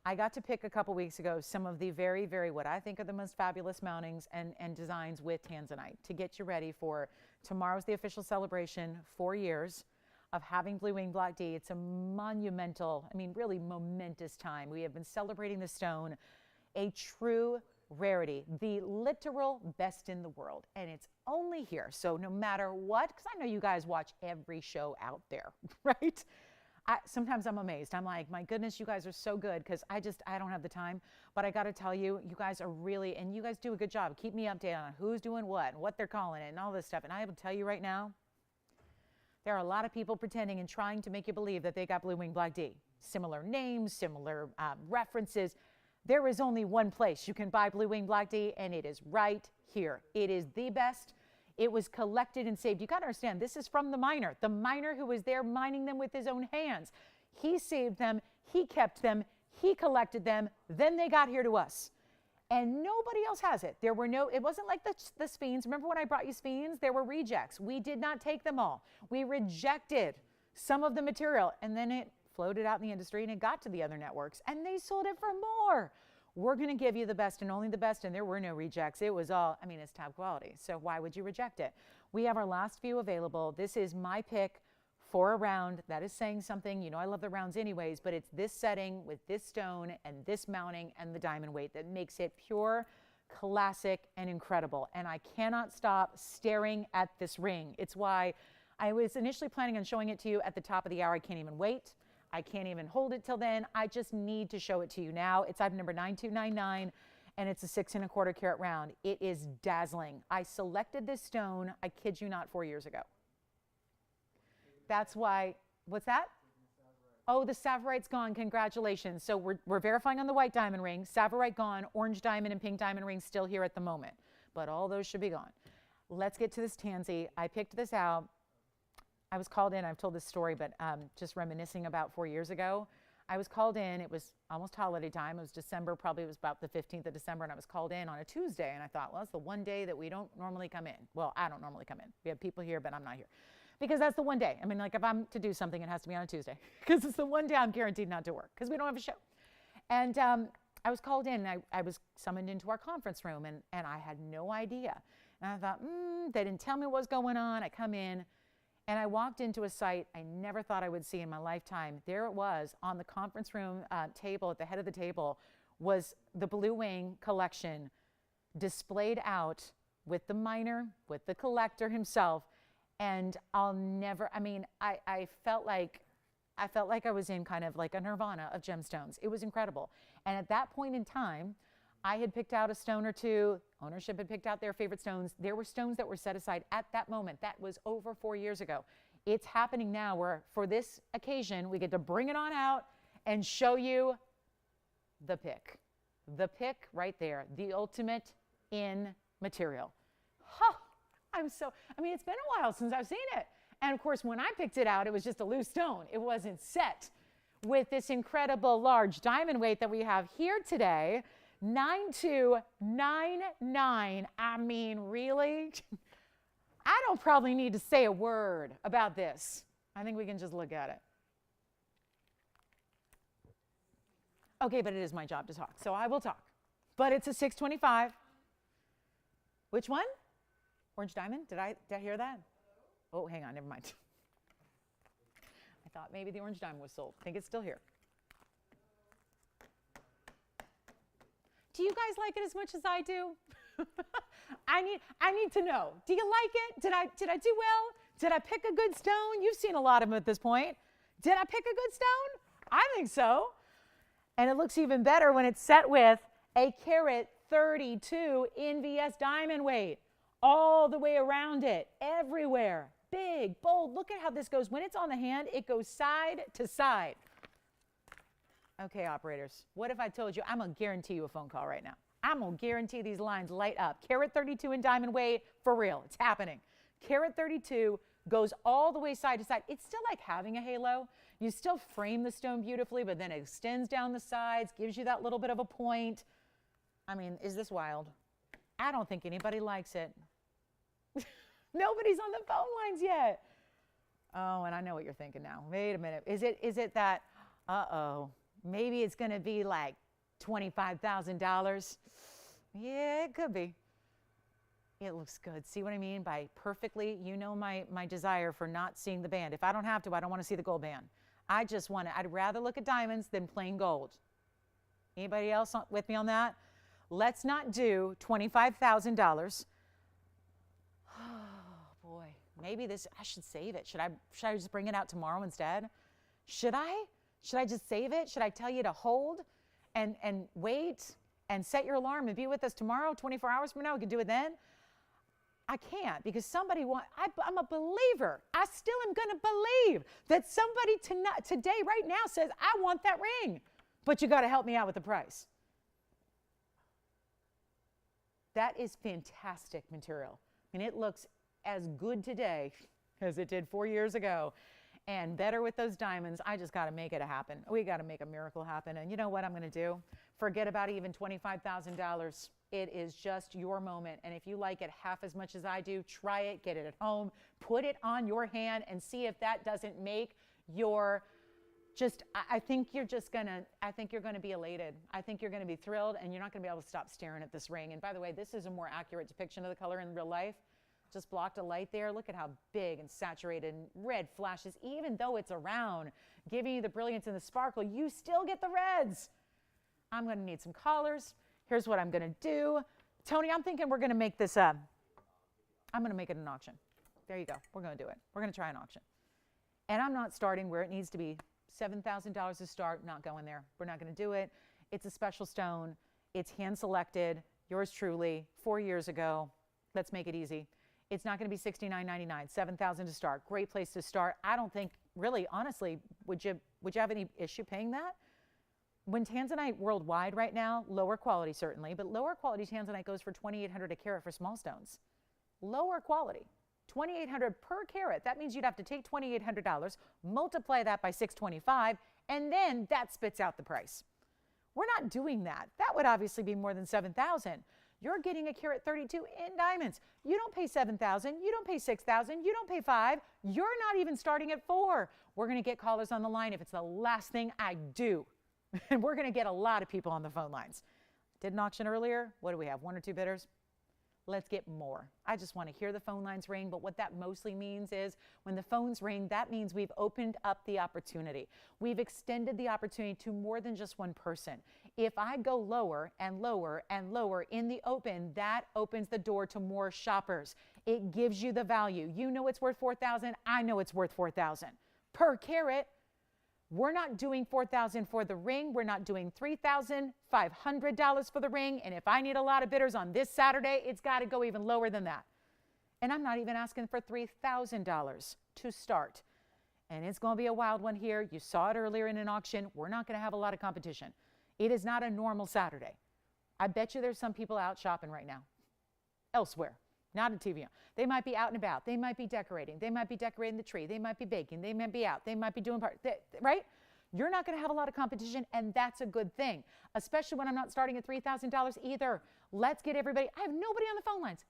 I got to pick a couple weeks ago some of the very, very, what I think are the most fabulous mountings and designs with tanzanite to get you ready for tomorrow's the official celebration, 4 years of having blue wing black D. It's a monumental, I mean, really momentous time. We have been celebrating the stone, a true rarity, the literal best in the world, and it's only here. So no matter what, because I know you guys watch every show out there, right? Sometimes I'm amazed. I'm like, my goodness, you guys are so good, because I don't have the time. But I got to tell you, you guys are really, and you guys do a good job. Keep me updated on who's doing what and what they're calling it and all this stuff. And I will tell you right now, there are a lot of people pretending and trying to make you believe that they got blue wing black D. Similar names, similar references. There is only one place you can buy blue wing black D, and it is right here. It is the best. It was collected and saved. You got to understand, this is from the miner who was there mining them with his own hands. He saved them, he kept them, he collected them, then they got here to us. And nobody else has it. It wasn't like the Sphenes. Remember when I brought you Sphenes? There were rejects. We did not take them all. We rejected some of the material, and then it floated out in the industry and it got to the other networks and they sold it for more. We're going to give you the best and only the best, and there were no rejects. It was all, I mean, it's top quality, so why would you reject it? We have our last few available. This is my pick for a round. That is saying something. You know I love the rounds anyways, but it's this setting with this stone and this mounting and the diamond weight that makes it pure, classic, and incredible. And I cannot stop staring at this ring. It's why I was initially planning on showing it to you at the top of the hour. I can't even wait. I can't even hold it till then. I just need to show it to you now. It's item number 9299, and it's a 6 1/4 carat round. It is dazzling. I selected this stone, I kid you not, 4 years ago. That's why, what's that? Oh, the Savorite's gone. Congratulations. So we're verifying on the white diamond ring. Savorite gone. Orange diamond and pink diamond ring still here at the moment. But all those should be gone. Let's get to this tansy. I picked this out. I was called in. I've told this story, but just reminiscing about 4 years ago. I was called in. It was almost holiday time. It was December. Probably it was about the 15th of December, and I was called in on a Tuesday. And I thought, well, it's the one day that we don't normally come in. Well, I don't normally come in. We have people here, but I'm not here. Because that's the one day. I mean, like if I'm to do something, it has to be on a Tuesday. Because it's the one day I'm guaranteed not to work. Because we don't have a show. And I was called in. And I was summoned into our conference room. And I had no idea. And I thought, they didn't tell me what was going on. I come in. And I walked into a site I never thought I would see in my lifetime. There it was on the conference room table. At the head of the table was the Blue Wing collection displayed out with the miner, with the collector himself. And I'll never, I mean, I felt like I was in kind of like a nirvana of gemstones. It was incredible. And at that point in time, I had picked out a stone or two. Ownership had picked out their favorite stones. There were stones that were set aside at that moment. That was over 4 years ago. It's happening now where for this occasion, we get to bring it on out and show you the pick. The pick right there, the ultimate in material. Huh. I mean, it's been a while since I've seen it. And of course, when I picked it out, it was just a loose stone. It wasn't set with this incredible large diamond weight that we have here today, 9299. I mean, really? I don't probably need to say a word about this. I think we can just look at it. Okay, but it is my job to talk, so I will talk. But it's a 625. Which one? Orange diamond? Did I hear that? Oh, hang on, never mind. I thought maybe the orange diamond was sold. I think it's still here. Do you guys like it as much as I do? I need to know. Do you like it? Did I do well? Did I pick a good stone? You've seen a lot of them at this point. Did I pick a good stone? I think so. And it looks even better when it's set with a carat 32 NVS diamond weight. All the way around it, everywhere, big, bold. Look at how this goes. When it's on the hand, it goes side to side. Okay, operators, what if I told you I'm going to guarantee you a phone call right now? I'm going to guarantee these lines light up. Carat 32 in diamond weight, for real, it's happening. Carat 32 goes all the way side to side. It's still like having a halo. You still frame the stone beautifully, but then it extends down the sides, gives you that little bit of a point. I mean, is this wild? I don't think anybody likes it. Nobody's on the phone lines yet. Oh, and I know what you're thinking now. Wait a minute. Is it that, maybe it's going to be like $25,000? Yeah, it could be. It looks good. See what I mean by perfectly? You know my desire for not seeing the band. If I don't have to, I don't want to see the gold band. I'd rather look at diamonds than plain gold. Anybody else with me on that? Let's not do $25,000. Oh boy, maybe I should save it. Should I just bring it out tomorrow instead? Should I just save it? Should I tell you to hold and wait and set your alarm and be with us tomorrow, 24 hours from now? We can do it then. I can't because I'm a believer. I still am going to believe that somebody today, right now, says, I want that ring, but you got to help me out with the price. That is fantastic material. I mean, it looks as good today as it did 4 years ago and better with those diamonds. I just got to make it happen. We got to make a miracle happen. And you know what I'm going to do? Forget about even $25,000. It is just your moment. And if you like it half as much as I do, try it, get it at home, put it on your hand and see if that doesn't make your I think you're going to be elated. I think you're going to be thrilled, and you're not going to be able to stop staring at this ring. And by the way, this is a more accurate depiction of the color in real life. Just blocked a light there. Look at how big and saturated and red flashes. Even though it's around, giving you the brilliance and the sparkle, you still get the reds. I'm going to need some collars. Here's what I'm going to do. Tony, I'm thinking we're going to make this I'm going to make it an auction. There you go. We're going to do it. We're going to try an auction. And I'm not starting where it needs to be. $7,000 to start, not going there. We're not going to do it. It's a special stone. It's hand-selected. Yours truly, 4 years ago. Let's make it easy. It's not going to be $69.99, $7,000 to start. Great place to start. I don't think, really, honestly, would you have any issue paying that? When tanzanite worldwide right now, lower quality certainly, but lower quality tanzanite goes for $2,800 a carat for small stones. Lower quality. $2,800 per carat. That means you'd have to take $2,800, multiply that by 625, and then that spits out the price. We're not doing that. That would obviously be more than $7,000. You're getting a carat 32 in diamonds. You don't pay $7,000. You don't pay $6,000. You don't pay $5,000. You're not even starting at $4,000. We're going to get callers on the line if it's the last thing I do. And we're going to get a lot of people on the phone lines. Did an auction earlier. What do we have? 1 or 2 bidders? Let's get more. I just want to hear the phone lines ring, but what that mostly means is when the phones ring, that means we've opened up the opportunity. We've extended the opportunity to more than just one person. If I go lower and lower and lower in the open, that opens the door to more shoppers. It gives you the value. You know it's worth $4,000. I know it's worth $4,000 per carat. We're not doing $4,000 for the ring. We're not doing $3,500 for the ring. And if I need a lot of bidders on this Saturday, it's got to go even lower than that. And I'm not even asking for $3,000 to start. And it's going to be a wild one here. You saw it earlier in an auction. We're not going to have a lot of competition. It is not a normal Saturday. I bet you there's some people out shopping right now. Elsewhere. Not at TVON. They might be out and about. They might be decorating. They might be decorating the tree. They might be baking. They might be out. They might be doing part, right? You're not going to have a lot of competition, and that's a good thing, especially when I'm not starting at $3,000 either. Let's get everybody. I have nobody on the phone lines.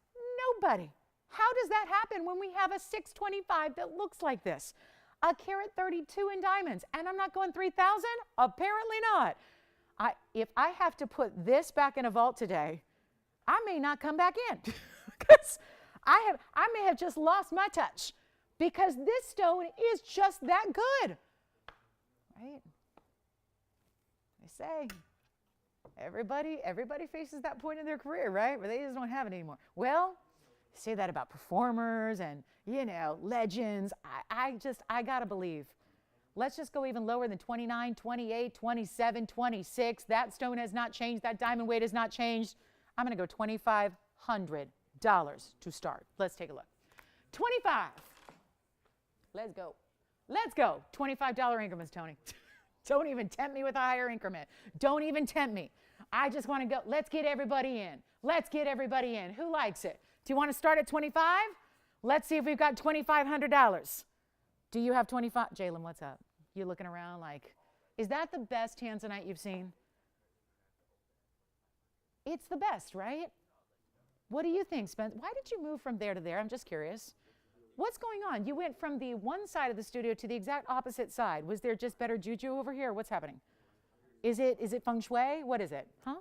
Nobody. How does that happen when we have a 625 that looks like this? A carat 32 in diamonds, and I'm not going 3,000? Apparently not. If I have to put this back in a vault today, I may not come back in. Because I may have just lost my touch because this stone is just that good, right? They say everybody faces that point in their career, right? Where they just don't have it anymore. Well, they say that about performers and, legends. I got to believe. Let's just go even lower than 29, 28, 27, 26. That stone has not changed. That diamond weight has not changed. I'm going to go $2,500 to start. Let's take a look. 25. Let's go. Let's go. $25 increments, Tony. Don't even tempt me with a higher increment. Don't even tempt me. I just want to go. Let's get everybody in. Let's get everybody in. Who likes it? Do you want to start at 25? Let's see if we've got $2,500. Do you have 25? Jalen, what's up? You looking around like, is that the best tanzanite you've seen? It's the best, right? What do you think, Spence? Why did you move from there to there? I'm just curious. What's going on? You went from the one side of the studio to the exact opposite side. Was there just better juju over here? What's happening? Is it feng shui? What is it? Huh?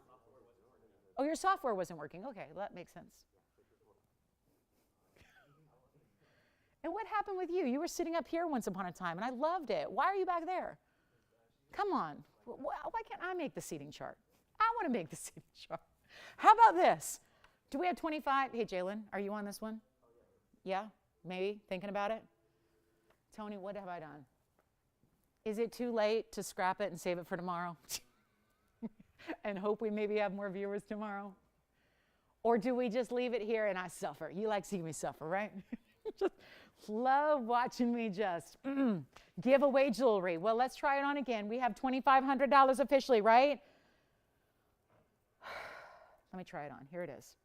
Oh, your software wasn't working. Okay, well, that makes sense. And what happened with you? You were sitting up here once upon a time, and I loved it. Why are you back there? Come on. Why can't I make the seating chart? I want to make the seating chart. How about this? Do we have 25? Hey, Jalen, are you on this one? Yeah? Maybe? Thinking about it? Tony, what have I done? Is it too late to scrap it and save it for tomorrow? And hope we maybe have more viewers tomorrow? Or do we just leave it here and I suffer? You like seeing me suffer, right? Just love watching me just give away jewelry. Well, let's try it on again. We have $2,500 officially, right? Let me try it on. Here it is.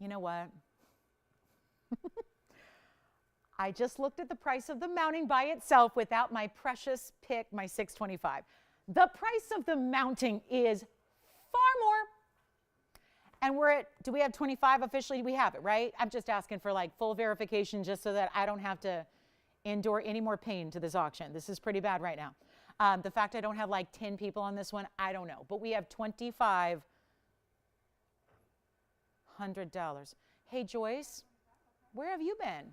You know what? I just looked at the price of the mounting by itself without my precious pick, my 625. The price of the mounting is far more. And we're at, do we have 25 officially? We have it, right? I'm just asking for like full verification just so that I don't have to endure any more pain to this auction. This is pretty bad right now. The fact I don't have like 10 people on this one, I don't know. But we have $2,500. Hey, Joyce, where have you been?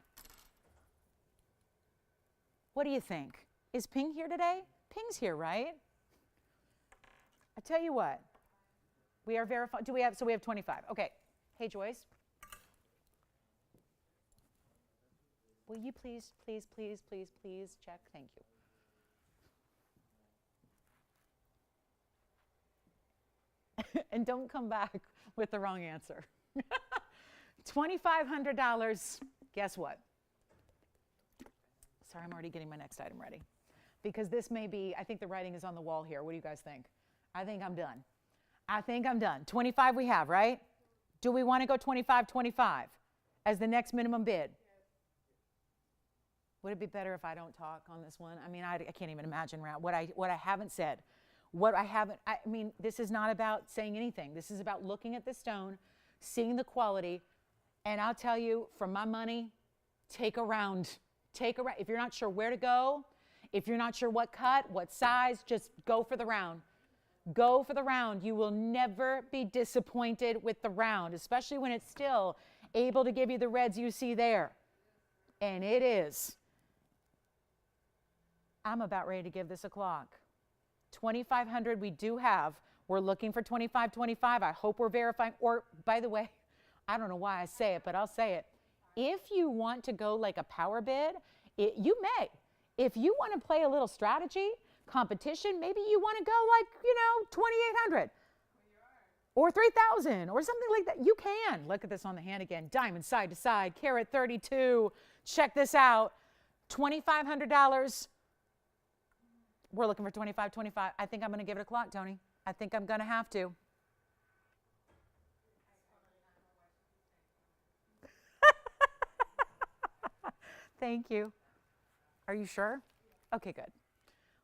What do you think? Is Ping here today? Ping's here, right? I tell you what, we are verified. So we have 25. Okay. Hey, Joyce. Will you please check? Thank you. And don't come back with the wrong answer. $2,500. Guess what? Sorry, I'm already getting my next item ready. Because this may be, I think the writing is on the wall here. What do you guys think? I think I'm done. I think I'm done. 25 we have, right? Do we want to go 25, 25 as the next minimum bid? Would it be better if I don't talk on this one? I mean, I can't even imagine what I haven't said. I mean, this is not about saying anything. This is about looking at the stone, seeing the quality, and I'll tell you, for my money, take a round. Take a round. If you're not sure where to go, if you're not sure what cut, what size, just go for the round. Go for the round. You will never be disappointed with the round, especially when it's still able to give you the reds you see there. And it is. I'm about ready to give this a clock. 2,500 we do have. We're looking for 25, 25. I hope we're verifying. Or, by the way, I don't know why I say it, but I'll say it. If you want to go like a power bid, you may. If you want to play a little strategy, competition, maybe you want to go like, 2,800 or 3,000 or something like that. You can. Look at this on the hand again. Diamond side to side, carat 32. Check this out. $2,500. We're looking for 25, 25. I think I'm going to give it a clock, Tony. I think I'm going to have to. Thank you. Are you sure? Okay, good.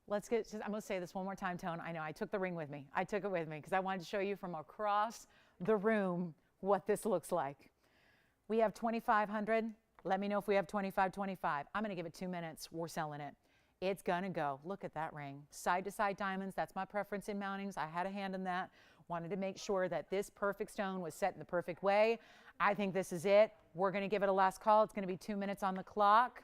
I'm going to say this one more time, Tone. I know, I took the ring with me. I took it with me because I wanted to show you from across the room what this looks like. We have 2,500. Let me know if we have 25, 25. I'm going to give it 2 minutes. We're selling it. It's going to go. Look at that ring. Side-to-side diamonds. That's my preference in mountings. I had a hand in that. Wanted to make sure that this perfect stone was set in the perfect way. I think this is it. We're going to give it a last call. It's going to be 2 minutes on the clock.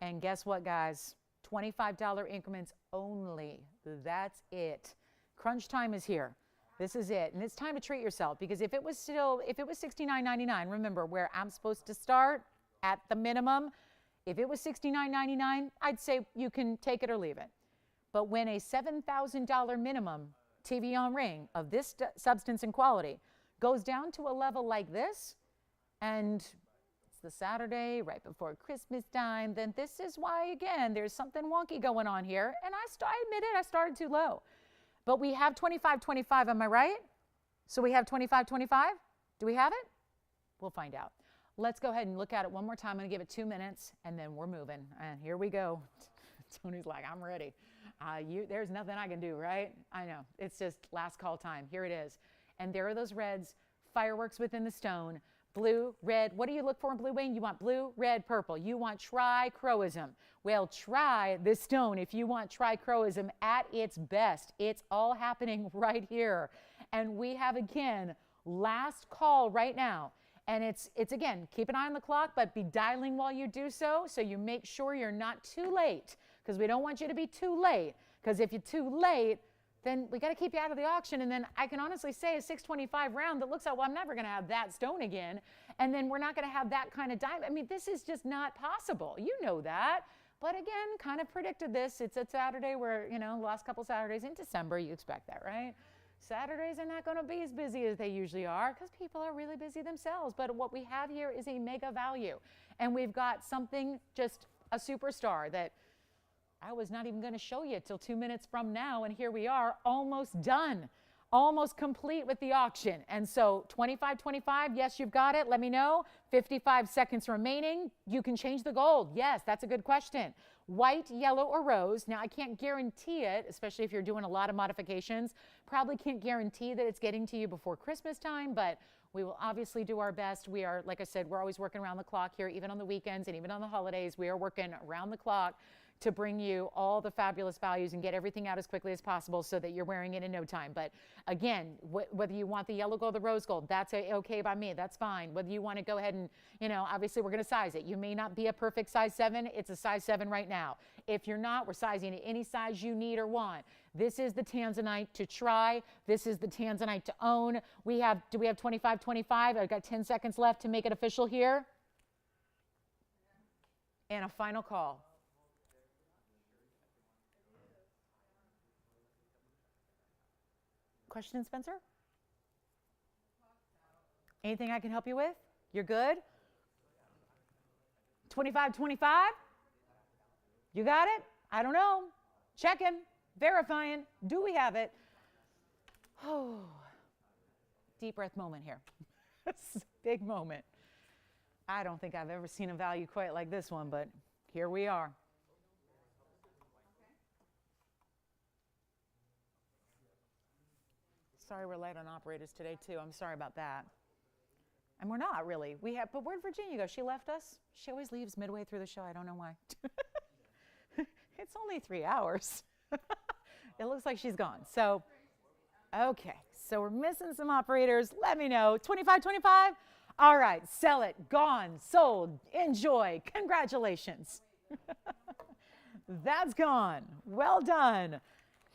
And guess what, guys? $25 increments only. That's it. Crunch time is here. This is it. And it's time to treat yourself, because if it was $69.99, remember where I'm supposed to start at the minimum. If it was $69.99, I'd say you can take it or leave it. But when a $7,000 minimum TVON ring of this substance and quality goes down to a level like this, and it's the Saturday right before Christmas time, then this is why, again, there's something wonky going on here. And I admit it, I started too low. But we have 25-25, am I right? So we have 25-25? Do we have it? We'll find out. Let's go ahead and look at it one more time. I'm going to give it 2 minutes, and then we're moving. And here we go. Tony's like, I'm ready. There's nothing I can do, right? I know. It's just last call time. Here it is. And there are those reds, fireworks within the stone, blue, red. What do you look for in blue, Wayne? You want blue, red, purple. You want trichroism. Well, try this stone if you want trichroism at its best. It's all happening right here. And we have, again, last call right now. And it's again, keep an eye on the clock, but be dialing while you do so you make sure you're not too late, because we don't want you to be too late, because if you're too late, then we got to keep you out of the auction. And then I can honestly say a 625 round that looks like, well, I'm never going to have that stone again. And then we're not going to have that kind of diamond. I mean, this is just not possible. You know that. But again, kind of predicted this. It's a Saturday where, last couple Saturdays in December, you expect that, right? Saturdays are not going to be as busy as they usually are because people are really busy themselves. But what we have here is a mega value. And we've got something, just a superstar that I was not even going to show you till 2 minutes from now. And here we are, almost done. almost complete with the auction. And so 25.25, yes, you've got it. Let me know. 55 seconds remaining. You can change the gold. Yes, that's a good question. White, yellow, or rose. Now, I can't guarantee it, especially if you're doing a lot of modifications. Probably can't guarantee that it's getting to you before Christmas time, but we will obviously do our best. We are, like I said, we're always working around the clock here, even on the weekends and even on the holidays. We are working around the clock to bring you all the fabulous values and get everything out as quickly as possible so that you're wearing it in no time. But again, whether you want the yellow gold or the rose gold, that's okay by me. That's fine. Whether you want to go ahead and, obviously we're going to size it. You may not be a perfect size 7. It's a size 7 right now. If you're not, we're sizing it any size you need or want. This is the Tanzanite to try. This is the Tanzanite to own. Do we have 25.25? I've got 10 seconds left to make it official here. And a final call. Question, Spencer? Anything I can help you with? You're good? 25.25? You got it? I don't know. Checking, verifying. Do we have it? Oh, deep breath moment here. Big moment. I don't think I've ever seen a value quite like this one, but here we are. Sorry we're late on operators today, too. I'm sorry about that. And we're not really. But where'd Virginia go? She left us? She always leaves midway through the show. I don't know why. It's only 3 hours. It looks like she's gone. So, okay. So we're missing some operators. Let me know. 25.25? All right. Sell it. Gone. Sold. Enjoy. Congratulations. That's gone. Well done.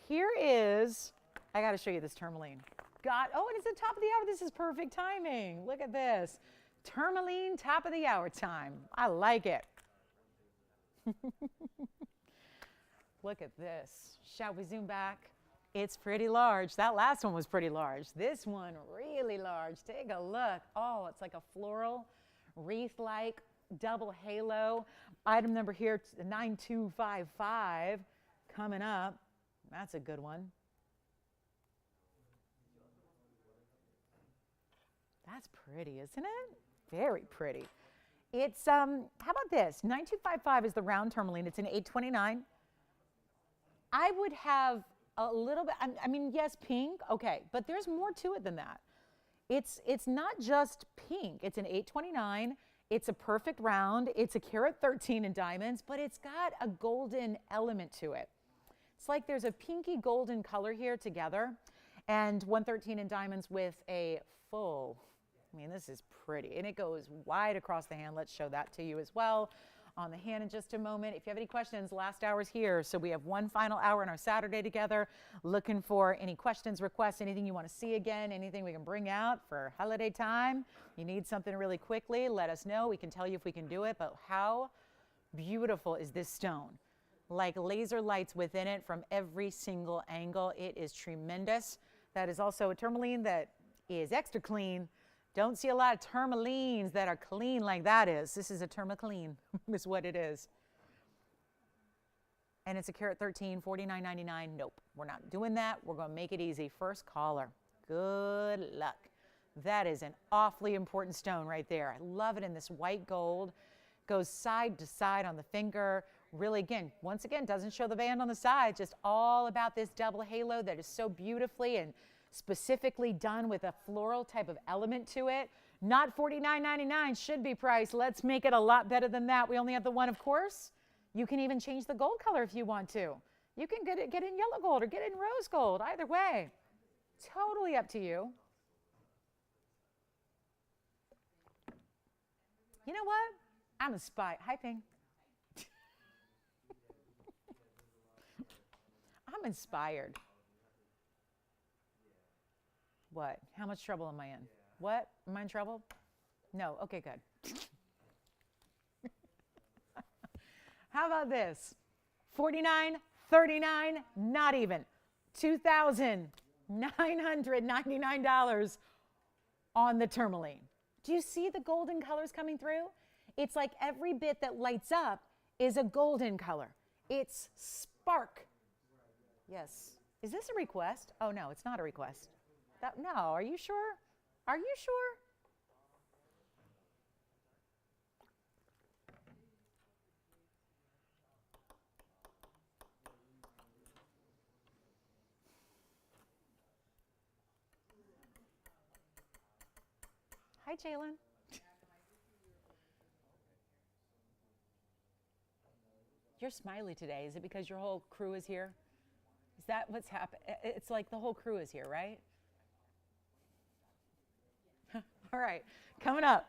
Here is... I got to show you this tourmaline. Oh, and it's the top of the hour. This is perfect timing. Look at this. Tourmaline, top of the hour time. I like it. Look at this. Shall we zoom back? It's pretty large. That last one was pretty large. This one, really large. Take a look. Oh, it's like a floral, wreath-like, double halo. Item number here, 9255, coming up. That's a good one. That's pretty, isn't it? Very pretty. It's, how about this? 9255 is the round tourmaline. It's an 829. I would have a little bit, I mean, yes, pink, okay, but there's more to it than that. It's not just pink. It's an 829. It's a perfect round. It's a carat 13 in diamonds, but it's got a golden element to it. It's like there's a pinky golden color here together, and 113 in diamonds with a full, I mean, this is pretty, and it goes wide across the hand. Let's show that to you as well on the hand in just a moment. If you have any questions, last hour's here. So we have one final hour on our Saturday together. Looking for any questions, requests, anything you want to see again, anything we can bring out for holiday time. You need something really quickly, let us know. We can tell you if we can do it, but how beautiful is this stone? Like laser lights within it from every single angle. It is tremendous. That is also a tourmaline that is extra clean. Don't see a lot of tourmalines that are clean like that is. This is a tourmaline, is what it is. And it's a carat 13, $49.99. Nope, we're not doing that. We're going to make it easy. First caller. Good luck. That is an awfully important stone right there. I love it in this white gold. Goes side to side on the finger. Really, again, once again, doesn't show the band on the side. Just all about this double halo that is so beautifully and specifically done with a floral type of element to it. Not $49.99 should be priced. Let's make it a lot better than that. We only have the one, of course. You can even change the gold color if you want to. You can get it in yellow gold or get it in rose gold. Either way, totally up to you. You know what? I'm a spy. Hi, Ping. I'm inspired. What? How much trouble am I in? What? Am I in trouble? No. Okay, good. How about this? $49, $39, not even. $2,999 on the tourmaline. Do you see the golden colors coming through? It's like every bit that lights up is a golden color. It's spark. Yes. Is this a request? Oh, no, it's not a request. No, are you sure? Are you sure? Hi, Jalen. You're smiley today. Is it because your whole crew is here? Is that what's happened? It's like the whole crew is here, right? All right, coming up.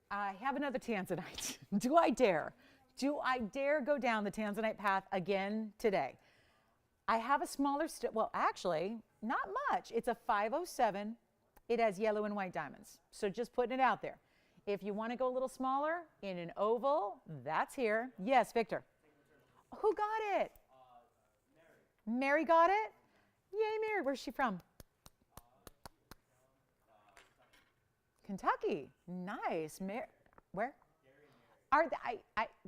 I have another Tanzanite. Do I dare? Do I dare go down the Tanzanite path again today? I have a smaller, well, actually, not much. It's a 507. It has yellow and white diamonds. So just putting it out there. If you want to go a little smaller in an oval, that's here. Yes, Victor. Who got it? Mary got it? Yay, Mary. Where's she from? Kentucky. Nice. Where? Are they,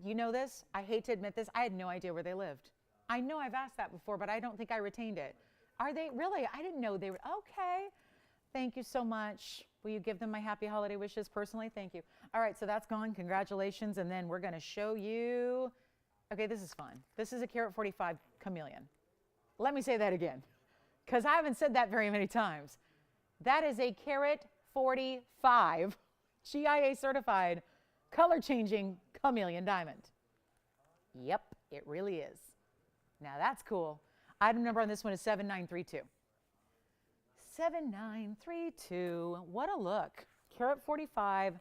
you know this? I hate to admit this. I had no idea where they lived. I know I've asked that before, but I don't think I retained it. Are they really? I didn't know they were. Okay. Thank you so much. Will you give them my happy holiday wishes personally? Thank you. All right, so that's gone. Congratulations. And then we're going to show you. Okay, this is fun. This is a carat 45 chameleon. Let me say that again, because I haven't said that very many times. That is a carat 45 GIA certified color changing chameleon diamond. Yep, it really is. Now that's cool. Item number on this one is 7932. 7932. What a look. Carat 45.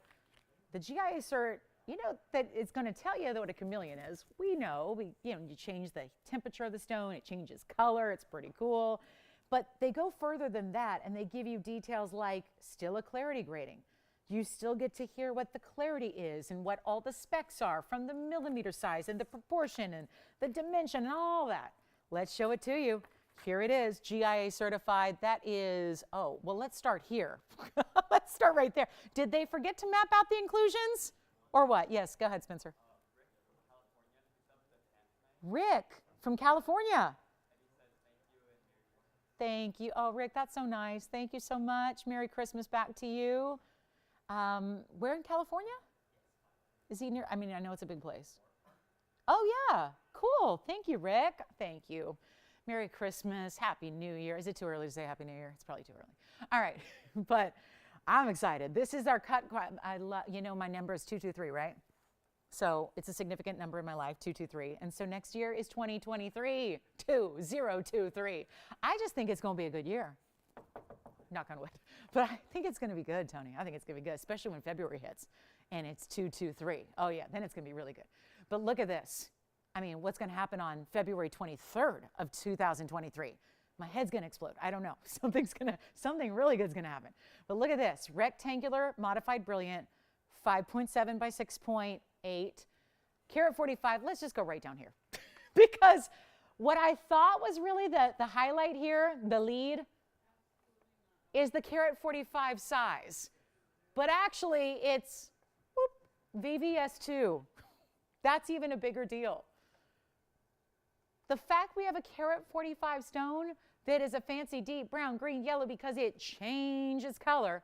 The GIA cert, you know that it's going to tell you what a chameleon is. We know, you change the temperature of the stone, it changes color, it's pretty cool. But they go further than that, and they give you details like still a clarity grading. You still get to hear what the clarity is and what all the specs are from the millimeter size and the proportion and the dimension and all that. Let's show it to you. Here it is, GIA certified. That is, oh, well, let's start here. Let's start right there. Did they forget to map out the inclusions? Or what? Yes, go ahead, Spencer. Rick from California. Thank you. Oh, Rick, that's so nice. Thank you so much. Merry Christmas back to you. Where in California? Is he near? I mean, I know it's a big place. Oh, yeah. Cool. Thank you, Rick. Thank you. Merry Christmas. Happy New Year. Is it too early to say Happy New Year? It's probably too early. All right. But I'm excited. This is our cut. You know, my number is 223, right? So it's a significant number in my life, 223. And so next year is 2023, 2023. I just think it's going to be a good year. Knock on wood. But I think it's going to be good, Tony. I think it's going to be good, especially when February hits and it's 223. Oh, yeah, then it's going to be really good. But look at this. I mean, what's going to happen on February 23rd of 2023? My head's going to explode. I don't know. Something really good's going to happen. But look at this. Rectangular, modified brilliant, 5.7 by 6.8, carat 45. Let's just go right down here. Because what I thought was really the highlight here, the lead, is the carat 45 size. But actually, it's VVS2. That's even a bigger deal. The fact we have a carat 45 stone that is a fancy deep brown, green, yellow because it changes color,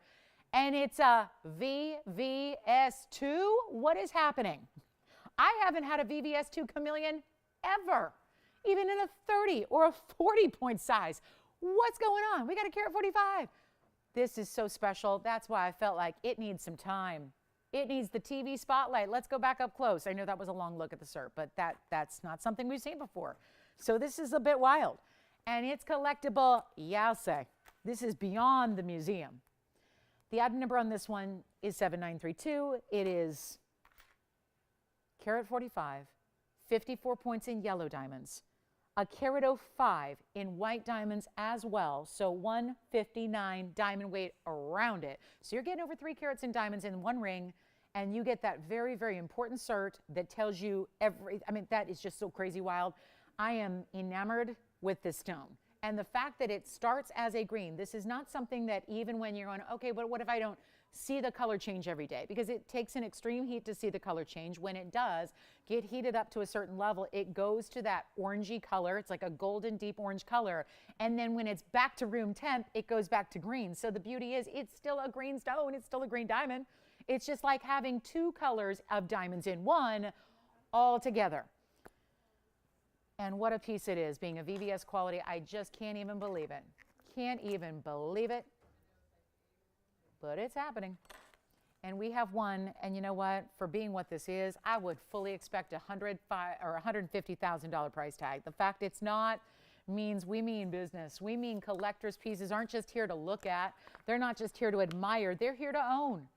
and it's a VVS2, what is happening? I haven't had a VVS2 chameleon ever, even in a 30 or a 40 point size. What's going on? We got a carat 45. This is so special. That's why I felt like it needs some time. It needs the TV spotlight. Let's go back up close. I know that was a long look at the cert, but that's not something we've seen before. So this is a bit wild. And it's collectible, yeah, I'll say. This is beyond the museum. The item number on this one is 7932. It is carat 45, 54 points in yellow diamonds, a carat 05 in white diamonds as well, so 159 diamond weight around it. So you're getting over 3 carats in diamonds in one ring, and you get that very, very important cert that tells you that is just so crazy wild. I am enamored with this stone. And the fact that it starts as a green, this is not something that even when you're on, okay, but what if I don't see the color change every day, because it takes an extreme heat to see the color change. When it does get heated up to a certain level, it goes to that orangey color. It's like a golden deep orange color. And then when it's back to room temp, it goes back to green. So the beauty is it's still a green stone. It's still a green diamond. It's just like having two colors of diamonds in one all together. And what a piece it is, being a VVS quality. I just can't even believe it. Can't even believe it. But it's happening. And we have one, and you know what? For being what this is, I would fully expect a $150,000 price tag. The fact it's not means we mean business. We mean collector's pieces aren't just here to look at. They're not just here to admire. They're here to own.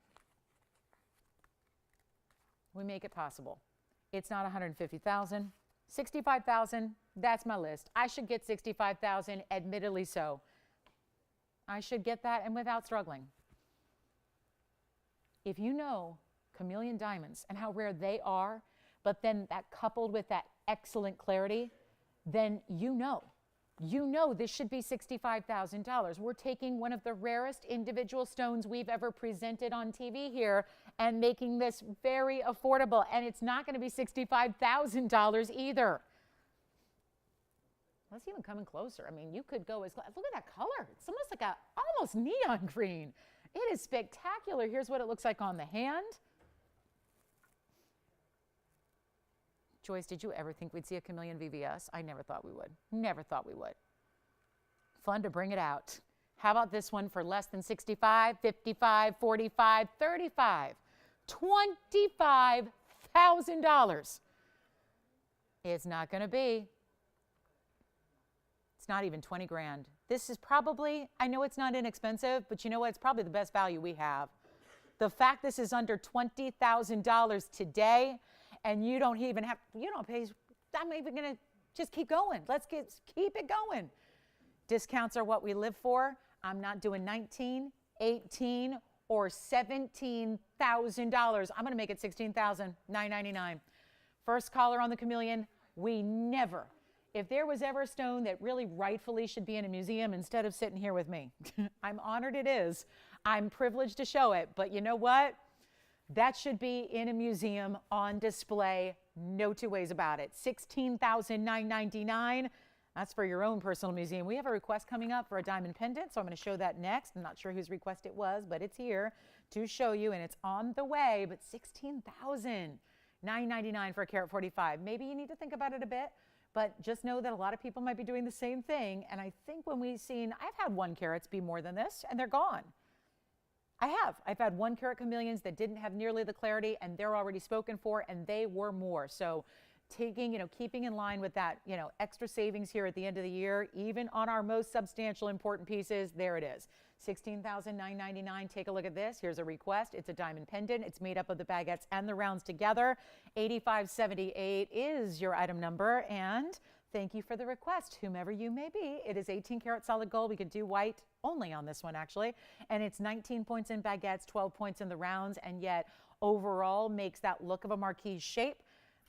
We make it possible. It's not 150,000. 65,000, that's my list. I should get 65,000, admittedly so. I should get that, and without struggling. If you know chameleon diamonds and how rare they are, but then that coupled with that excellent clarity, then you know this should be $65,000. We're taking one of the rarest individual stones we've ever presented on TV here and making this very affordable. And it's not going to be $65,000 either. Let's even come in closer. I mean, you could go as, look at that color. It's almost like a almost neon green. It is spectacular. Here's what it looks like on the hand. Joyce, did you ever think we'd see a chameleon VVS? I never thought we would. Never thought we would. Fun to bring it out. How about this one for less than 65, 55, 45, 35, $25,000. It's not going to be. It's not even 20 grand. This is probably, I know it's not inexpensive, but you know what? It's probably the best value we have. The fact this is under $20,000 today, and you don't even have, you don't pay, I'm even going to just keep going. Let's keep it going. Discounts are what we live for. I'm not doing $19,000, $18,000, or $17,000. I'm going to make it $16,999. First caller on the chameleon. We never, if there was ever a stone that really rightfully should be in a museum instead of sitting here with me, I'm honored it is. I'm privileged to show it, but you know what? That should be in a museum on display. No two ways about it. $16,999. That's for your own personal museum. We have a request coming up for a diamond pendant, so I'm going to show that next. I'm not sure whose request it was, but it's here to show you, and it's on the way. But $16,999 for a carat 45. Maybe you need to think about it a bit, but just know that a lot of people might be doing the same thing. And I think when we've seen, I've had 1 carats be more than this, and they're gone. I've had 1 carat chameleons that didn't have nearly the clarity, and they're already spoken for, and they were more. So taking, keeping in line with that, extra savings here at the end of the year, even on our most substantial important pieces, there it is. $16,999. Take a look at this. Here's a request. It's a diamond pendant. It's made up of the baguettes and the rounds together. 8578 is your item number, and thank you for the request, whomever you may be. It is 18 karat solid gold. We could do white only on this one, actually. And it's 19 points in baguettes, 12 points in the rounds, and yet overall makes that look of a marquise shape.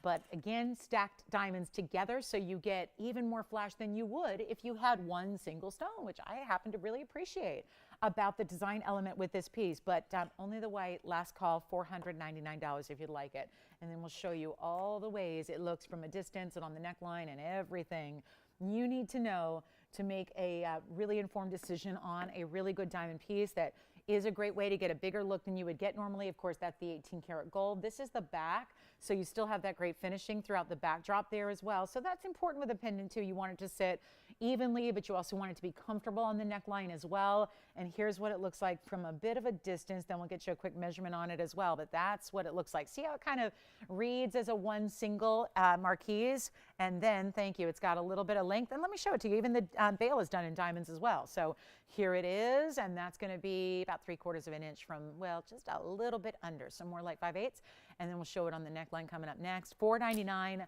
But again, stacked diamonds together, so you get even more flash than you would if you had one single stone, which I happen to really appreciate about the design element with this piece. But only the white, last call, $499 if you'd like it. And then we'll show you all the ways it looks from a distance and on the neckline and everything you need to know to make a really informed decision on a really good diamond piece that is a great way to get a bigger look than you would get normally. Of course, that's the 18 karat gold. This is the back, so you still have that great finishing throughout the backdrop there as well. So that's important with a pendant too. You want it to sit evenly, but you also want it to be comfortable on the neckline as well. And here's what it looks like from a bit of a distance. Then we'll get you a quick measurement on it as well, but that's what it looks like. See how it kind of reads as a one single marquise? And then, thank you, it's got a little bit of length. And let me show it to you. Even the bail is done in diamonds as well. So here it is, and that's going to be about 3/4 of an inch from, well, just a little bit under, so more like 5/8. And then we'll show it on the neckline coming up next. $499.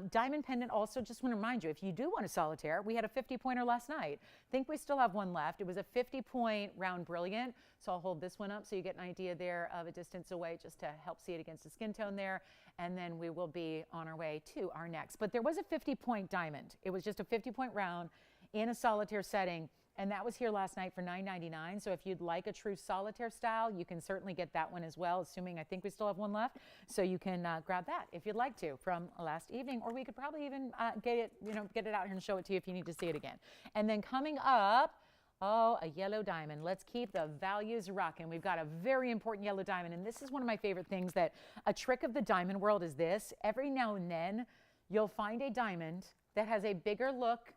Diamond pendant also, just want to remind you, if you do want a solitaire, we had a 50-pointer last night. I think we still have one left. It was a 50-point round brilliant. So I'll hold this one up so you get an idea there of a distance away just to help see it against the skin tone there. And then we will be on our way to our next. But there was a 50-point diamond. It was just a 50-point round in a solitaire setting. And that was here last night for $9.99. So if you'd like a true solitaire style, you can certainly get that one as well, assuming I think we still have one left. So you can grab that if you'd like to from last evening, or we could probably even get it out here and show it to you if you need to see it again. And then coming up, oh, a yellow diamond. Let's keep the values rocking. We've got a very important yellow diamond, and this is one of my favorite things, that a trick of the diamond world is this. Every now and then, you'll find a diamond that has a bigger look,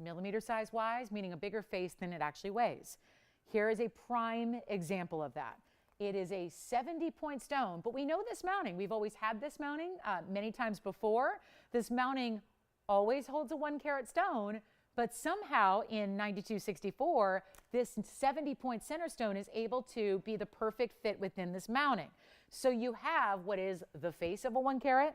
millimeter size wise, meaning a bigger face than it actually weighs. Here is a prime example of that. It is a 70-point stone, but we know this mounting. We've always had this mounting many times before. This mounting always holds a 1-carat stone, but somehow in 9264, this 70-point center stone is able to be the perfect fit within this mounting. So you have what is the face of a 1-carat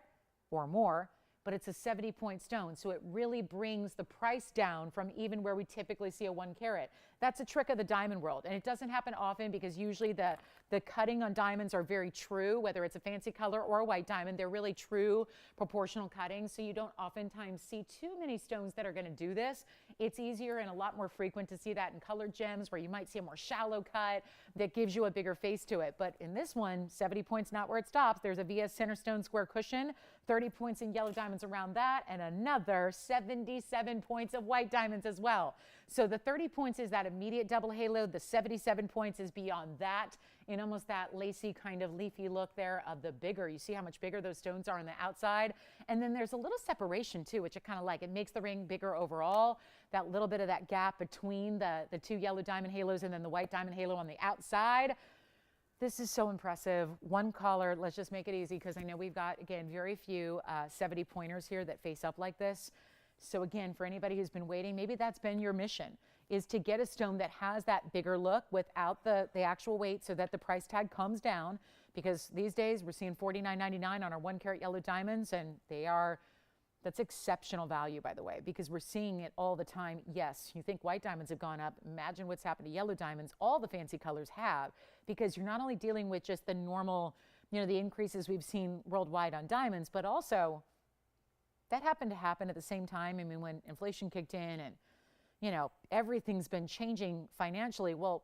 or more, but it's a 70-point stone. So it really brings the price down from even where we typically see a 1-carat. That's a trick of the diamond world. And it doesn't happen often because usually the cutting on diamonds are very true, whether it's a fancy color or a white diamond, they're really true proportional cuttings. So you don't oftentimes see too many stones that are going to do this. It's easier and a lot more frequent to see that in colored gems where you might see a more shallow cut that gives you a bigger face to it. But in this one, 70 points not where it stops. There's a VS center stone square cushion, 30 points in yellow diamonds around that, and another 77 points of white diamonds as well. So the 30 points is that immediate double halo. The 77 points is beyond that, in almost that lacy kind of leafy look there of the bigger. You see how much bigger those stones are on the outside. And then there's a little separation too, which I kind of like. It makes the ring bigger overall. That little bit of that gap between the two yellow diamond halos and then the white diamond halo on the outside. This is so impressive. One color, let's just make it easy because I know we've got, again, very few 70 pointers here that face up like this. So again, for anybody who's been waiting, maybe that's been your mission, is to get a stone that has that bigger look without the actual weight so that the price tag comes down, because these days we're seeing $49.99 on our 1-carat yellow diamonds, and that's exceptional value, by the way, because we're seeing it all the time. Yes, you think white diamonds have gone up. Imagine what's happened to yellow diamonds. All the fancy colors have, because you're not only dealing with just the normal, the increases we've seen worldwide on diamonds, but also that happened to happen at the same time. I mean, when inflation kicked in and, everything's been changing financially. Well,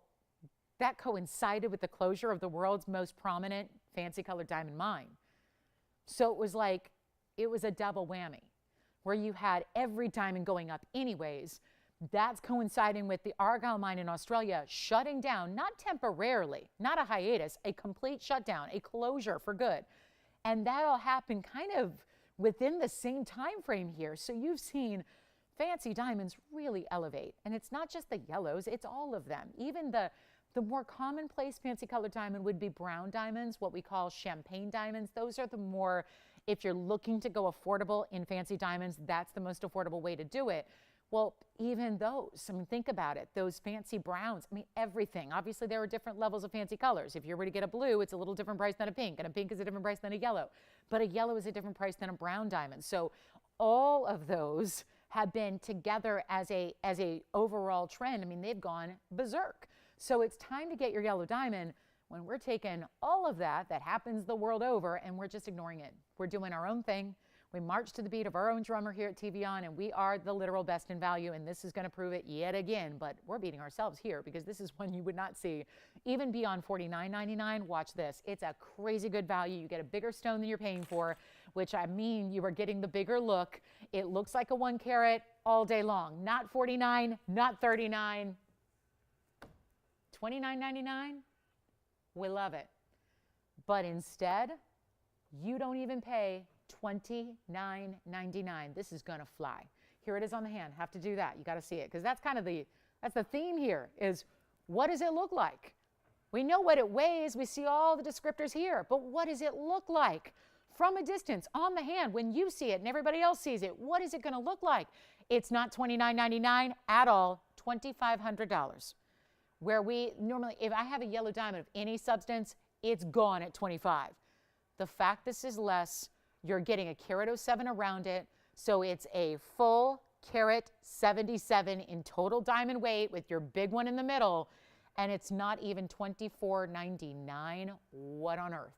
that coincided with the closure of the world's most prominent fancy colored diamond mine. So it was like, it was a double whammy where you had every diamond going up anyways. That's coinciding with the Argyle mine in Australia shutting down, not temporarily, not a hiatus, a complete shutdown, a closure for good. And that all happened kind of within the same time frame here. So you've seen fancy diamonds really elevate. And it's not just the yellows, it's all of them. Even the more commonplace fancy colored diamond would be brown diamonds, what we call champagne diamonds. Those are the more, if you're looking to go affordable in fancy diamonds, that's the most affordable way to do it. Well, even those, think about it, those fancy browns, everything. Obviously, there are different levels of fancy colors. If you were to get a blue, it's a little different price than a pink, and a pink is a different price than a yellow. But a yellow is a different price than a brown diamond. So all of those have been together as a overall trend. They've gone berserk. So it's time to get your yellow diamond when we're taking all of that happens the world over and we're just ignoring it. We're doing our own thing. We march to the beat of our own drummer here at TVON, and we are the literal best in value, and this is going to prove it yet again. But we're beating ourselves here because this is one you would not see even beyond $49.99. Watch this. It's a crazy good value. You get a bigger stone than you're paying for, which you are getting the bigger look. It looks like a 1-carat all day long. Not $49, not $39, $29.99. We love it. But instead, you don't even pay $29.99. This is going to fly. Here it is on the hand. Have to do that. You got to see it because that's kind of that's the theme here is what does it look like? We know what it weighs. We see all the descriptors here, but what does it look like from a distance on the hand when you see it and everybody else sees it? What is it going to look like? It's not $29.99 at all, $2,500. Where we normally, if I have a yellow diamond of any substance, it's gone at $25. The fact this is less, you're getting a carat 07 around it, so it's a full carat 77 in total diamond weight with your big one in the middle, and it's not even $24.99. What on earth?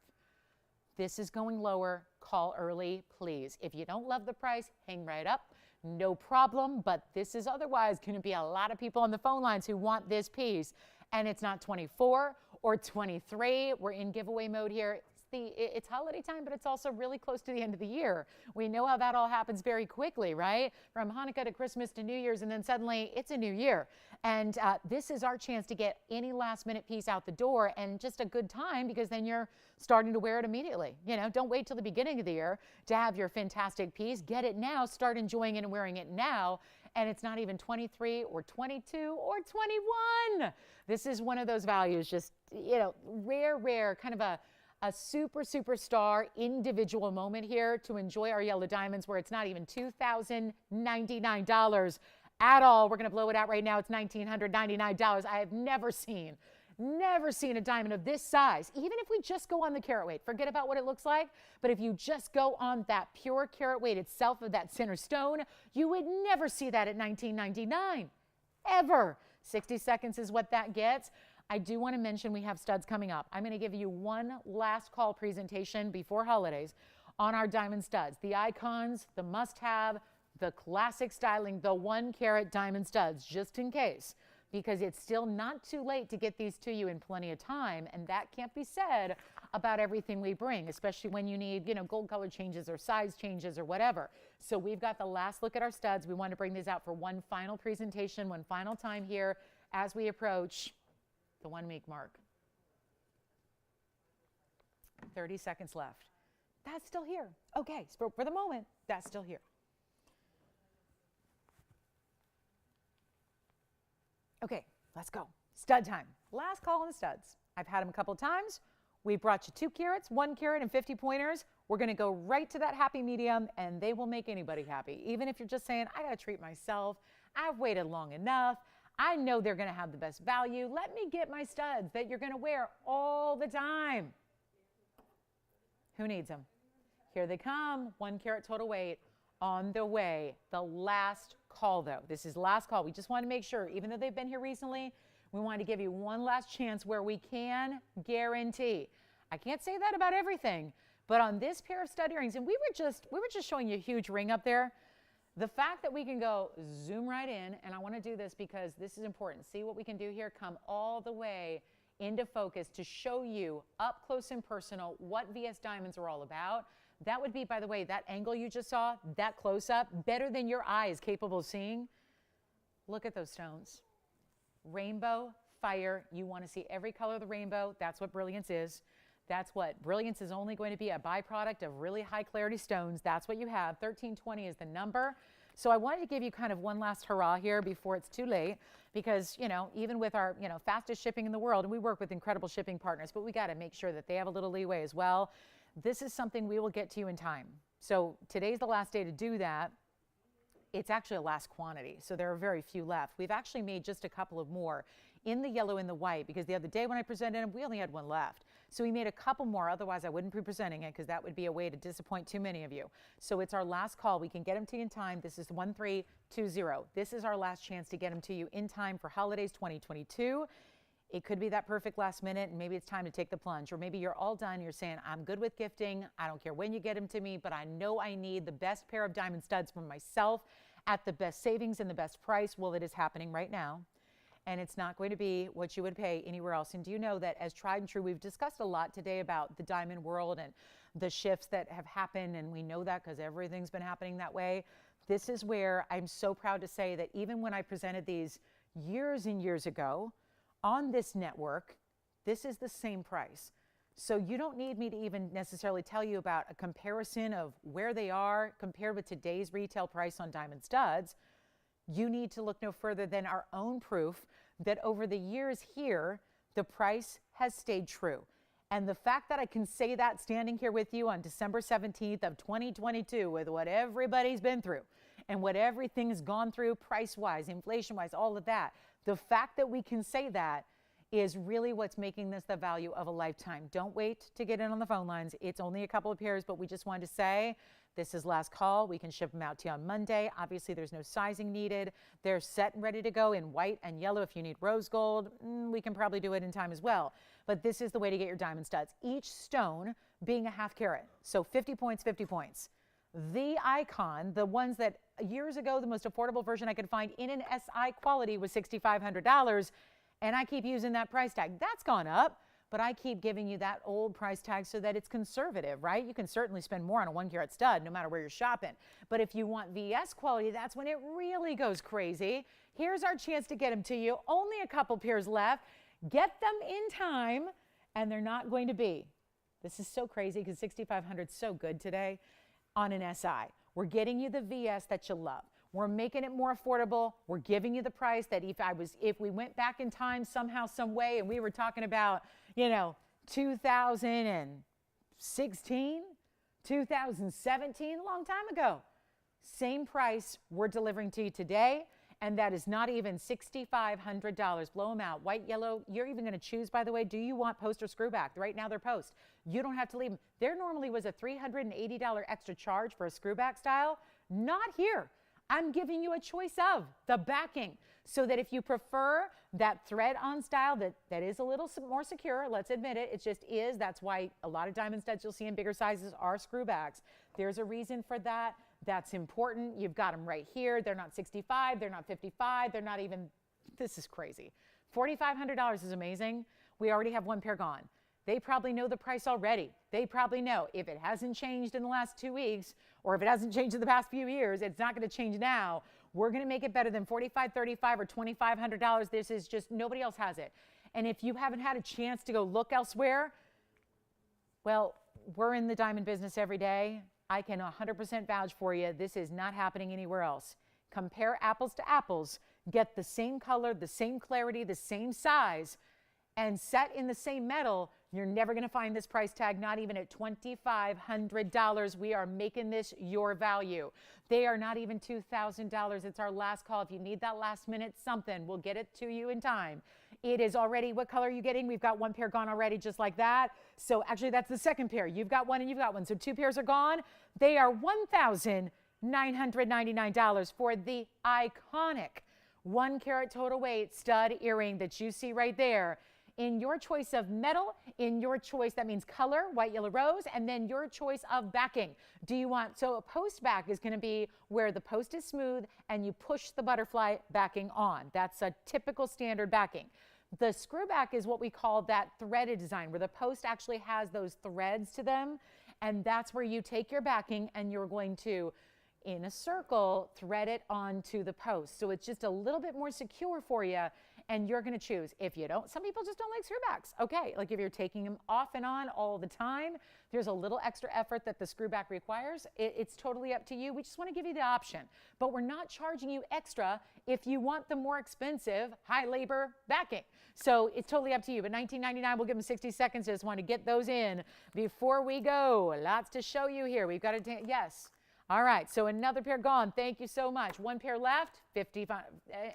This is going lower. call early, please. If you don't love the price, hang right up. No problem, but this is otherwise going to be a lot of people on the phone lines who want this piece. And it's not 24 or 23. We're in giveaway mode here. It's holiday time, but it's also really close to the end of the year. We know how that all happens very quickly, right? From Hanukkah to Christmas to New Year's, and then suddenly it's a new year. And this is our chance to get any last minute piece out the door, and just a good time because then you're starting to wear it immediately. You know, don't wait till the beginning of the year to have your fantastic piece. Get it now, start enjoying it and wearing it now. And it's not even 23 or 22 or 21. This is one of those values, just, you know, rare, kind of a superstar individual moment here to enjoy our yellow diamonds, where it's not even $2,099 at all. We're going to blow it out right now. It's $1,999. I have never seen a diamond of this size. Even if we just go on the carat weight, forget about what it looks like, but if you just go on that pure carat weight itself of that center stone, you would never see that at $1,999 ever. 60 seconds is what that gets. I do want to mention we have studs coming up. I'm going to give you one last call presentation before holidays on our diamond studs. The icons, the must-have, the classic styling, the 1 carat diamond studs, just in case, because it's still not too late to get these to you in plenty of time, and that can't be said about everything we bring, especially when you need, you know, gold color changes or size changes or whatever. So we've got the last look at our studs. We want to bring these out for one final presentation, one final time here as we approach the 1 week mark. 30 seconds left. That's still here. Okay, so for the moment, that's still here. Okay, let's go. Stud time. Last call on the studs. I've had them a couple of times. We brought you 2 carats, 1 carat, and 50 pointers. We're going to go right to that happy medium, and they will make anybody happy. Even if you're just saying, I got to treat myself. I've waited long enough. I know they're going to have the best value. Let me get my studs that you're going to wear all the time. Who needs them? Here they come. 1 carat total weight on the way. The last call, though. This is last call. We just want to make sure, even though they've been here recently, we want to give you one last chance where we can guarantee. I can't say that about everything, but on this pair of stud earrings, and we were just showing you a huge ring up there. The fact that we can go zoom right in, and I want to do this because this is important. See what we can do here? Come all the way into focus to show you up close and personal what VS Diamonds are all about. That would be, by the way, that angle you just saw, that close up, better than your eye is capable of seeing. Look at those stones. Rainbow, fire. You want to see every color of the rainbow. That's what brilliance is. That's what brilliance is only going to be, a byproduct of really high clarity stones. That's what you have. 1320 is the number. So I wanted to give you kind of one last hurrah here before it's too late, because, you know, even with our, you know, fastest shipping in the world, and we work with incredible shipping partners, but we got to make sure that they have a little leeway as well. This is something we will get to you in time. So today's the last day to do that. It's actually a last quantity, so there are very few left. We've actually made just a couple of more in the yellow and the white, because the other day when I presented them, we only had 1 left. So we made a couple more, otherwise I wouldn't be presenting it, because that would be a way to disappoint too many of you. So it's our last call. We can get them to you in time. This is 1320. This is our last chance to get them to you in time for holidays 2022. It could be that perfect last minute, and maybe it's time to take the plunge. Or maybe you're all done. You're saying, I'm good with gifting. I don't care when you get them to me, but I know I need the best pair of diamond studs for myself at the best savings and the best price. Well, it is happening right now. And it's not going to be what you would pay anywhere else. And do you know that as tried and true, we've discussed a lot today about the diamond world and the shifts that have happened. And we know that because everything's been happening that way. This is where I'm so proud to say that even when I presented these years and years ago on this network, this is the same price. So you don't need me to even necessarily tell you about a comparison of where they are compared with today's retail price on diamond studs. You need to look no further than our own proof that over the years here, the price has stayed true. And the fact that I can say that standing here with you on December 17th of 2022 with what everybody's been through and what everything's gone through price-wise, inflation-wise, all of that, the fact that we can say that is really what's making this the value of a lifetime. Don't wait to get in on the phone lines. It's only a couple of pairs, but we just wanted to say this is last call. We can ship them out to you on Monday. Obviously, there's no sizing needed. They're set and ready to go in white and yellow. If you need rose gold, we can probably do it in time as well. but this is the way to get your diamond studs. Each stone being a half carat. So 50 points, 50 points. The Icon, the ones that years ago, the most affordable version I could find in an SI quality was $6,500. And I keep using that price tag. That's gone up, but I keep giving you that old price tag so that it's conservative, right? You can certainly spend more on a 1 carat stud no matter where you're shopping. But if you want VS quality, that's when it really goes crazy. Here's our chance to get them to you. Only a couple pairs left. Get them in time, and they're not going to be. This is so crazy because $6,500 is so good today on an SI. We're getting you the VS that you love. We're making it more affordable. We're giving you the price that if we went back in time somehow, some way, and we were talking about, 2016, 2017, a long time ago. Same price we're delivering to you today, and that is not even $6,500. Blow them out. White, yellow. You're even going to choose, by the way, do you want post or screw back? Right now they're post. You don't have to leave them. There normally was a $380 extra charge for a screw back style. Not here. I'm giving you a choice of the backing so that if you prefer that thread-on style that is a little more secure, let's admit it, it just is. That's why a lot of diamond studs you'll see in bigger sizes are screw backs. There's a reason for that. That's important. You've got them right here. They're not 65. They're not 55. They're not even, this is crazy. $4,500 is amazing. We already have 1 pair gone. They probably know the price already. They probably know if it hasn't changed in the last 2 weeks, or if it hasn't changed in the past few years, it's not going to change now. We're going to make it better than $4,500, $3,500, or $2,500. This is just, nobody else has it. And if you haven't had a chance to go look elsewhere, well, we're in the diamond business every day. I can 100% vouch for you. This is not happening anywhere else. Compare apples to apples. Get the same color, the same clarity, the same size, and set in the same metal. You're never going to find this price tag, not even at $2,500. We are making this your value. They are not even $2,000. It's our last call. If you need that last minute something, we'll get it to you in time. It is already, what color are you getting? We've got 1 pair gone already, just like that. So actually, that's the second pair. You've got 1 and you've got 1. So 2 pairs are gone. They are $1,999 for the iconic 1 carat total weight stud earring that you see right there. In your choice of metal, in your choice, that means color, white, yellow, rose, and then your choice of backing. Do you want, so a post back is going to be where the post is smooth and you push the butterfly backing on. That's a typical standard backing. The screw back is what we call that threaded design, where the post actually has those threads to them, and that's where you take your backing and you're going to, in a circle, thread it onto the post. So it's just a little bit more secure for you, and you're going to choose. If you don't, some people just don't like screw backs. Okay, like if you're taking them off and on all the time, there's a little extra effort that the screw back requires. It's totally up to you. We just want to give you the option, but we're not charging you extra if you want the more expensive, high labor backing. So it's totally up to you, but $19.99, we'll give them 60 seconds. Just want to get those in before we go. Lots to show you here. We've got to, yes. All right, so another pair gone. Thank you so much. 1 pair left, 55.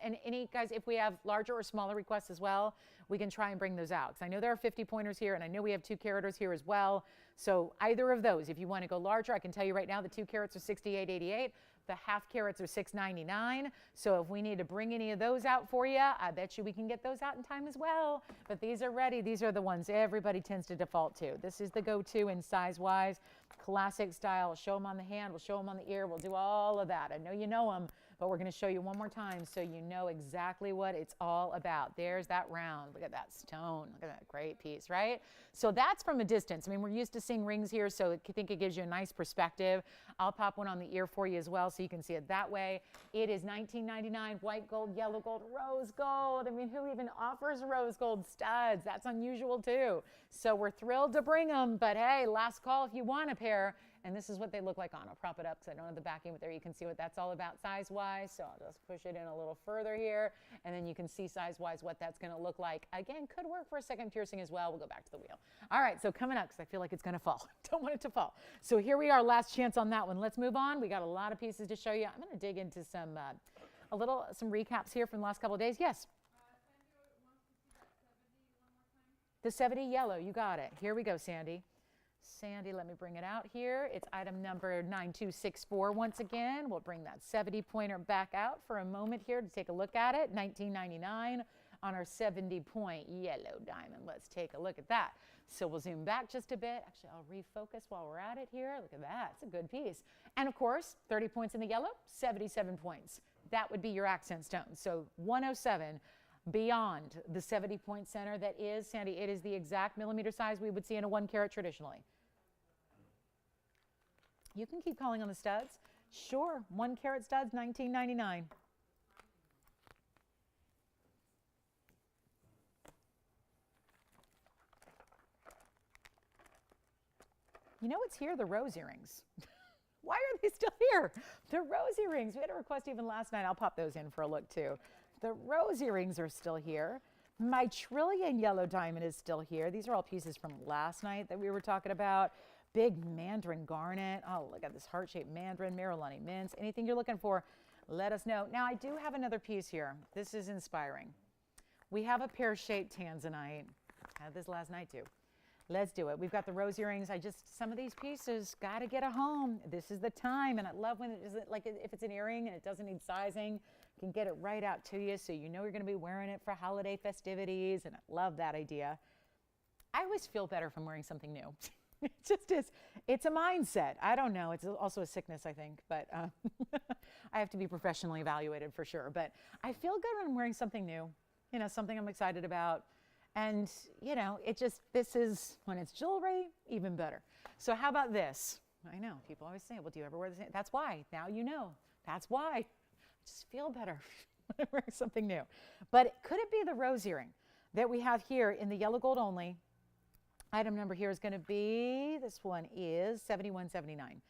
And any guys, if we have larger or smaller requests as well, we can try and bring those out. Because I know there are 50 pointers here, and I know we have 2 caraters here as well. So either of those, if you want to go larger, I can tell you right now the 2 carats are $68.88. The half carats are $6.99. So if we need to bring any of those out for you, I bet you we can get those out in time as well. But these are ready. These are the ones everybody tends to default to. This is the go-to in size-wise. Classic style. We'll show them on the hand. We'll show them on the ear. We'll do all of that. I know you know them, but we're going to show you one more time so you know exactly what it's all about. There's that round. Look at that stone. Look at that great piece, right? So that's from a distance. I mean, we're used to seeing rings here, so I think it gives you a nice perspective. I'll pop one on the ear for you as well so you can see it that way. It is $19.99. White gold, yellow gold, rose gold. I mean, who even offers rose gold studs? That's unusual too. So we're thrilled to bring them, but hey, last call if you want a pair. And this is what they look like on. I'll prop it up because I don't have the backing, but there you can see what that's all about size-wise. So I'll just push it in a little further here, and then you can see size-wise what that's going to look like. Again, could work for a second piercing as well. We'll go back to the wheel. All right, so coming up, because I feel like it's going to fall. Don't want it to fall. So here we are, last chance on that one. Let's move on. We got a lot of pieces to show you. I'm going to dig into some recaps here from the last couple of days. Yes? The 70 yellow, you got it. Here we go, Sandy. Sandy, let me bring it out here. It's item number 9264 once again. We'll bring that 70 pointer back out for a moment here to take a look at it. $19.99. on our 70-point yellow diamond. Let's take a look at that. So we'll zoom back just a bit. Actually, I'll refocus while we're at it here. Look at that. It's a good piece. And of course, 30 points in the yellow, 77 points. That would be your accent stone. So 107 beyond the 70-point center. That is, Sandy, it is the exact millimeter size we would see in a 1 carat traditionally. You can keep calling on the studs. Sure, 1 carat studs, $19.99. You know what's here? The rose earrings. Why are they still here? The rose earrings. We had a request even last night. I'll pop those in for a look too. The rose earrings are still here. My trillion yellow diamond is still here. These are all pieces from last night that we were talking about. Big mandarin garnet. Oh, look at this heart-shaped mandarin, Marilani mints. Anything you're looking for, let us know. Now, I do have another piece here. This is inspiring. We have a pear-shaped tanzanite. I had this last night too. Let's do it. We've got the rose earrings. Some of these pieces, got to get a home. This is the time. And I love when it is like if it's an earring and it doesn't need sizing, can get it right out to you so you know you're going to be wearing it for holiday festivities. And I love that idea. I always feel better from wearing something new. It just is. It's a mindset. I don't know. It's also a sickness, I think. But I have to be professionally evaluated for sure. But I feel good when I'm wearing something new. You know, something I'm excited about. And, you know, this is, when it's jewelry, even better. So how about this? I know, people always say, well, do you ever wear the same? That's why. Now you know. That's why. I just feel better when I'm wearing something new. But could it be the rose earring that we have here in the yellow gold only? Item number here is going to be, this one is $71.79.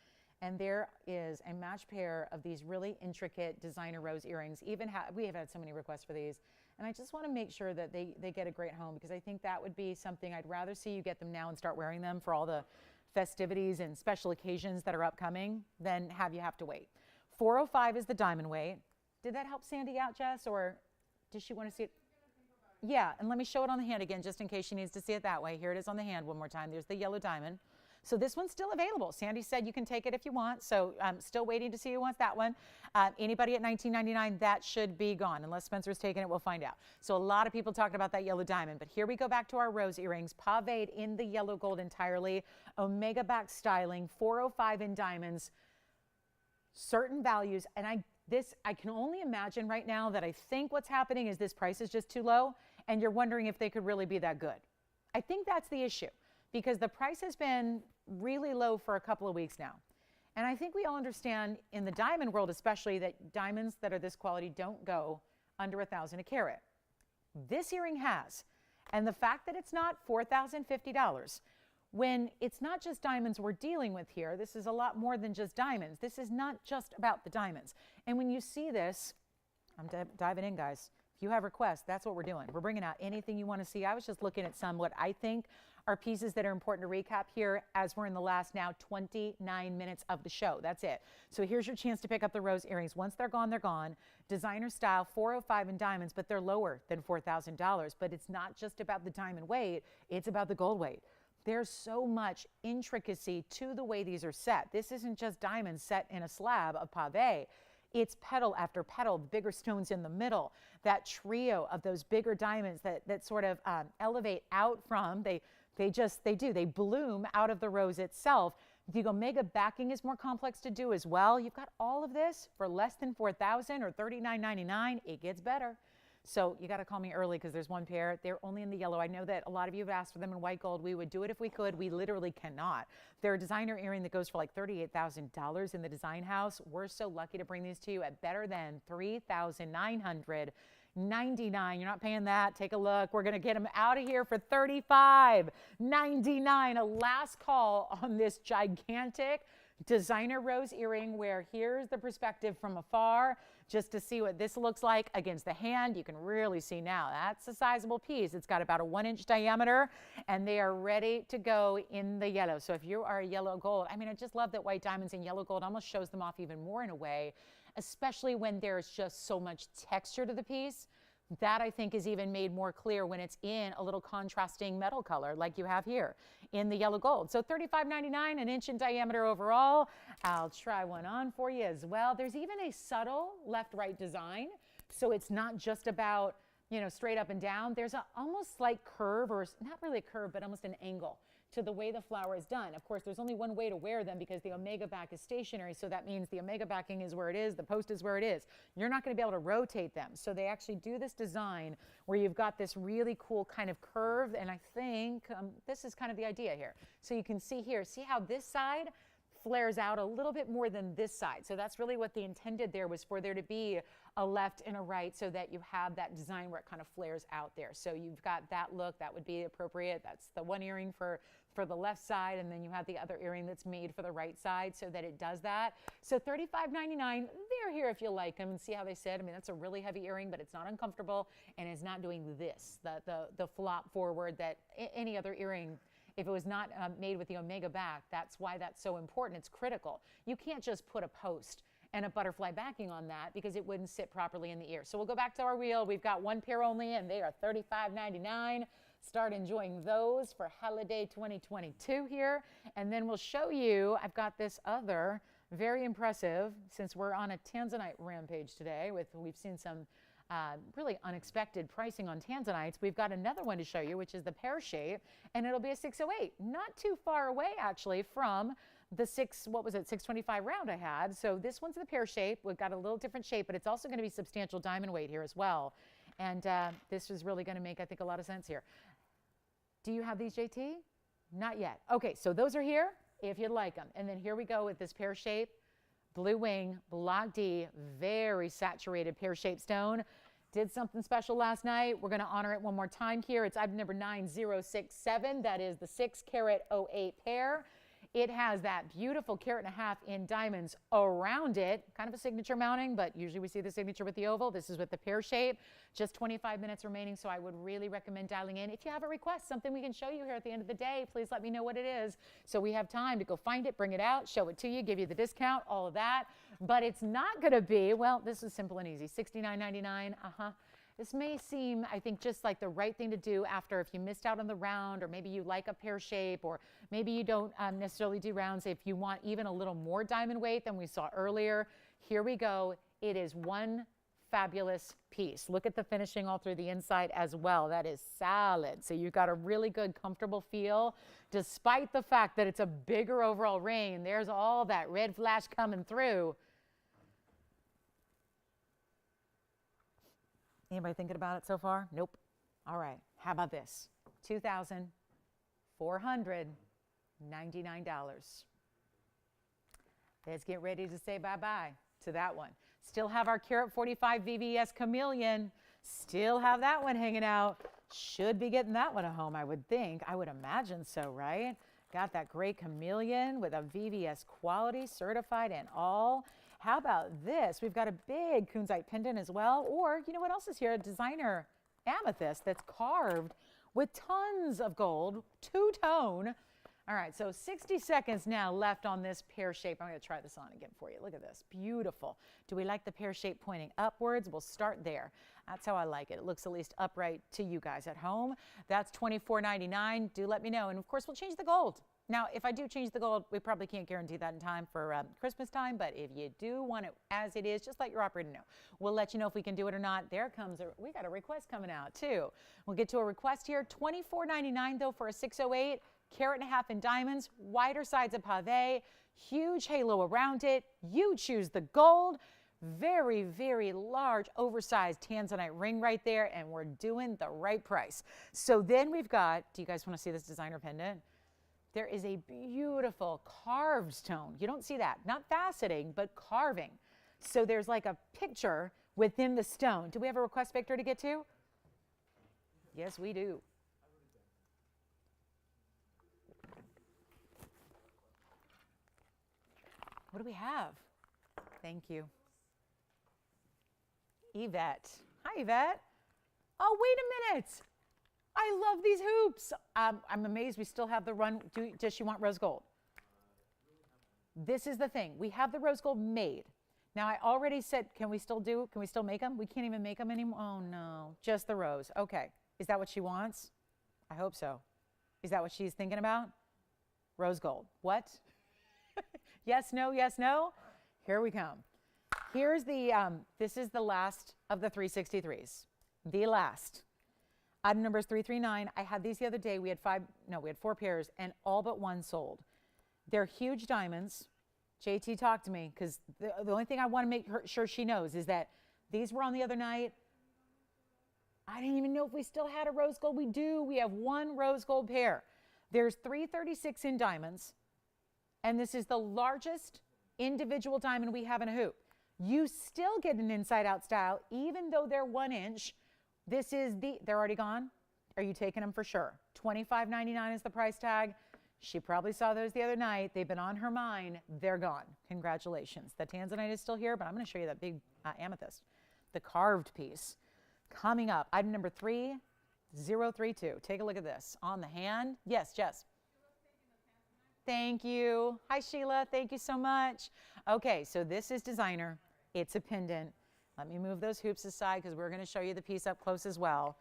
And there is a matched pair of these really intricate designer rose earrings. We have had so many requests for these. And I just want to make sure that they get a great home, because I think that would be something I'd rather see you get them now and start wearing them for all the festivities and special occasions that are upcoming than have you have to wait. 405 is the diamond weight. Did that help Sandy out, Jess, or does she want to see it? Yeah, and let me show it on the hand again just in case she needs to see it that way. Here it is on the hand one more time. There's the yellow diamond. So this one's still available. Sandy said you can take it if you want. So I'm still waiting to see who wants that one. Anybody at $19.99, that should be gone. Unless Spencer's taken it, we'll find out. So a lot of people talking about that yellow diamond. But here we go back to our rose earrings. Paved in the yellow gold entirely. Omega back styling. 405 in diamonds. Certain values. And I can only imagine right now that I think what's happening is this price is just too low. And you're wondering if they could really be that good. I think that's the issue, because the price has been really low for a couple of weeks now. And I think we all understand in the diamond world especially that diamonds that are this quality don't go under $1,000 a carat. This earring has. And the fact that it's not $4,050, when it's not just diamonds we're dealing with here, this is a lot more than just diamonds. This is not just about the diamonds. And when you see this, I'm diving in, guys. If you have requests, that's what we're doing. We're bringing out anything you want to see. I was just looking at what I think are pieces that are important to recap here as we're in the last now 29 minutes of the show. That's it. So here's your chance to pick up the rose earrings. Once they're gone, they're gone. Designer style, 405 in diamonds, but they're lower than $4,000. But it's not just about the diamond weight, it's about the gold weight. There's so much intricacy to the way these are set. This isn't just diamonds set in a slab of pave. It's petal after petal, the bigger stones in the middle, that trio of those bigger diamonds that sort of elevate out from, they bloom out of the rose itself. The Omega backing is more complex to do as well. You've got all of this for less than $4,000 or $39.99. It gets better. So you got to call me early because there's one pair. They're only in the yellow. I know that a lot of you have asked for them in white gold. We would do it if we could. We literally cannot. They're a designer earring that goes for like $38,000 in the design house. We're so lucky to bring these to you at better than $3,999. You're not paying that. Take a look. We're going to get them out of here for $35.99. A last call on this gigantic designer rose earring, where here's the perspective from afar just to see what this looks like against the hand. You can really see now that's a sizable piece. It's got about a 1-inch diameter, and they are ready to go in the yellow. So if you are a yellow gold, I mean, I just love that white diamonds and yellow gold almost shows them off even more in a way, especially when there's just so much texture to the piece. That I think is even made more clear when it's in a little contrasting metal color like you have here in the yellow gold. So $35.99, 1-inch in diameter overall. I'll try one on for you as well. There's even a subtle left-right design. So it's not just about, you know, straight up and down. There's a almost slight curve, or not really a curve, but almost an angle to the way the flower is done. Of course, there's only one way to wear them because the omega back is stationary, so that means the omega backing is where it is, the post is where it is. You're not going to be able to rotate them. So they actually do this design where you've got this really cool kind of curve, and I think this is kind of the idea here. So you can see here, see how this side flares out a little bit more than this side. So that's really what they intended there, was for there to be a left and a right so that you have that design where it kind of flares out there. So you've got that look, that would be appropriate. That's the one earring for the left side, and then you have the other earring that's made for the right side so that it does that. So $35.99, they're here if you like them, and see how they sit. I mean, that's a really heavy earring, but it's not uncomfortable, and it's not doing this, the flop forward that any other earring, if it was not made with the omega back. That's why that's so important. It's critical. You can't just put a post and a butterfly backing on that because it wouldn't sit properly in the ear. So we'll go back to our wheel. We've got one pair only, and they are $35.99. Start enjoying those for holiday 2022 here. And then we'll show you, I've got this other very impressive, since we're on a tanzanite rampage today, we've seen some really unexpected pricing on tanzanites. We've got another one to show you, which is the pear shape, and it'll be a 608. Not too far away, actually, from the 625 round I had. So this one's the pear shape. We've got a little different shape, but it's also going to be substantial diamond weight here as well. And this is really going to make, I think, a lot of sense here. Do you have these, JT? Not yet. Okay, so those are here if you'd like them. And then here we go with this pear shape, blue wing, block D, very saturated pear shaped stone. Did something special last night. We're going to honor it one more time here. It's item number 9067. That is the 6 carat 08 pair. It has that beautiful 1.5 carat in diamonds around it. Kind of a signature mounting, but usually we see the signature with the oval. This is with the pear shape. Just 25 minutes remaining, so I would really recommend dialing in. If you have a request, something we can show you here at the end of the day, please let me know what it is, so we have time to go find it, bring it out, show it to you, give you the discount, all of that. But it's not going to be, well, this is simple and easy, $69.99. This may seem, I think, just like the right thing to do after, if you missed out on the round, or maybe you like a pear shape, or maybe you don't necessarily do rounds. If you want even a little more diamond weight than we saw earlier, here we go. It is one fabulous piece. Look at the finishing all through the inside as well. That is solid. So you've got a really good, comfortable feel, despite the fact that it's a bigger overall ring, and there's all that red flash coming through. Anybody thinking about it so far? Nope. All right. How about this? $2,499. Let's get ready to say bye-bye to that one. Still have our Carat 45 VVS Chameleon. Still have that one hanging out. Should be getting that one at home, I would think. I would imagine so, right? Got that great Chameleon with a VVS quality, certified and all. How about this? We've got a big kunzite pendant as well. Or, you know what else is here? A designer amethyst that's carved with tons of gold, two-tone. All right, so 60 seconds now left on this pear shape. I'm going to try this on again for you. Look at this. Beautiful. Do we like the pear shape pointing upwards? We'll start there. That's how I like it. It looks at least upright to you guys at home. That's $24.99. Do let me know. And, of course, we'll change the gold. Now, if I do change the gold, we probably can't guarantee that in time for Christmas time, but if you do want it as it is, just let your operator know. We'll let you know if we can do it or not. There comes we got a request coming out too. We'll get to a request here. $24.99 though for a 608, 1.5 carat in diamonds, wider sides of pave, huge halo around it. You choose the gold. Very, very large, oversized tanzanite ring right there, and we're doing the right price. So then we've got, do you guys want to see this designer pendant? There is a beautiful carved stone. You don't see that, not faceting, but carving. So there's like a picture within the stone. Do we have a request, Victor, to get to? Yes, we do. What do we have? Thank you. Yvette. Hi, Yvette. Oh, wait a minute. I love these hoops. I'm amazed we still have the run. Does she want rose gold? This is the thing. We have the rose gold made. Now, I already said, can we still make them? We can't even make them anymore. Oh, no. Just the rose. Okay. Is that what she wants? I hope so. Is that what she's thinking about? Rose gold. What? Yes, no, yes, no. Here we come. Here's the, this is the last of the 363s. The last. Item number is 339. I had these the other day. We had 4 pairs, and all but one sold. They're huge diamonds. JT talked to me because the only thing I want to make sure she knows is that these were on the other night. I didn't even know if we still had a rose gold. We do. We have one rose gold pair. There's 336 in diamonds, and this is the largest individual diamond we have in a hoop. You still get an inside out style, even though they're 1 inch. This is they're already gone. Are you taking them for sure? $25.99 is the price tag. She probably saw those the other night. They've been on her mind. They're gone. Congratulations. The tanzanite is still here, but I'm going to show you that big amethyst, the carved piece. Coming up, item number 3032. Take a look at this. On the hand. Yes, Jess. Thank you. Hi, Sheila. Thank you so much. Okay, so this is designer. It's a pendant. Let me move those hoops aside because we're going to show you the piece up close as well.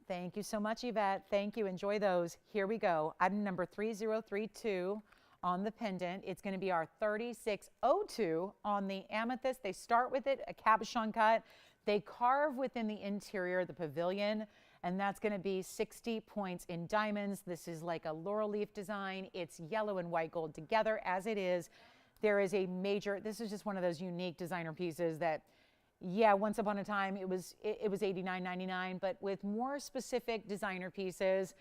Thank you so much, Yvette. Thank you. Enjoy those. Here we go. Item number 3032 on the pendant. It's going to be our 3602 on the amethyst. They start with it, a cabochon cut. They carve within the interior, the pavilion, and that's going to be 60 points in diamonds. This is like a laurel leaf design. It's yellow and white gold together as it is. There is a major, this is just one of those unique designer pieces that, yeah, once upon a time it was $89.99, but with more specific designer pieces,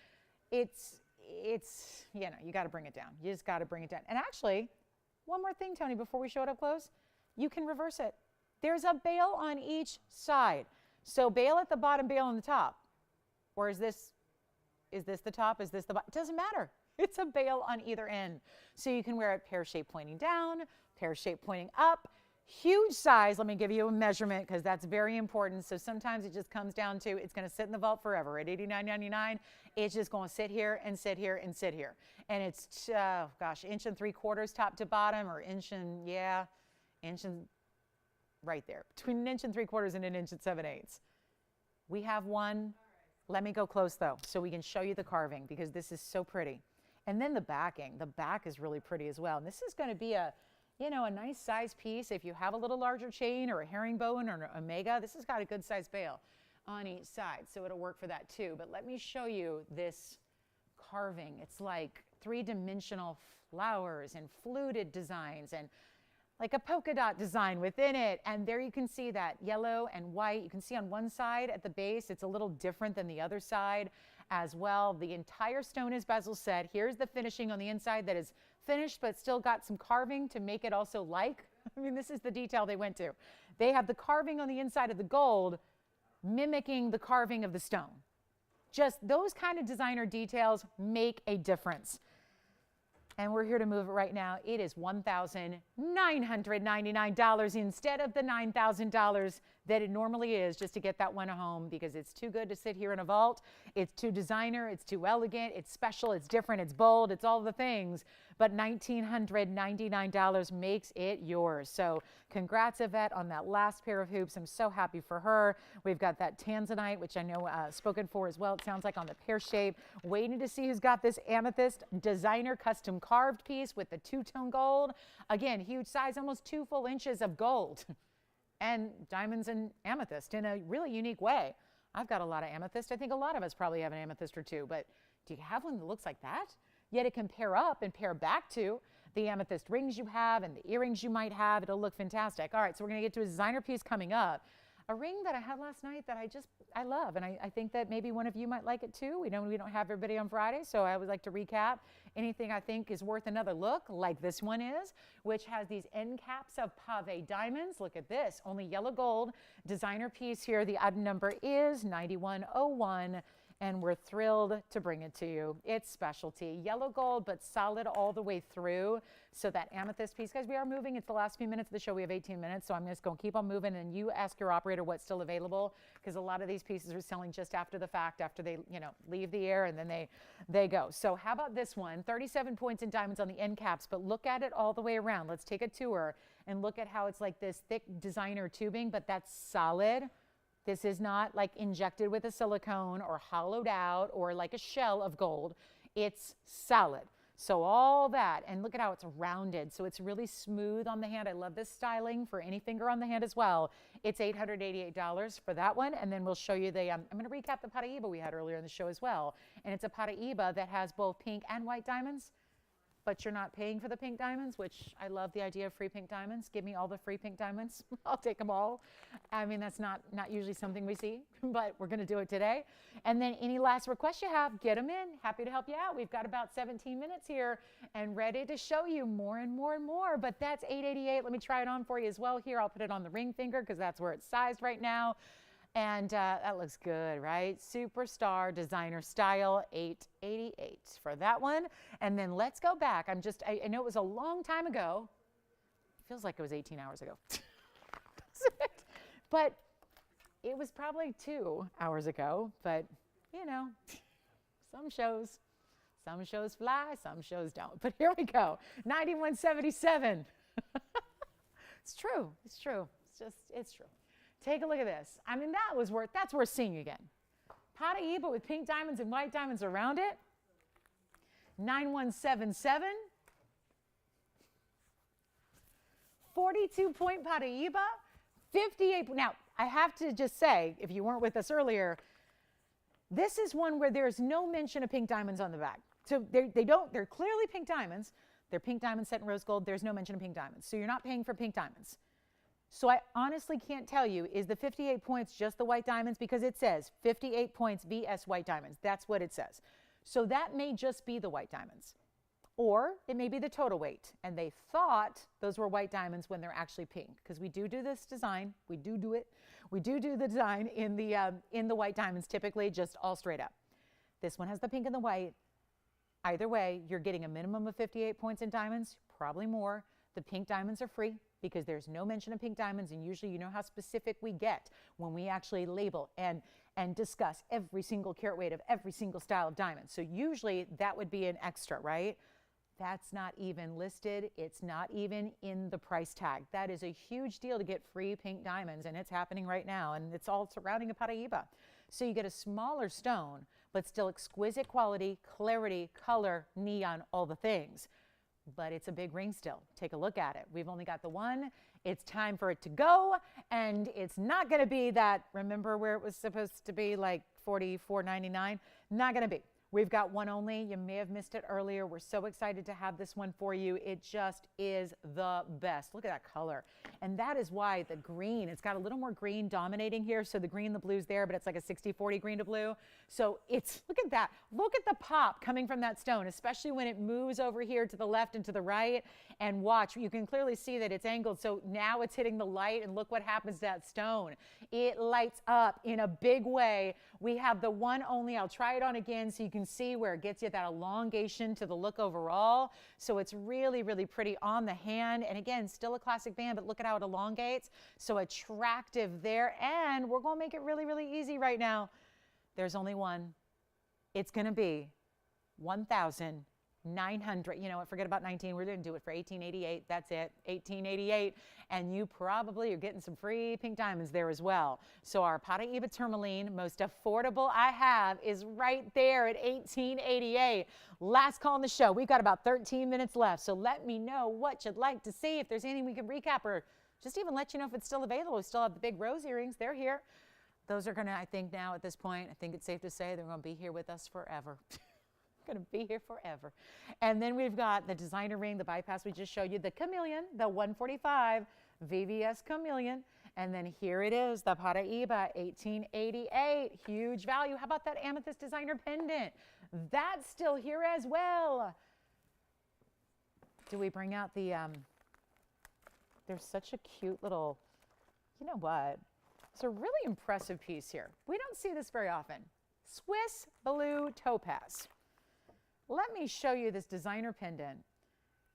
it's you know, you got to bring it down. You just got to bring it down. And actually, one more thing, Tony, before we show it up close, you can reverse it. There's a bail on each side. So bail at the bottom, bail on the top. Or is this the top? Is this the bottom? It doesn't matter. It's a bail on either end. So you can wear it pear shape pointing down, pear shape pointing up. Huge size. Let me give you a measurement because that's very important. So sometimes it just comes down to it's going to sit in the vault forever at $89.99. It's just going to sit here and sit here and sit here. And it's, gosh, 1 3/4 top to bottom, or inch and right there. Between 1 3/4 and 1 7/8. We have one. Let me go close though so we can show you the carving because this is so pretty. And then the backing. The back is really pretty as well. And this is going to be a nice size piece. If you have a little larger chain or a herringbone or an omega, this has got a good size bail on each side. So it'll work for that too. But let me show you this carving. It's like 3-dimensional flowers and fluted designs and like a polka dot design within it. And there you can see that yellow and white. You can see on one side at the base, it's a little different than the other side as well. The entire stone, as Bezel said, here's the finishing on the inside that is finished, but still got some carving to make it also like. I mean, this is the detail they went to. They have the carving on the inside of the gold mimicking the carving of the stone. Just those kind of designer details make a difference. And we're here to move it right now. It is $1,999 instead of the $9,000 that it normally is just to get that one home because it's too good to sit here in a vault. It's too designer. It's too elegant. It's special. It's different. It's bold. It's all the things. But $1,999 makes it yours. So congrats, Yvette, on that last pair of hoops. I'm so happy for her. We've got that tanzanite, which I know spoken for as well. It sounds like on the pear shape. Waiting to see who's got this amethyst designer custom carved piece with the 2-tone gold. Again, huge size, almost 2 full inches of gold. And diamonds and amethyst in a really unique way. I've got a lot of amethyst. I think a lot of us probably have an amethyst or two, but do you have one that looks like that? Yet it can pair up and pair back to the amethyst rings you have and the earrings you might have. It'll look fantastic. All right, so we're gonna get to a designer piece coming up. A ring that I had last night that I love, and I think that maybe one of you might like it too. We don't have everybody on Friday, so I would like to recap anything I think is worth another look, like this one is, which has these end caps of pave diamonds. Look at this, only yellow gold designer piece here. The item number is 9101. And we're thrilled to bring it to you. It's specialty, yellow gold, but solid all the way through. So that amethyst piece, guys, we are moving. It's the last few minutes of the show. We have 18 minutes, so I'm just going to keep on moving, and you ask your operator what's still available, because a lot of these pieces are selling just after the fact, after they, leave the air, and then they go. So how about this one? 37 points in diamonds on the end caps, but look at it all the way around. Let's take a tour and look at how it's like this thick designer tubing, but that's solid. This is not like injected with a silicone or hollowed out or like a shell of gold. It's solid. So all that, and look at how it's rounded. So it's really smooth on the hand. I love this styling for any finger on the hand as well. It's $888 for that one. And then we'll show you the, I'm going to recap the Paraíba we had earlier in the show as well. And it's a Paraíba that has both pink and white diamonds, but you're not paying for the pink diamonds, which I love the idea of free pink diamonds. Give me all the free pink diamonds. I'll take them all. I mean, that's not usually something we see, but we're going to do it today. And then any last requests you have, get them in. Happy to help you out. We've got about 17 minutes here and ready to show you more and more and more, but that's $888. Let me try it on for you as well here. I'll put it on the ring finger because that's where it's sized right now. And that looks good, right? Superstar designer style, $888 for that one. And then let's go back. I know it was a long time ago. It feels like it was 18 hours ago. But it was probably 2 hours ago. But, you know, some shows fly, some shows don't. But here we go, 9177. It's true. It's true. It's true. Take a look at this. I mean, that's worth seeing again. Paraíba with pink diamonds and white diamonds around it. 9177. 42-point Paraíba. 58. Now, I have to just say, if you weren't with us earlier, this is one where there's no mention of pink diamonds on the back. So they're clearly pink diamonds. They're pink diamonds set in rose gold. There's no mention of pink diamonds. So you're not paying for pink diamonds. So I honestly can't tell you, is the 58 points just the white diamonds? Because it says 58 points VS white diamonds. That's what it says. So that may just be the white diamonds. Or it may be the total weight. And they thought those were white diamonds when they're actually pink. Because we do this design. We do it. We do the design in the white diamonds typically, just all straight up. This one has the pink and the white. Either way, you're getting a minimum of 58 points in diamonds, probably more. The pink diamonds are free because there's no mention of pink diamonds, and usually you know how specific we get when we actually label and discuss every single carat weight of every single style of diamond. So usually that would be an extra, right? That's not even listed. It's not even in the price tag. That is a huge deal to get free pink diamonds, and it's happening right now, and it's all surrounding a Paraíba. So you get a smaller stone, but still exquisite quality, clarity, color, neon, all the things. But it's a big ring still. Take a look at it. We've only got the one. It's time for it to go, and it's not going to be that, remember where it was supposed to be like $44.99? Not going to be. We've got one only. You may have missed it earlier. We're so excited to have this one for you. It just is the best. Look at that color. And that is why the green, it's got a little more green dominating here. So the green, the blue's there, but it's like a 60-40 green to blue. So it's, look at that. Look at the pop coming from that stone, especially when it moves over here to the left and to the right. And watch, you can clearly see that it's angled. So now it's hitting the light, and look what happens to that stone. It lights up in a big way. We have the one only. I'll try it on again so you can see where it gets you that elongation to the look overall. So it's really, really pretty on the hand. And again, still a classic band, but look at how it elongates. So attractive there. And we're going to make it really, really easy right now. There's only one. It's going to be 1,900. You know what? Forget about 19. We're going to do it for $1888. That's it. $1888. And you probably are getting some free pink diamonds there as well. So our Paraíba tourmaline, most affordable I have, is right there at $1888. Last call on the show. We've got about 13 minutes left. So let me know what you'd like to see. If there's anything we can recap, or just even let you know if it's still available. We still have the big rose earrings. They're here. Those are going to, I think now at this point, I think it's safe to say they're going to be here with us forever. Going to be here forever. And then we've got the designer ring, the bypass we just showed you, the chameleon, the 145 VVS chameleon. And then here it is, the Paraíba, $1888. Huge value. How about that amethyst designer pendant? That's still here as well. Do we bring out the, there's such a cute little, you know what? It's a really impressive piece here. We don't see this very often. Swiss blue topaz. Let me show you this designer pendant,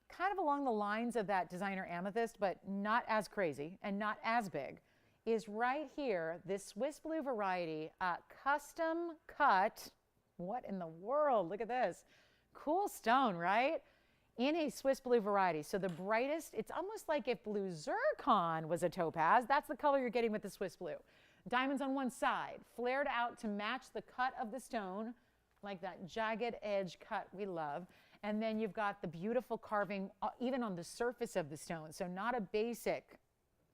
kind of along the lines of that designer amethyst, but not as crazy and not as big, is right here, this Swiss blue variety, custom cut. What in the world? Look at this. Cool stone, right? In a Swiss blue variety. So the brightest, it's almost like if blue zircon was a topaz. That's the color you're getting with the Swiss blue. Diamonds on one side, flared out to match the cut of the stone, like that jagged edge cut we love. And then you've got the beautiful carving even on the surface of the stone. So not a basic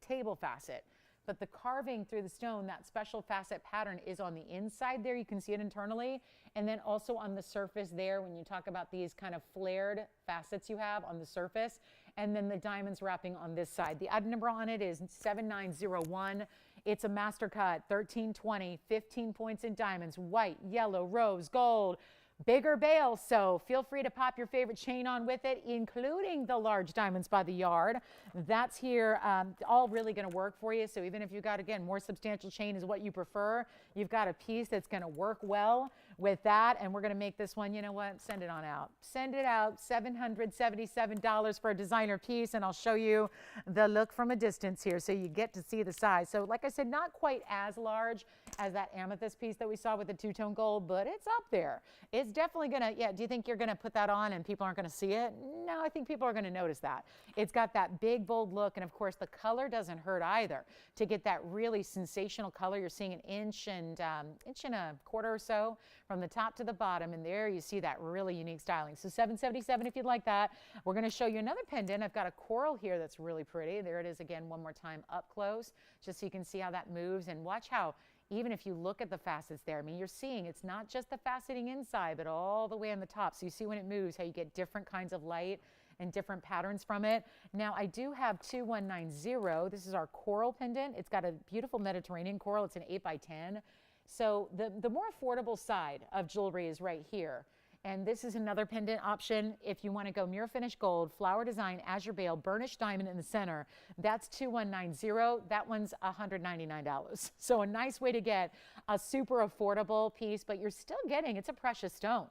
table facet, but the carving through the stone, that special facet pattern is on the inside there. You can see it internally. And then also on the surface there, when you talk about these kind of flared facets you have on the surface, and then the diamonds wrapping on this side. The item number on it is 7901. It's a master cut, 1320, 15 points in diamonds, white, yellow, rose, gold, bigger bale. So feel free to pop your favorite chain on with it, including the large diamonds by the yard. That's here, all really going to work for you. So even if you've got, again, more substantial chain is what you prefer, you've got a piece that's going to work well with that. And we're going to make this one, you know what, send it on out. Send it out, $777 for a designer piece. And I'll show you the look from a distance here so you get to see the size. So like I said, not quite as large as that amethyst piece that we saw with the two-tone gold, but it's up there. It's definitely going to, yeah, do you think you're going to put that on and people aren't going to see it? No, I think people are going to notice that. It's got that big, bold look, and of course, the color doesn't hurt either. To get that really sensational color, you're seeing an inch and a quarter or so from the top to the bottom, and there you see that really unique styling. So $777 if you'd like that. We're going to show you another pendant. I've got a coral here that's really pretty. There it is again one more time up close, just so you can see how that moves, and watch how even if you look at the facets there, I mean, you're seeing it's not just the faceting inside, but all the way on the top. So you see when it moves, how you get different kinds of light and different patterns from it. Now, I do have 2190. This is our coral pendant. It's got a beautiful Mediterranean coral. It's an 8x10. So the more affordable side of jewelry is right here. And this is another pendant option. If you want to go mirror finish gold, flower design, azure bale, burnished diamond in the center, that's 2190. That one's $199. So a nice way to get a super affordable piece, but you're still getting, it's a precious stone.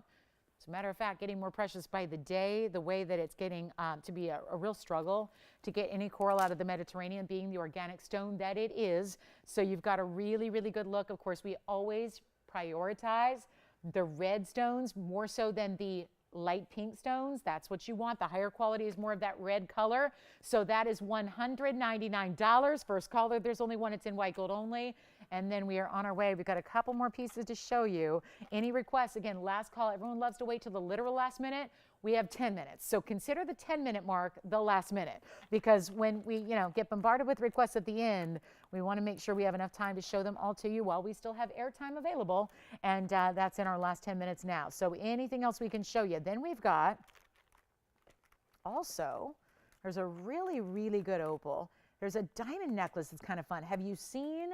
As a matter of fact, getting more precious by the day, the way that it's getting to be a real struggle to get any coral out of the Mediterranean, being the organic stone that it is. So you've got a really, really good look. Of course, we always prioritize the red stones more so than the light pink stones. That's what you want. The higher quality is more of that red color. So that is $199. First caller, there's only one. It's in white gold only. And then we are on our way. We've got a couple more pieces to show you. Any requests? Again, last call. Everyone loves to wait till the literal last minute. We have 10 minutes. So consider the 10-minute mark the last minute, because when we, get bombarded with requests at the end, we want to make sure we have enough time to show them all to you while we still have airtime available. And that's in our last 10 minutes now. So anything else we can show you. Then we've got also, there's a really, really good opal. There's a diamond necklace that's kind of fun. Have you seen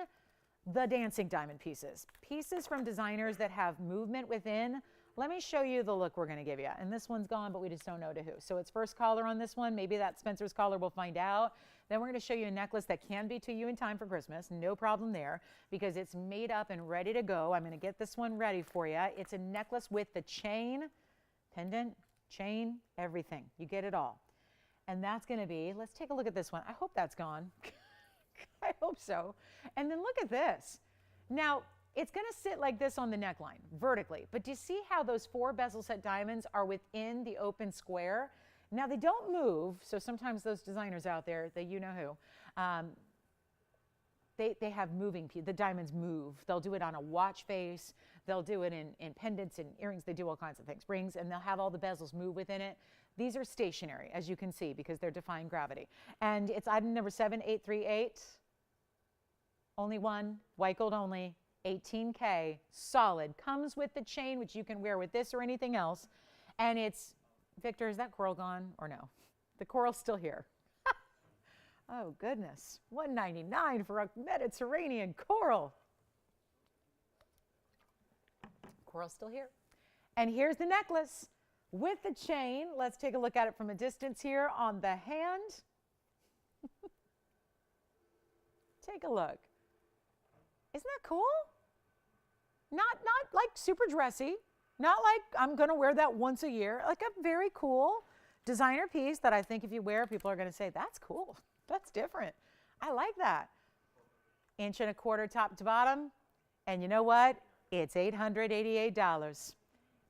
the dancing diamond pieces? Pieces from designers that have movement within. Let me show you the look we're going to give you. And this one's gone, but we just don't know to who. So it's first caller on this one. Maybe that's Spencer's caller. We'll find out. Then we're going to show you a necklace that can be to you in time for Christmas. No problem there, because it's made up and ready to go. I'm going to get this one ready for you. It's a necklace with the chain, pendant, chain, everything. You get it all. And that's going to be, let's take a look at this one. I hope that's gone. I hope so. And then look at this. Now, it's going to sit like this on the neckline, vertically. But do you see how those 4 bezel set diamonds are within the open square? Now, they don't move, so sometimes those designers out there, you know who, they have moving, the diamonds move. They'll do it on a watch face. They'll do it in pendants and earrings. They do all kinds of things, rings, and they'll have all the bezels move within it. These are stationary, as you can see, because they're defying gravity. And it's item number 7838. Only one, white gold only. 18K, solid, comes with the chain, which you can wear with this or anything else. And it's, Victor, is that coral gone or no? The coral's still here. Oh goodness, $199 for a Mediterranean coral. Coral's still here. And here's the necklace with the chain. Let's take a look at it from a distance here on the hand. Take a look. Isn't that cool? Not like super dressy, not like I'm going to wear that once a year, like a very cool designer piece that I think if you wear, people are going to say, that's cool, that's different. I like that. 1.25 inches top to bottom. And you know what? It's $888.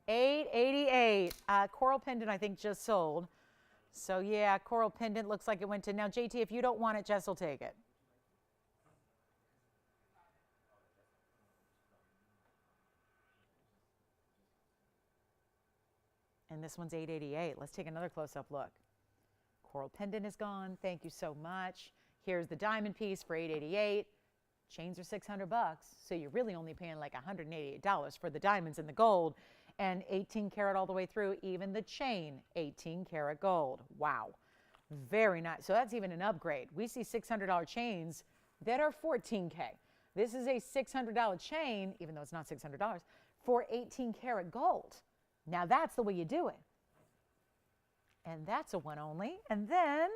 $888. Coral pendant, I think, just sold. So yeah, coral pendant looks like it went to, now JT, if you don't want it, Jess will take it. And this one's $888. Let's take another close-up look. Coral pendant is gone. Thank you so much. Here's the diamond piece for $888. Chains are $600, so you're really only paying like $188 for the diamonds and the gold, and 18 karat all the way through, even the chain, 18 karat gold. Wow, very nice. So that's even an upgrade. We see $600 chains that are $14K. This is a $600 chain, even though it's not $600, for 18 karat gold. Now that's the way you do it. And that's a one only. And then,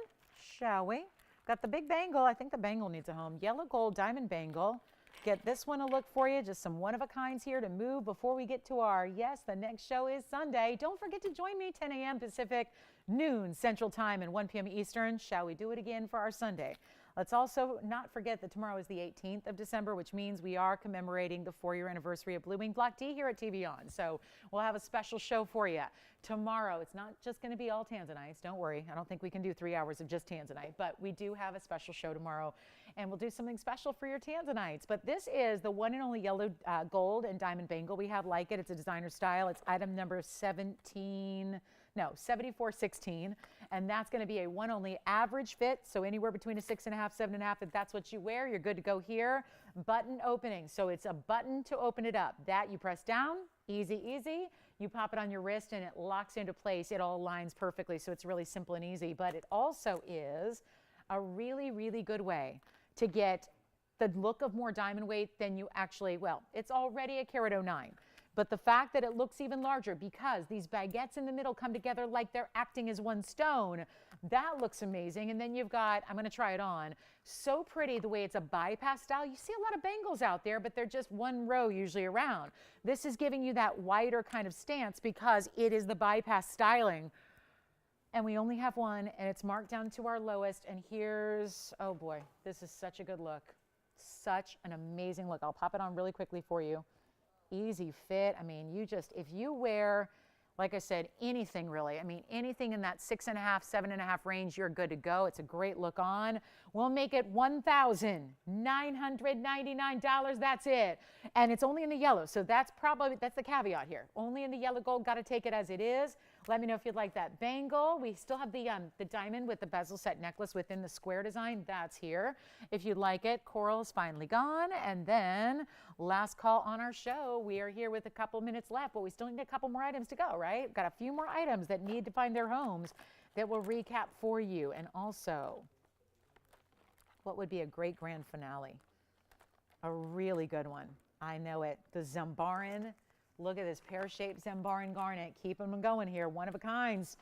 shall we? Got the big bangle. I think the bangle needs a home. Yellow gold diamond bangle. Get this one a look for you. Just some one-of-a-kinds here to move before we get to our, yes, the next show is Sunday. Don't forget to join me, 10 a.m. Pacific, noon Central Time, and 1 p.m. Eastern. Shall we do it again for our Sunday? Let's also not forget that tomorrow is the 18th of December, which means we are commemorating the 4-year anniversary of Blue Wing Block D here at TVON. So we'll have a special show for you. Tomorrow, it's not just going to be all Tanzanites. Don't worry. I don't think we can do 3 hours of just Tanzanite, but we do have a special show tomorrow, and we'll do something special for your Tanzanites. But this is the one and only yellow gold and diamond bangle we have like it. It's a designer style. It's item number 7416, and that's going to be a one only average fit, so anywhere between a 6.5, 7.5. If that's what you wear, you're good to go here. Button opening, so it's a button to open it up. That you press down, easy, easy. You pop it on your wrist and it locks into place. It all aligns perfectly, so it's really simple and easy. But it also is a really, really good way to get the look of more diamond weight than you actually, well, it's already a carat 09. But the fact that it looks even larger because these baguettes in the middle come together like they're acting as one stone, that looks amazing. And then you've got, I'm going to try it on, so pretty the way it's a bypass style. You see a lot of bangles out there, but they're just one row usually around. This is giving you that wider kind of stance because it is the bypass styling. And we only have one, and it's marked down to our lowest. And here's, oh boy, this is such a good look. Such an amazing look. I'll pop it on really quickly for you. Easy fit. I mean, you just, if you wear, like I said, anything really, I mean, anything in that 6.5, 7.5 range, you're good to go. It's a great look on. We'll make it $1,999. That's it. And it's only in the yellow. So that's the caveat here. Only in the yellow gold. Got to take it as it is. Let me know if you'd like that bangle. We still have the diamond with the bezel set necklace within the square design. That's here. If you'd like it, coral is finally gone. And then last call on our show. We are here with a couple minutes left, but we still need a couple more items to go, right? Got a few more items that need to find their homes that we'll recap for you. And also, what would be a great grand finale? A really good one. I know it. The Zambaran. Look at this pear-shaped Zambaran garnet. Keep them going here. One of a kinds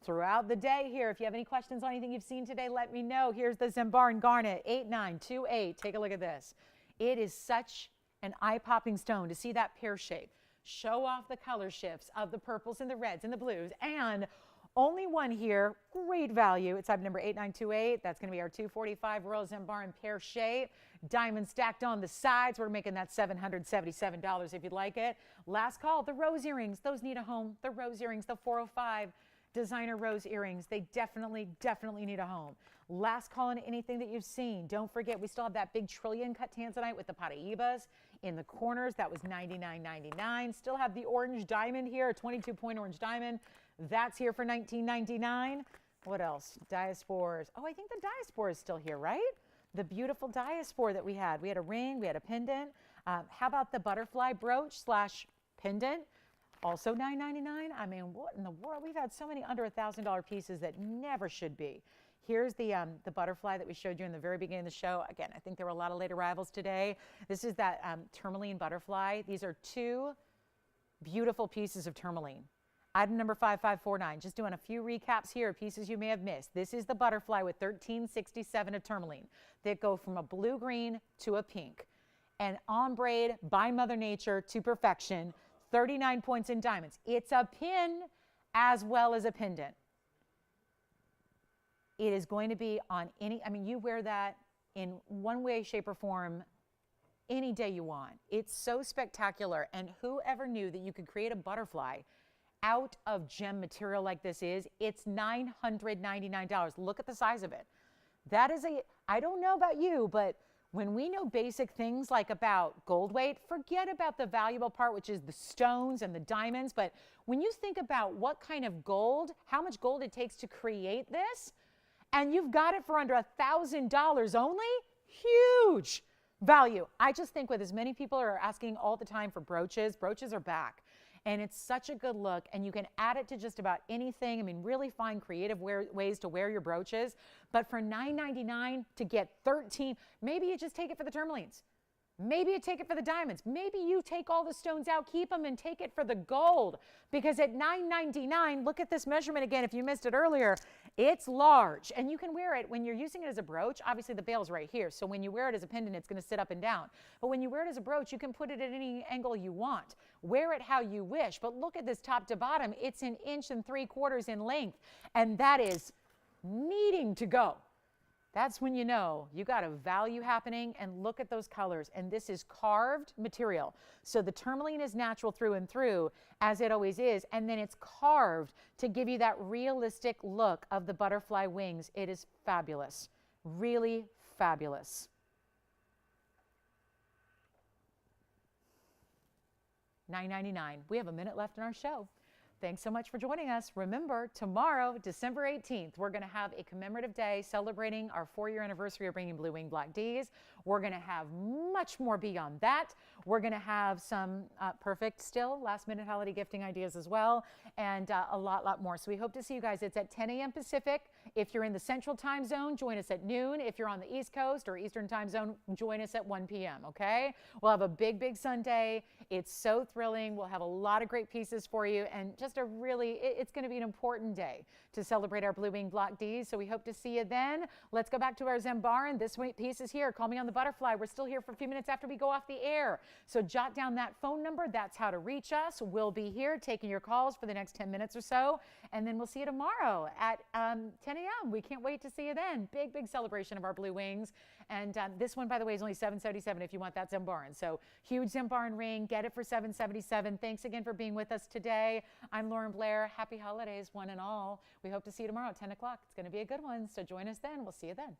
throughout the day here. If you have any questions on anything you've seen today, let me know. Here's the Zambaran garnet, 8928. Take a look at this. It is such an eye-popping stone to see that pear shape. Show off the color shifts of the purples and the reds and the blues. And only one here, great value. It's item number 8928. That's going to be our 245 Royal Zambaran pear shape. Diamond stacked on the sides. We're making that $777 if you'd like it. Last call, the rose earrings. Those need a home. The rose earrings, the 405 designer rose earrings. They definitely need a home. Last call on anything that you've seen. Don't forget, we still have that big trillion cut tanzanite with the Paraibas in the corners. That was $99.99. Still have the orange diamond here, a 22-point orange diamond. That's here for $19.99. What else? Diaspores. Oh, I think the diaspore is still here, right? The beautiful diaspore that we had. We had a ring, we had a pendant. How about the butterfly brooch / pendant? Also $9.99. I mean, what in the world? We've had so many under $1,000 pieces that never should be. Here's the butterfly that we showed you in the very beginning of the show. Again, I think there were a lot of late arrivals today. This is that tourmaline butterfly. These are two beautiful pieces of tourmaline. Item number 5549. Just doing a few recaps here, pieces you may have missed. This is the butterfly with 1367 of tourmaline that go from a blue-green to a pink. And ombre by Mother Nature to perfection. 39 points in diamonds. It's a pin as well as a pendant. It is going to be on any, I mean, you wear that in one way, shape, or form any day you want. It's so spectacular. And whoever knew that you could create a butterfly out of gem material like this is? It's $999. Look at the size of it. That is I don't know about you, but When we know basic things like about gold weight, forget about the valuable part, which is the stones and the diamonds. But when you think about what kind of gold, how much gold it takes to create this, and you've got it for under $1,000 only, huge value. I just think with as many people are asking all the time for brooches, brooches are back. And it's such a good look, and you can add it to just about anything. I mean, really find creative ways to wear your brooches. But for $9.99 to get 13, maybe you just take it for the tourmalines. Maybe you take it for the diamonds. Maybe you take all the stones out, keep them, and take it for the gold. Because at $9.99, look at this measurement again. If you missed it earlier, it's large. And you can wear it when you're using it as a brooch. Obviously, the bail's right here. So when you wear it as a pendant, it's going to sit up and down. But when you wear it as a brooch, you can put it at any angle you want. Wear it how you wish. But look at this top to bottom. It's 1.75 inches in length. And that is needing to go. That's when you know you got a value happening. And look at those colors. And this is carved material. So the tourmaline is natural through and through, as it always is. And then it's carved to give you that realistic look of the butterfly wings. It is fabulous. Really fabulous. $9.99. We have a minute left in our show. Thanks so much for joining us. Remember, tomorrow, December 18th, we're going to have a commemorative day celebrating our 4-year anniversary of bringing Blue Wing Black D's. We're going to have much more beyond that. We're going to have some perfect still last-minute holiday gifting ideas as well, and a lot more. So we hope to see you guys. It's at 10 a.m. Pacific. If you're in the Central Time Zone, join us at noon. If you're on the East Coast or Eastern Time Zone, join us at 1 p.m., okay? We'll have a big Sunday. It's so thrilling. We'll have a lot of great pieces for you, and just a really, it's going to be an important day to celebrate our Blue Wing Block Ds. So we hope to see you then. Let's go back to our Zambaran. This piece is here. Call me on the butterfly. We're still here for a few minutes after we go off the air. So jot down that phone number. That's how to reach us. We'll be here taking your calls for the next 10 minutes or so. And then we'll see you tomorrow at 10 a.m. We can't wait to see you then. Big celebration of our Blue Wings. And this one, by the way, is only $777 if you want that Zambaran. So huge Zambaran ring. Get it for $777. Thanks again for being with us today. I'm Lauren Blair. Happy holidays, one and all. We hope to see you tomorrow at 10 o'clock. It's going to be a good one. So join us then. We'll see you then.